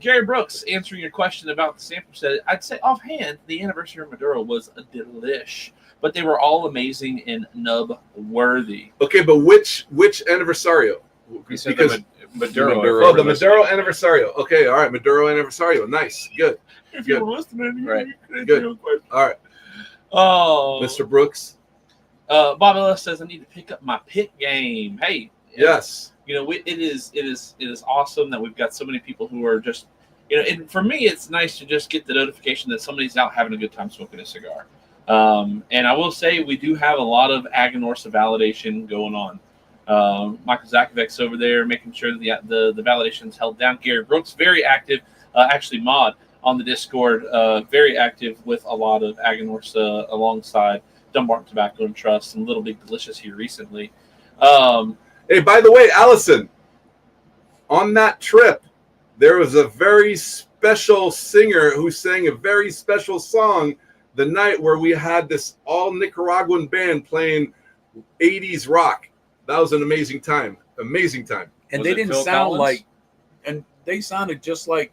Gary Brooks answering your question about the sample set. I'd say offhand, the anniversary of Maduro was a delish, but they were all amazing and nub worthy. Okay, but which Anniversario? He said Because Maduro. oh, the Maduro Anniversario. Okay, all right, Maduro Anniversario. Nice, good. If Good. you were listening, Right. Good. All right, Oh, Mr. Brooks. Bob Ellis says I need to pick up my pit game. Hey, Yes. you know, it is awesome that we've got so many people who are just, you know, and for me, it's nice to just get the notification that somebody's out having a good time smoking a cigar. And I will say we do have a lot of AGANORSA validation going on. Michael Zakovic's over there making sure that the validation is held down. Gary Brooks, very active, actually Mod on the Discord, very active with a lot of AGANORSA alongside Dunbarton Tobacco and Trust and Little Big Delicious here recently. Hey, by the way, Allison, on that trip, there was a very special singer who sang a very special song the night where we had this all Nicaraguan band playing 80s rock. That was an amazing time. Amazing time. And Was they it didn't Phil sound Collins? like, and they sounded just like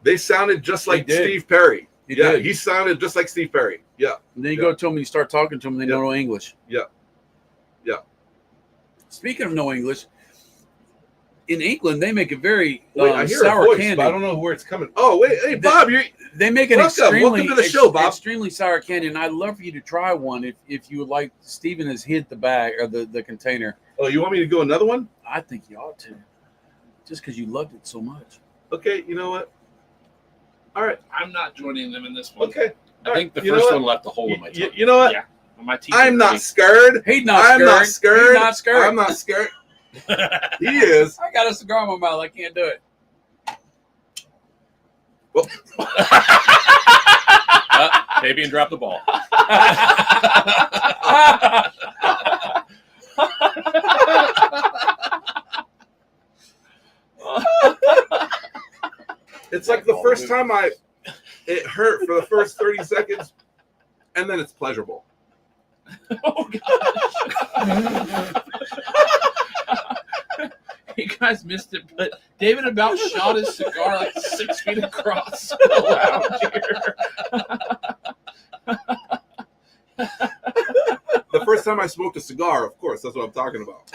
They sounded just like They did. Steve Perry. He Yeah, did. he sounded just like Steve Perry. Yeah. And then you go to them and you start talking to them, they don't know English. Yeah. Yeah. Speaking of no English, in England they make a very Wait, I hear sour a voice, candy. but I don't know where it's coming. Oh, wait, hey, Bob, you They make an Welcome. extremely Welcome to the show, Bob. extremely sour candy, and I'd love for you to try one if you would like. Steven has hid the bag or the container. Oh, you want me to go another one? I think you ought to, just because you loved it so much. Okay, you know what? All right. I'm not joining them in this one. Okay. I think the You know first what? one left a hole in my tongue. You know what? Yeah. My teeth I'm are not pretty- scared. He's not I'm scared. not scared. He's not scared. I'm not scared. He is. I got a cigar in my mouth. I can't do it. Fabien dropped the ball. It's like the first time it hurt for the first 30 seconds, and then it's pleasurable. Oh gosh. You guys missed it, but David about shot his cigar like 6 feet across the lounge here. The first time I smoked a cigar, of course, that's what I'm talking about.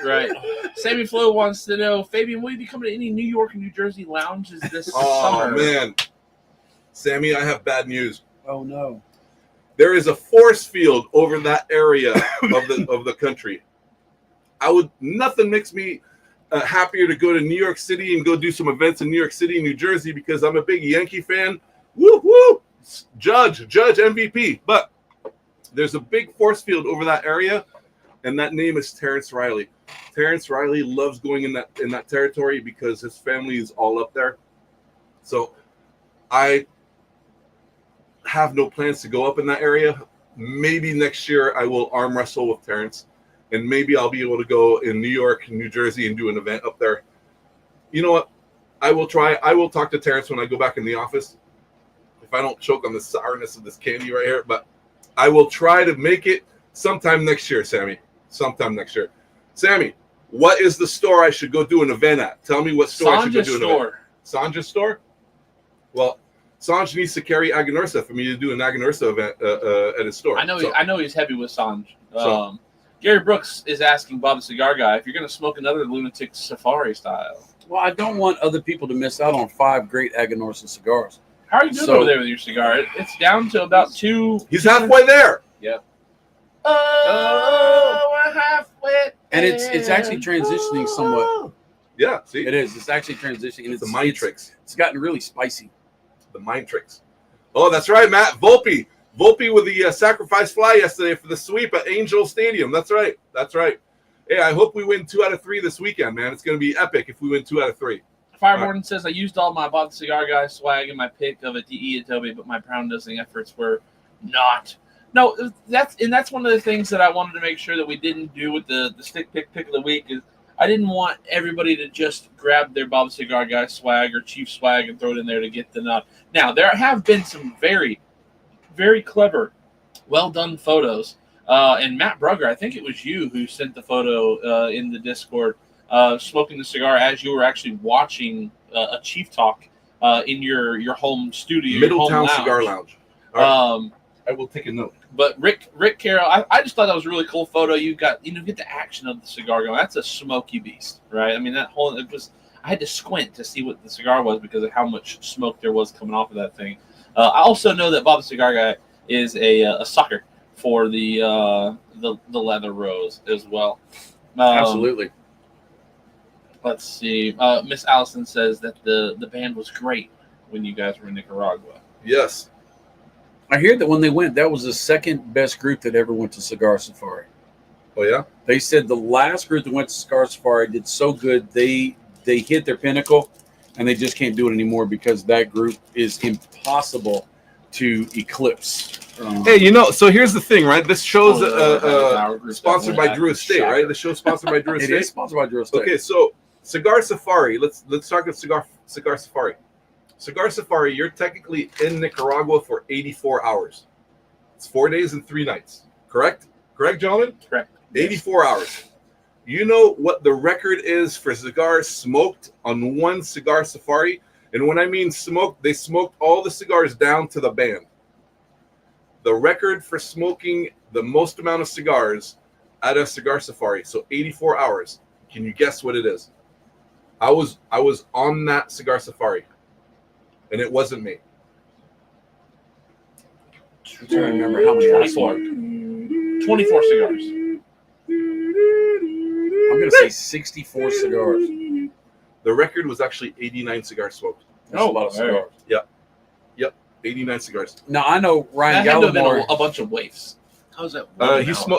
Right. Sammy Flo wants to know, Fabian, will you be coming to any New York and New Jersey lounges this Oh, summer? man. Sammy, I have bad news. Oh no. There is a force field over that area of the country. Nothing makes me happier to go to New York City and go do some events in New York City, New Jersey, because I'm a big Yankee fan. Woo woo! Judge MVP. But there's a big force field over that area, and that name is Terrence Riley. Terrence Riley loves going in that territory because his family is all up there. So I have no plans to go up in that area. Maybe next year I will arm wrestle with Terrence, and maybe I'll be able to go in New York, New Jersey, and do an event up there. You know what? I will try. I will talk to Terrence when I go back in the office, if I don't choke on the sourness of this candy right here. But I will try to make it sometime next year, Sammy. Sometime next year. Sammy, what is the store I should go do an event at? Tell me what store I should go do an event. Sanja's store? Well, Sanj needs to carry AGANORSA for me to do an AGANORSA event at his store. I know. So, I know he's heavy with Sanj. So- Gary Brooks is asking Bob the Cigar Guy if you're going to smoke another Lunatic Safari style. Well, I don't want other people to miss out on 5 great AGANORSA cigars. How are you doing over there with your cigar? It's down to about 2. he's halfway there. Yep. Oh, we're halfway. And it's actually transitioning somewhat. Yeah, see? It is. It's actually transitioning. And It's the mind tricks. It's gotten really spicy. The mind tricks. Oh, that's right, Matt. Volpe with the sacrifice fly yesterday for the sweep at Angel Stadium. That's right. That's right. Hey, I hope we win 2 out of 3 this weekend, man. It's going to be epic if we win 2 out of 3. Fire Warden says I used all my Bob the Cigar Guy swag and my pick of a DE at Toby, but my pound dosing efforts were not. No, that's one of the things that I wanted to make sure that we didn't do with the stick pick of the week is I didn't want everybody to just grab their Bob the Cigar Guy swag or Chief swag and throw it in there to get the nod. Now, there have been some very, very clever, well-done photos And Matt Brugger, I think it was you who sent the photo in the Discord, smoking the cigar as you were actually watching a Chief Talk in your home studio, Middletown your home Cigar Lounge. All right. I will take a note. But Rick Carroll, I just thought that was a really cool photo. You got get the action of the cigar going. That's a smoky beast, right? I mean, I had to squint to see what the cigar was because of how much smoke there was coming off of that thing. I also know that Bob the Cigar Guy is a sucker for the leather rose as well. Absolutely. Let's see. Miss Allison says that the band was great when you guys were in Nicaragua. Yes. I hear that when they went, that was the second best group that ever went to Cigar Safari. Oh, yeah? They said the last group that went to Cigar Safari did so good, they hit their pinnacle, and they just can't do it anymore because that group is impossible to eclipse. Hey, so here's the thing, right? This show's sponsored by Drew Estate, right? The show's sponsored by Drew Estate. It is sponsored by Drew Estate. Okay, so Cigar Safari. Let's talk about Cigar Safari. Cigar Safari, you're technically in Nicaragua for 84 hours. It's 4 days and 3 nights. Correct? Correct, gentlemen? Correct. 84 hours. You know what the record is for cigars smoked on one Cigar Safari? And when I mean smoked, they smoked all the cigars down to the band. The record for smoking the most amount of cigars at a Cigar Safari, so 84 hours. Can you guess what it is? I was on that Cigar Safari. And it wasn't me. I'm trying to remember how many I smoked. 24 cigars. I'm going to say 64 cigars. The record was actually 89 cigars smoked. That's a lot of cigars. Yep, 89 cigars. Now, I know Ryan That had to have been Gallimore. a bunch of waifs. How's that?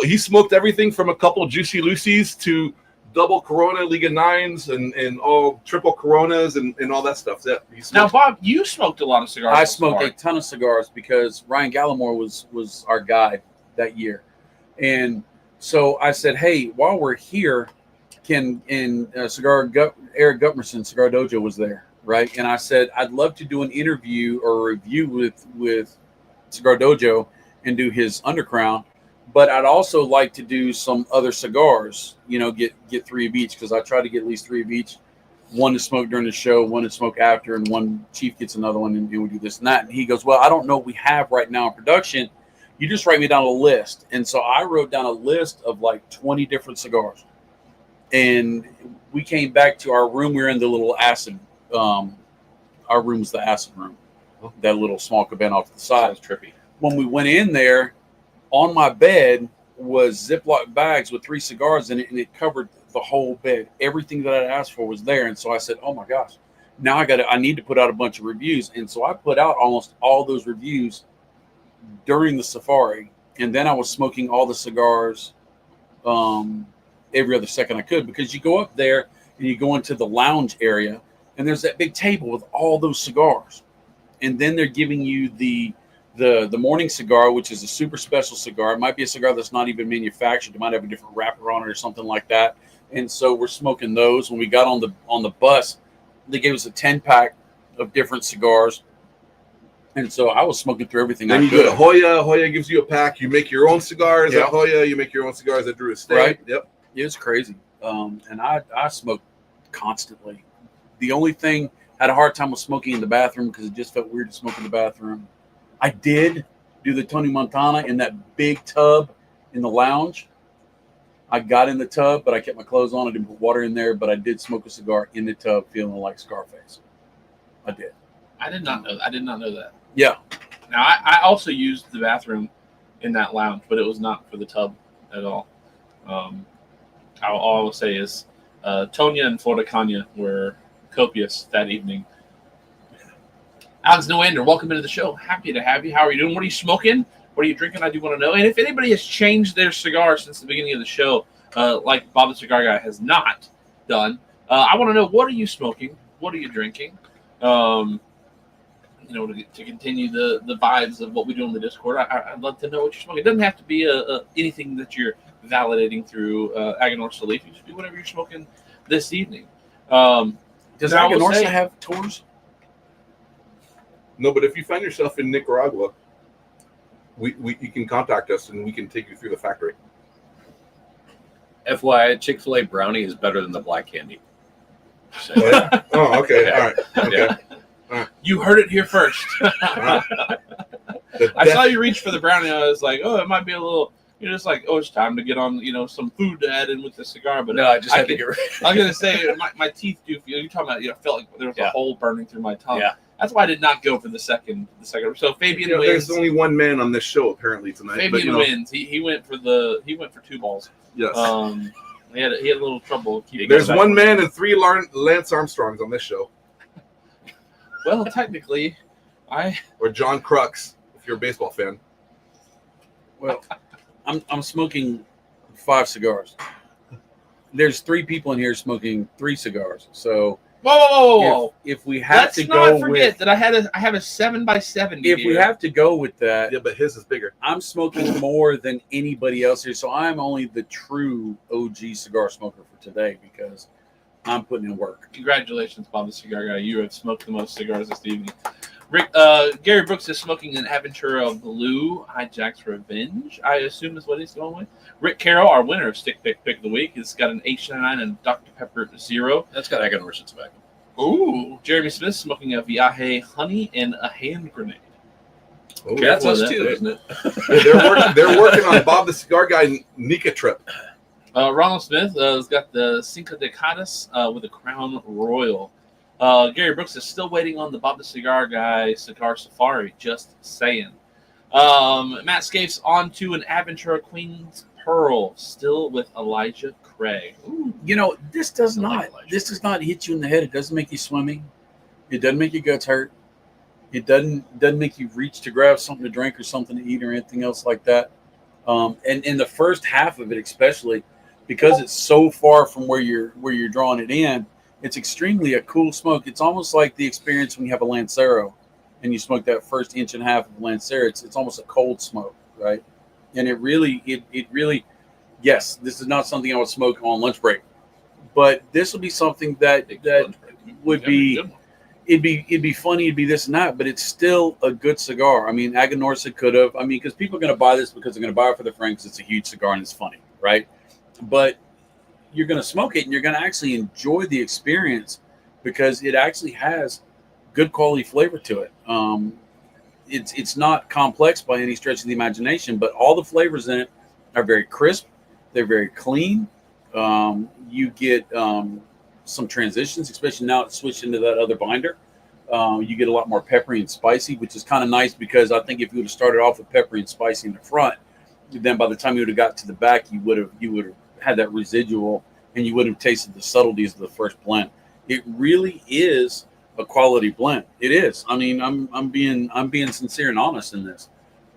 He smoked everything from a couple Juicy Lucy's to double Corona Liga 9s and all triple Coronas and all that stuff. Yeah, Now, Bob, you smoked a lot of cigars. I smoked a ton of cigars because Ryan Gallimore was our guide that year. And so I said, hey, while we're here, Eric Gutmerson, Cigar Dojo was there, right? And I said, I'd love to do an interview or a review with Cigar Dojo and do his Undercrown, but I'd also like to do some other cigars, get 3 of each because I try to get at least 3 of each. One to smoke during the show, one to smoke after, and one Chief gets another one, and we do this and that. And he goes, well, I don't know what we have right now in production. You just write me down a list. And so I wrote down a list of like 20 different cigars. And we came back to our room. We were in the little acid. Our room was the acid room. That little small cabana off to the side. Sounds trippy. When we went in there, on my bed was Ziploc bags with 3 cigars in it, and it covered the whole bed. Everything that I'd asked for was there. And so I said, oh my gosh, now I need to put out a bunch of reviews. And so I put out almost all those reviews during the safari. And then I was smoking all the cigars every other second I could, because you go up there and you go into the lounge area and there's that big table with all those cigars. And then they're giving you the morning cigar, which is a super special cigar. It might be a cigar that's not even manufactured. It might have a different wrapper on it or something like that. And so we're smoking those. When we got on the bus, they gave us a 10-pack of different cigars. And so I was smoking through everything. Then you go to Hoya. Hoya gives you a pack. You make your own cigars at Hoya. You make your own cigars at Drew Estate. Right. Yep. It's crazy. And I smoked constantly. The only thing I had a hard time with smoking in the bathroom because it just felt weird to smoke in the bathroom. I did do the Tony Montana in that big tub in the lounge. I got in the tub, but I kept my clothes on. I didn't put water in there, but I did smoke a cigar in the tub feeling like Scarface. I did. I did not know that. Yeah. Now, I also used the bathroom in that lounge, but it was not for the tub at all. All I will say is Tonya and Florida were copious that evening. Alex Noander, welcome into the show. Happy to have you. How are you doing? What are you smoking? What are you drinking? I do want to know. And if anybody has changed their cigar since the beginning of the show, like Bob the Cigar Guy has not done, I want to know, what are you smoking? What are you drinking? To continue the vibes of what we do on the Discord. I'd love to know what you're smoking. It doesn't have to be anything that you're validating through AGANORSA Leaf. You just do whatever you're smoking this evening. Does AGANORSA have tours? No, but if you find yourself in Nicaragua, you can contact us and we can take you through the factory. FYI, Chick-fil-A brownie is better than the black candy. So, Oh, yeah? Oh, okay. Yeah. All right. Okay. yeah. You heard it here first. The I death- saw you reach for the brownie. I was like, oh, it might be a little. You're just like, oh, it's time to get on, some food to add in with the cigar. But No, I just had to get rid. I was gonna say my teeth do feel. You're talking about, I felt like there was a Yeah. hole burning through my tongue. Yeah. That's why I did not go for the second. So Fabien wins. there's only one man on this show apparently tonight. Fabien but, wins. He went for 2 balls. Yes. He had a little trouble keeping. There's it back. one man and 3 Lance Armstrongs on this show, Well, technically, or John Crux, if you're a baseball fan. Well, I'm smoking 5 cigars. There's 3 people in here smoking 3 cigars. So whoa. if we have Let's to not go forget with that I have a 7x7. if we have to go with that, Yeah, but his is bigger. I'm smoking more than anybody else here. So I'm only the true OG cigar smoker for today because I'm putting in work. Congratulations, Bob the Cigar Guy. You have smoked the most cigars this evening. Rick, Gary Brooks is smoking an Aventura Blue Hijack's Revenge, I assume is what he's going with. Rick Carroll, our winner of Stick Pick of the Week, has got an H99 and Dr. Pepper Zero. That's got AGANORSA tobacco. Ooh. Jeremy Smith smoking a Viaje Honey and a hand grenade. Oh, That's Careful us with too, that. isn't it? Yeah, they're working on Bob the Cigar Guy Nika trip. Ronald Smith has got the Cinco de Cadas with a Crown Royal. Gary Brooks is still waiting on the Bob the Cigar Guy Cigar Safari. Just saying. Matt Scapes on to an Aventura Queen's Pearl, still with Elijah Craig. Ooh. This does I like not Elijah. this does not hit you in the head. It doesn't make you swimmy. It doesn't make your guts hurt. It doesn't make you reach to grab something to drink or something to eat or anything else like that. And in the first half of it, especially because it's so far from where you're drawing it in, it's extremely a cool smoke. It's almost like the experience when you have a Lancero and you smoke that first inch and a half of Lancero. It's almost a cold smoke, right? And it really, yes, this is not something I would smoke on lunch break, but this would be something that would be, it'd be funny, it'd be this and that, but it's still a good cigar. I mean, AGANORSA could have, because people are going to buy this because they're going to buy it for their friends because it's a huge cigar and it's funny, right? But you're going to smoke it and you're going to actually enjoy the experience because it actually has good quality flavor to it. It's not complex by any stretch of the imagination, but all the flavors in it are very crisp. They're very clean. You get some transitions, especially now it's switched into that other binder. You get a lot more peppery and spicy, which is kind of nice because I think if you would have started off with peppery and spicy in the front, then by the time you would have got to the back, you would have had that residual and you would have tasted the subtleties of the first blend. It really is a quality blend. It is. I mean, I'm being sincere and honest in this.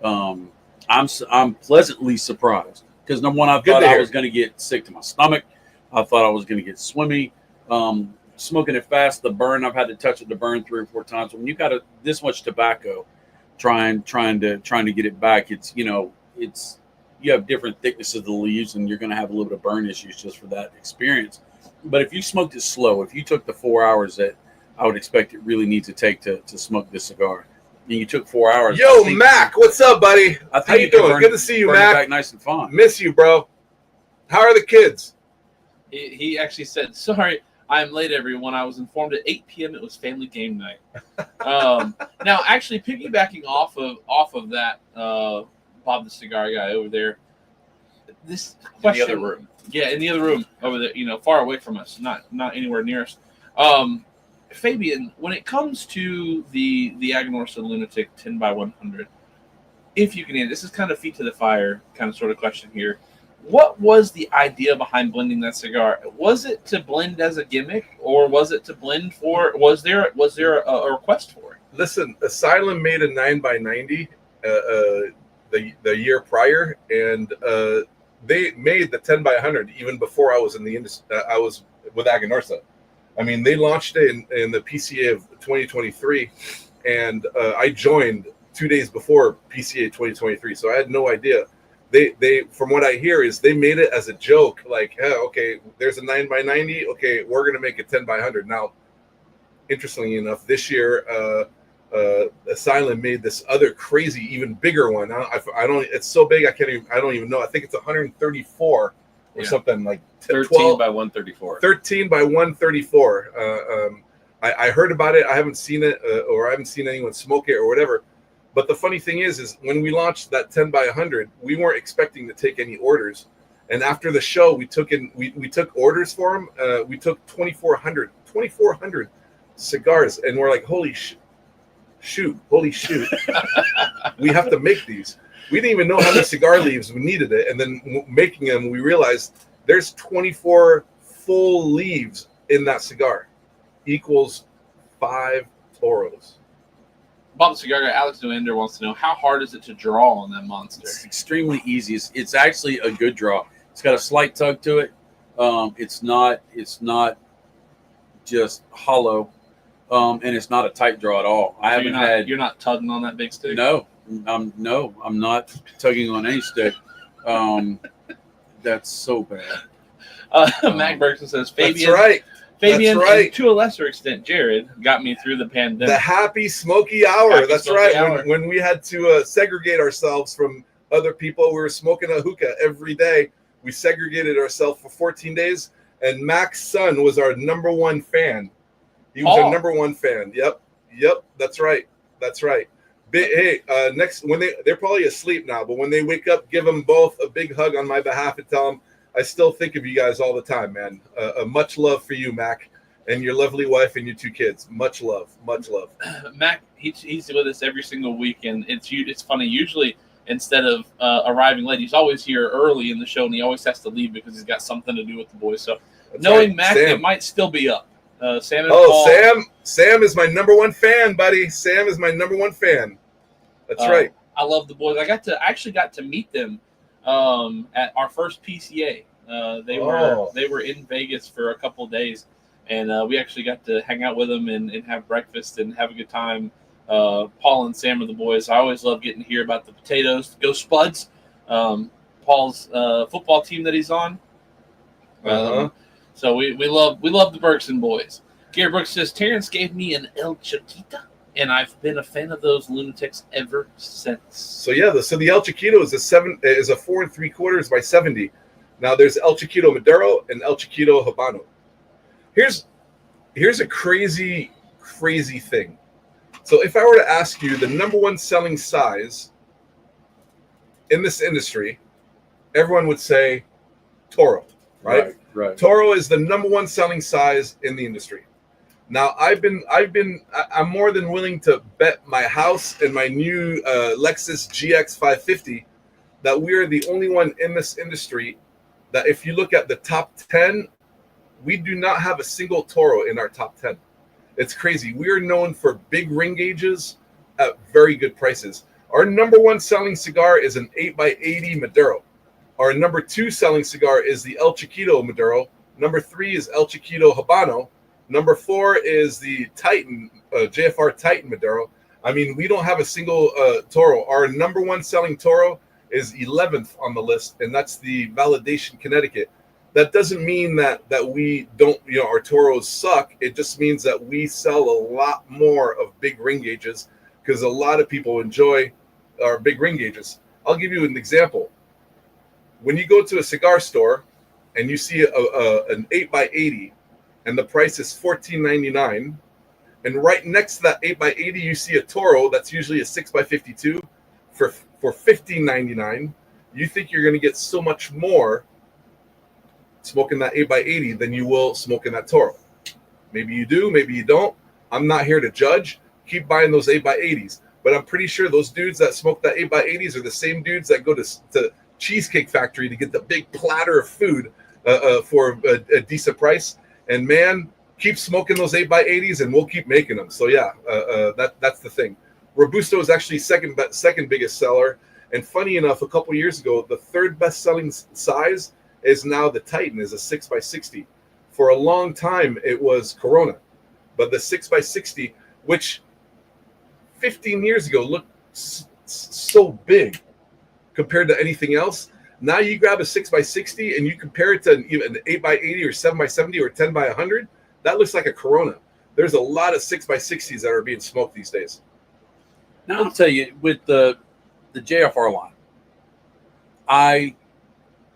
I'm pleasantly surprised because number one, I thought I was going to get sick to my stomach. I thought I was going to get swimmy. Smoking it fast, the burn, I've had to touch it to burn 3 or 4 times. When you got this much tobacco, trying to get it back, it's you have different thicknesses of the leaves, and you're going to have a little bit of burn issues just for that experience. But if you smoked it slow, if you took the 4 hours that I would expect it really needs to take to smoke this cigar, and you took 4 hours. Yo, Mac, what's up, buddy? How you doing? Good to see you, burn it Mac. back nice and fine. Miss you, bro. How are the kids? He actually said, sorry, I'm late, everyone. I was informed at 8 p.m. it was family game night. Now, actually, piggybacking off of that, Bob the Cigar Guy over there, this question. In the other room. Yeah, in the other room over there, far away from us, not anywhere near us. Fabien, when it comes to the AGANORSA Lunatic 10x100, if you can answer, this is kind of feet to the fire kind of sort of question here. What was the idea behind blending that cigar? Was it to blend as a gimmick, or was it to blend for? Was there a request for it? Listen, Asylum made a 9x90 the year prior, and they made the 10x100 even before I was in the industry. I was with AGANORSA. I mean, they launched it in the PCA of 2023, and I joined 2 days before PCA 2023, so I had no idea. They from what I hear is they made it as a joke, like, oh, okay, there's a 9x90, okay, we're gonna make it 10x100. Now, interestingly enough, this year Asylum made this other crazy, even bigger one. I don't. It's so big I can't even. I don't even know. I think it's 134 or something like 13 by 134. 13 by 134. I heard about it. I haven't seen it, or I haven't seen anyone smoke it or whatever. But the funny thing is when we launched that 10 by 100, we weren't expecting to take any orders. And after the show, we took orders for them. We took 2,400 cigars, and we're like, holy shoot, we have to make these. We didn't even know how many cigar leaves we needed it, and then making them, we realized there's 24 full leaves in that cigar, equals 5 Toros. Bob the Cigar Guy, Alex Noander wants to know, how hard is it to draw on that monster? It's extremely easy. It's actually a good draw. It's got a slight tug to it. It's not just hollow, and it's not a tight draw at all. You're not tugging on that big stick? No, I'm not tugging on any stick. That's so bad. Mac Bergson says, Fabien. That's right. Fabien, That's right. And to a lesser extent, Jared, got me through the pandemic. The happy smoky hour. Happy That's smoky right. hour. When we had to segregate ourselves from other people, we were smoking a hookah every day. We segregated ourselves for 14 days, and Mac's son was our number one fan. He was our number one fan. Yep. That's right. Hey, next when they're probably asleep now, but when they wake up, give them both a big hug on my behalf and tell them I still think of you guys all the time, man. Much love for you, Mac, and your lovely wife and your 2 kids. Much love. Mac, he's with us every single week, and it's funny. Usually, instead of arriving late, he's always here early in the show, and he always has to leave because he's got something to do with the boys. So, That's knowing right. Mac, Sam. it might still be up. Sam and Paul. Sam is my number one fan, buddy. Sam is my number one fan. That's right. I love the boys. I actually got to meet them at our first PCA. They were in Vegas for a couple of days, and we actually got to hang out with them and have breakfast and have a good time. Paul and Sam are the boys. I always love getting to hear about the potatoes. Go Spuds! Paul's football team that he's on. So we love the Bergson boys. Gary Brooks says, Terrence gave me an El Chiquita, and I've been a fan of those lunatics ever since. So the El Chiquito is a 4 3/4 by 70. Now there's El Chiquito Maduro and El Chiquito Habano. Here's a crazy thing. So if I were to ask you the number one selling size in this industry, everyone would say Toro, right? Right. Toro is the number one selling size in the industry. Now I'm more than willing to bet my house and my new Lexus GX 550 that we are the only one in this industry that if you look at the top 10, we do not have a single Toro in our top 10. It's crazy. We are known for big ring gauges at very good prices. Our number one selling cigar is an 8x80 Maduro. Our number 2 selling cigar is the El Chiquito Maduro. Number 3 is El Chiquito Habano. Number 4 is the Titan, JFR Titan Maduro. I mean, we don't have a single Toro. Our number one selling Toro is 11th on the list, and that's the Validation Connecticut. That doesn't mean that we don't, our Toros suck. It just means that we sell a lot more of big ring gauges because a lot of people enjoy our big ring gauges. I'll give you an example. When you go to a cigar store and you see an 8x80 and the price is $14.99, and right next to that 8x80 you see a Toro that's usually a 6x52 for $15.99, you think you're going to get so much more smoking that 8x80 than you will smoking that Toro. Maybe you do, maybe you don't. I'm not here to judge. Keep buying those 8x80s. But I'm pretty sure those dudes that smoke that 8x80s are the same dudes that go to Cheesecake Factory to get the big platter of food for a decent price. And man, keep smoking those 8x80s and we'll keep making them. So yeah, that's the thing. Robusto is actually second biggest seller. And funny enough, a couple years ago, the third best selling size is now the Titan, is a 6x60. For a long time, it was Corona. But the 6x60, which 15 years ago looked so big compared to anything else, now you grab a 6x60 and you compare it to an 8x80 or 7x70 or 10x100, that looks like a Corona. There's a lot of 6x60s that are being smoked these days. Now I'll tell you, with the JFR line,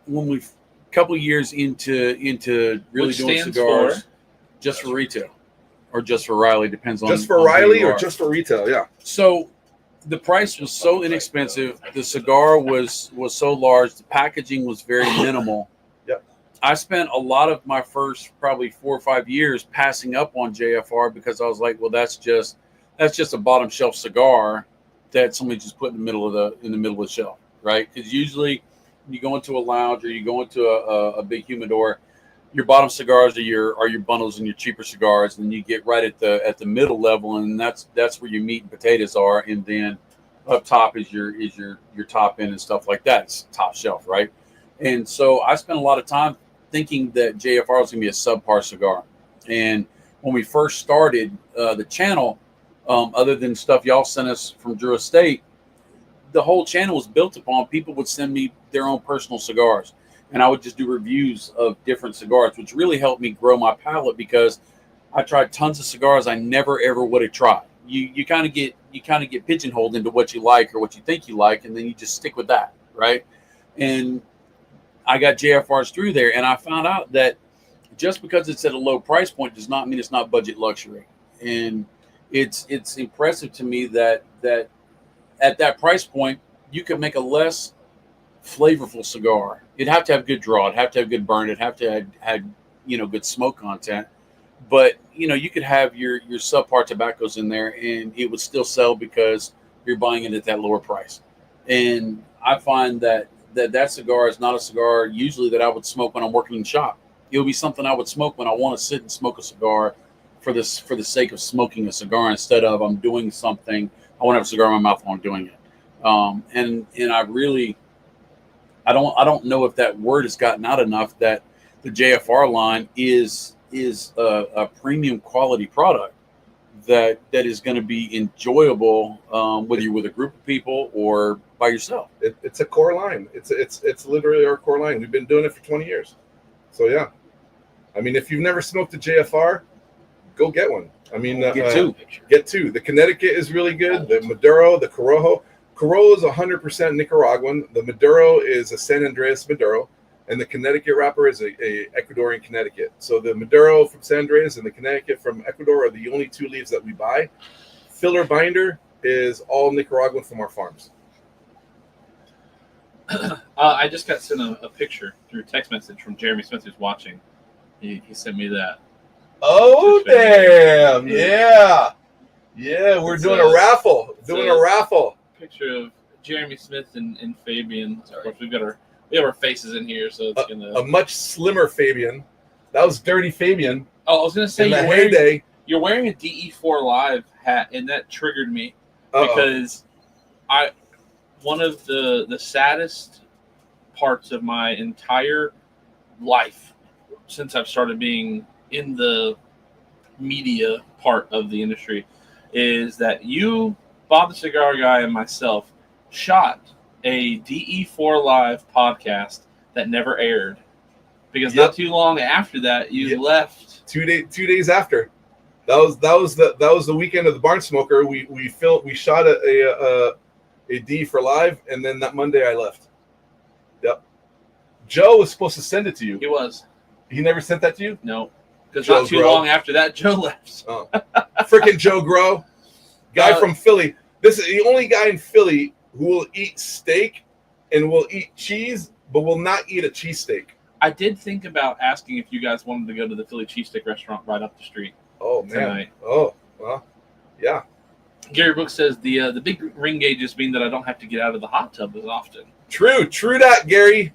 when we couple years into really Which doing stands cigars, for? just for retail, or just for Riley, depends on Just for on who Riley you or are. just for retail? Yeah. So the price was so inexpensive. The cigar was so large. The packaging was very minimal. Yep. I spent a lot of my first probably 4 or 5 years passing up on JFR because I was like, well, that's just a bottom shelf cigar that somebody just put in the middle of the shelf, right? Because usually you go into a lounge or you go into a big humidor, your bottom cigars are your bundles and your cheaper cigars, and then you get right at the middle level, and that's where your meat and potatoes are, and then up top is your top end and stuff like that. It's top shelf, right? And so I spent a lot of time thinking that JFR was going to be a subpar cigar. And when we first started the channel, other than stuff y'all sent us from Drew Estate, the whole channel was built upon people would send me their own personal cigars, and I would just do reviews of different cigars, which really helped me grow my palate because I tried tons of cigars I never ever would have tried. You kind of get pigeonholed into what you like or what you think you like, and then you just stick with that, right? And I got JFRs through there, and I found out that just because it's at a low price point does not mean it's not budget luxury. And it's impressive to me that at that price point, you could make a less flavorful cigar. It'd have to have good draw. It'd have to have good burn. It'd have to have good smoke content. But, you could have your subpar tobaccos in there and it would still sell because you're buying it at that lower price. And I find that cigar is not a cigar usually that I would smoke when I'm working in the shop. It would be something I would smoke when I want to sit and smoke a cigar for the sake of smoking a cigar instead of I'm doing something. I want to have a cigar in my mouth while I'm doing it. And I don't know if that word has gotten out enough that the JFR line is a premium quality product that is going to be enjoyable whether you're with a group of people or by yourself. It's a core line. It's literally our core line. We've been doing it for 20 years. So yeah, I mean, if you've never smoked a JFR, go get one. I mean, get two. The Connecticut is really good. The Maduro, the Corojo. Corojo is 100% Nicaraguan. The Maduro is a San Andreas Maduro, and the Connecticut wrapper is a Ecuadorian Connecticut. So the Maduro from San Andreas and the Connecticut from Ecuador are the only two leaves that we buy. Filler binder is all Nicaraguan from our farms. I just got sent a picture through text message from Jeremy Smith, who's watching. He sent me that. Oh, damn. Yeah. Yeah, we're doing a raffle. A raffle. Picture of Jeremy Smith and Fabien. Of course, we have our faces in here, so it's a much slimmer Fabien. That was Dirty Fabien. Oh, I was going to say, you're wearing a DE4 Live hat, and that triggered me because one of the saddest parts of my entire life since I've started being in the media part of the industry is that you, Bob the Cigar Guy, and myself shot a DE4 Live podcast that never aired because not too long after that you left. 2 days after. That was the weekend of the Barn Smoker. We shot a D for Live, and then that Monday I left. Yep. Joe was supposed to send it to you. He was. He never sent that to you? No. Because not too long after that, Joe left. Oh. Freaking Joe Grow. Guy from Philly. This is the only guy in Philly who will eat steak and will eat cheese, but will not eat a cheesesteak. I did think about asking if you guys wanted to go to the Philly cheesesteak restaurant right up the street. Oh, man. Tonight. Oh, well, yeah. Gary Brooks says the big ring gauges mean that I don't have to get out of the hot tub as often. True that, Gary.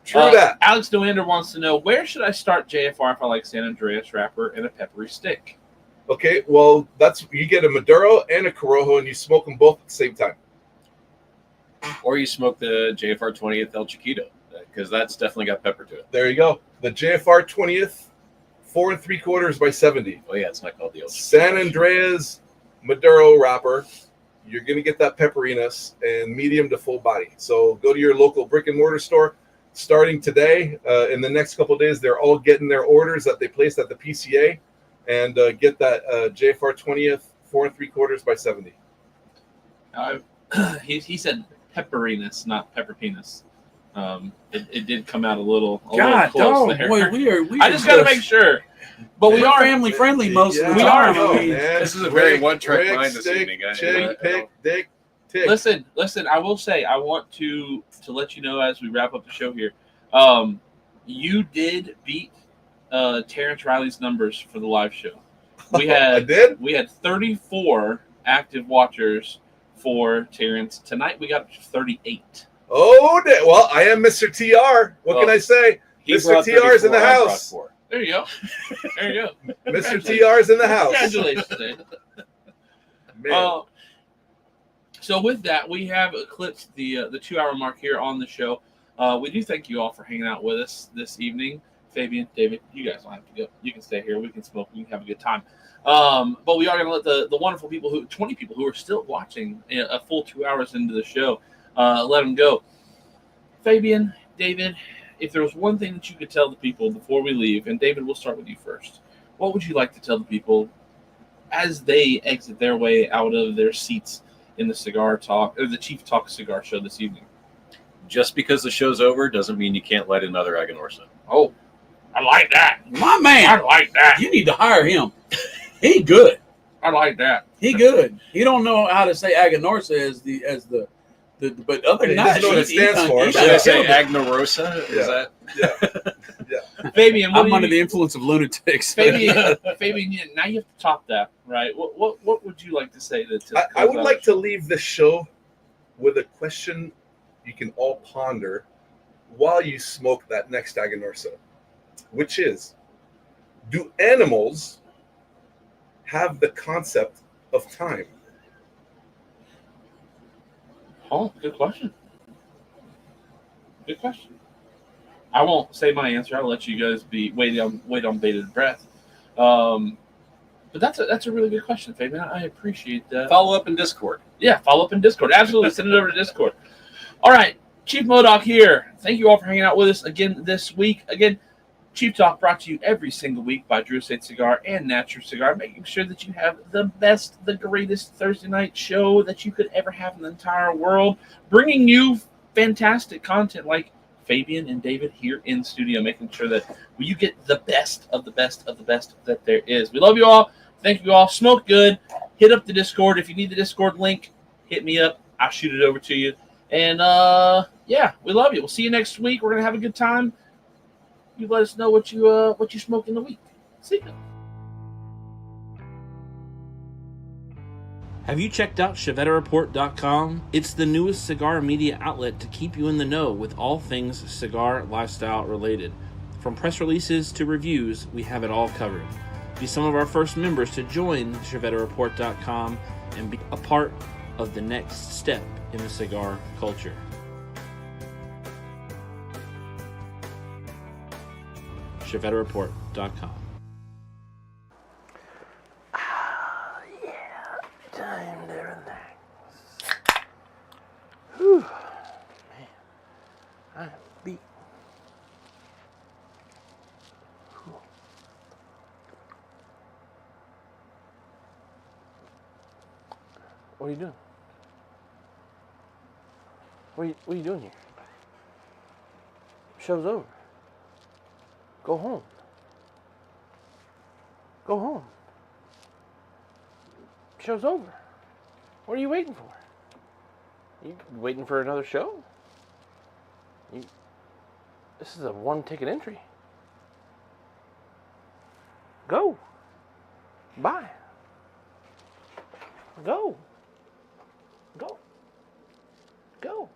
True that. Alex Noander wants to know, where should I start JFR if I like San Andreas wrapper and a peppery stick? Okay, well, you get a Maduro and a Corojo, and you smoke them both at the same time. Or you smoke the JFR 20th El Chiquito, because that's definitely got pepper to it. There you go. The JFR 20th, 4 3/4 by 70. Oh, yeah, it's not called the El Chiquito. San Andreas Maduro wrapper. You're going to get that pepperiness and medium to full body. So go to your local brick and mortar store. Starting today, in the next couple of days, they're all getting their orders that they placed at the PCA, and get that JFR 20th 4 3/4 by 70. He said pepperiness, not pepper penis. It did come out a little God, close dog, there. boy, we are. I just got to make sure. But we We're are family friendly most of the we time. are, I mean, This is a very Rick, one-track Rick, mind this stick, evening. chick, pick, dick, tick. Listen. I will say, I want to let you know as we wrap up the show here. You did beat Terrence Riley's numbers for the live show. We had I did? We had 34 active watchers for Terrence. Tonight we got 38. Oh, well, I am Mr. TR. What can I say? He Mr. brought TR is in the 34, I brought house. 4. There you go. There you go. Mr. TR is in the house. Congratulations, Dave. Man. So with that, we have eclipsed the 2-hour mark here on the show. We do thank you all for hanging out with us this evening. Fabien, David, you guys don't have to go. You can stay here. We can smoke. We can have a good time. But we are going to let the wonderful 20 people who are still watching a full 2 hours into the show, let them go. Fabien, David, if there was one thing that you could tell the people before we leave, and David, we'll start with you first. What would you like to tell the people as they exit their way out of their seats in the Cigar Talk or the Chief Talk Cigar Show this evening? Just because the show's over doesn't mean you can't light another AGANORSA. Oh, I like that. my man, I like that. you need to hire him. He good. I like that. He good. He don't know how to say AGANORSA as the but other than He that, doesn't know what it stands for. he Should I say killed it. AGANORSA? Is Yeah. that? Fabien, I'm under the influence of lunatics. Fabien, now you have to top that, right? What would you like to say to I would like to leave the show with a question you can all ponder while you smoke that next AGANORSA, which is, do animals have the concept of time? Oh, good question. Good question. I won't say my answer. I'll let you guys wait on bated breath. But that's a really good question, Fabien. I appreciate that. Follow up in Discord. Yeah, follow up in Discord. Absolutely. Send it over to Discord. All right. Chief Modoc here. Thank you all for hanging out with us again this week. Again, Chief Talk brought to you every single week by Drew Estate Cigar and Natural Cigar, making sure that you have the best, the greatest Thursday night show that you could ever have in the entire world, bringing you fantastic content like Fabien and David here in studio, making sure that you get the best of the best of the best that there is. We love you all. Thank you all. Smoke good. Hit up the Discord. If you need the Discord link, hit me up. I'll shoot it over to you. And, yeah, we love you. We'll see you next week. We're going to have a good time. You let us know what you smoke in the week. See you. Have you checked out ChevetteReport.com? It's the newest cigar media outlet to keep you in the know with all things cigar lifestyle related. From press releases to reviews, we have it all covered. Be some of our first members to join ChevetteReport.com and be a part of the next step in the cigar culture. ChevetteReport.com. Time to relax. Whew. Man, I'm beat. Whew. What are you doing? What are you doing here? Show's over. Go home. Go home. Show's over. What are you waiting for? You waiting for another show? This is a one-ticket entry. Go. Bye. Go. Go. Go.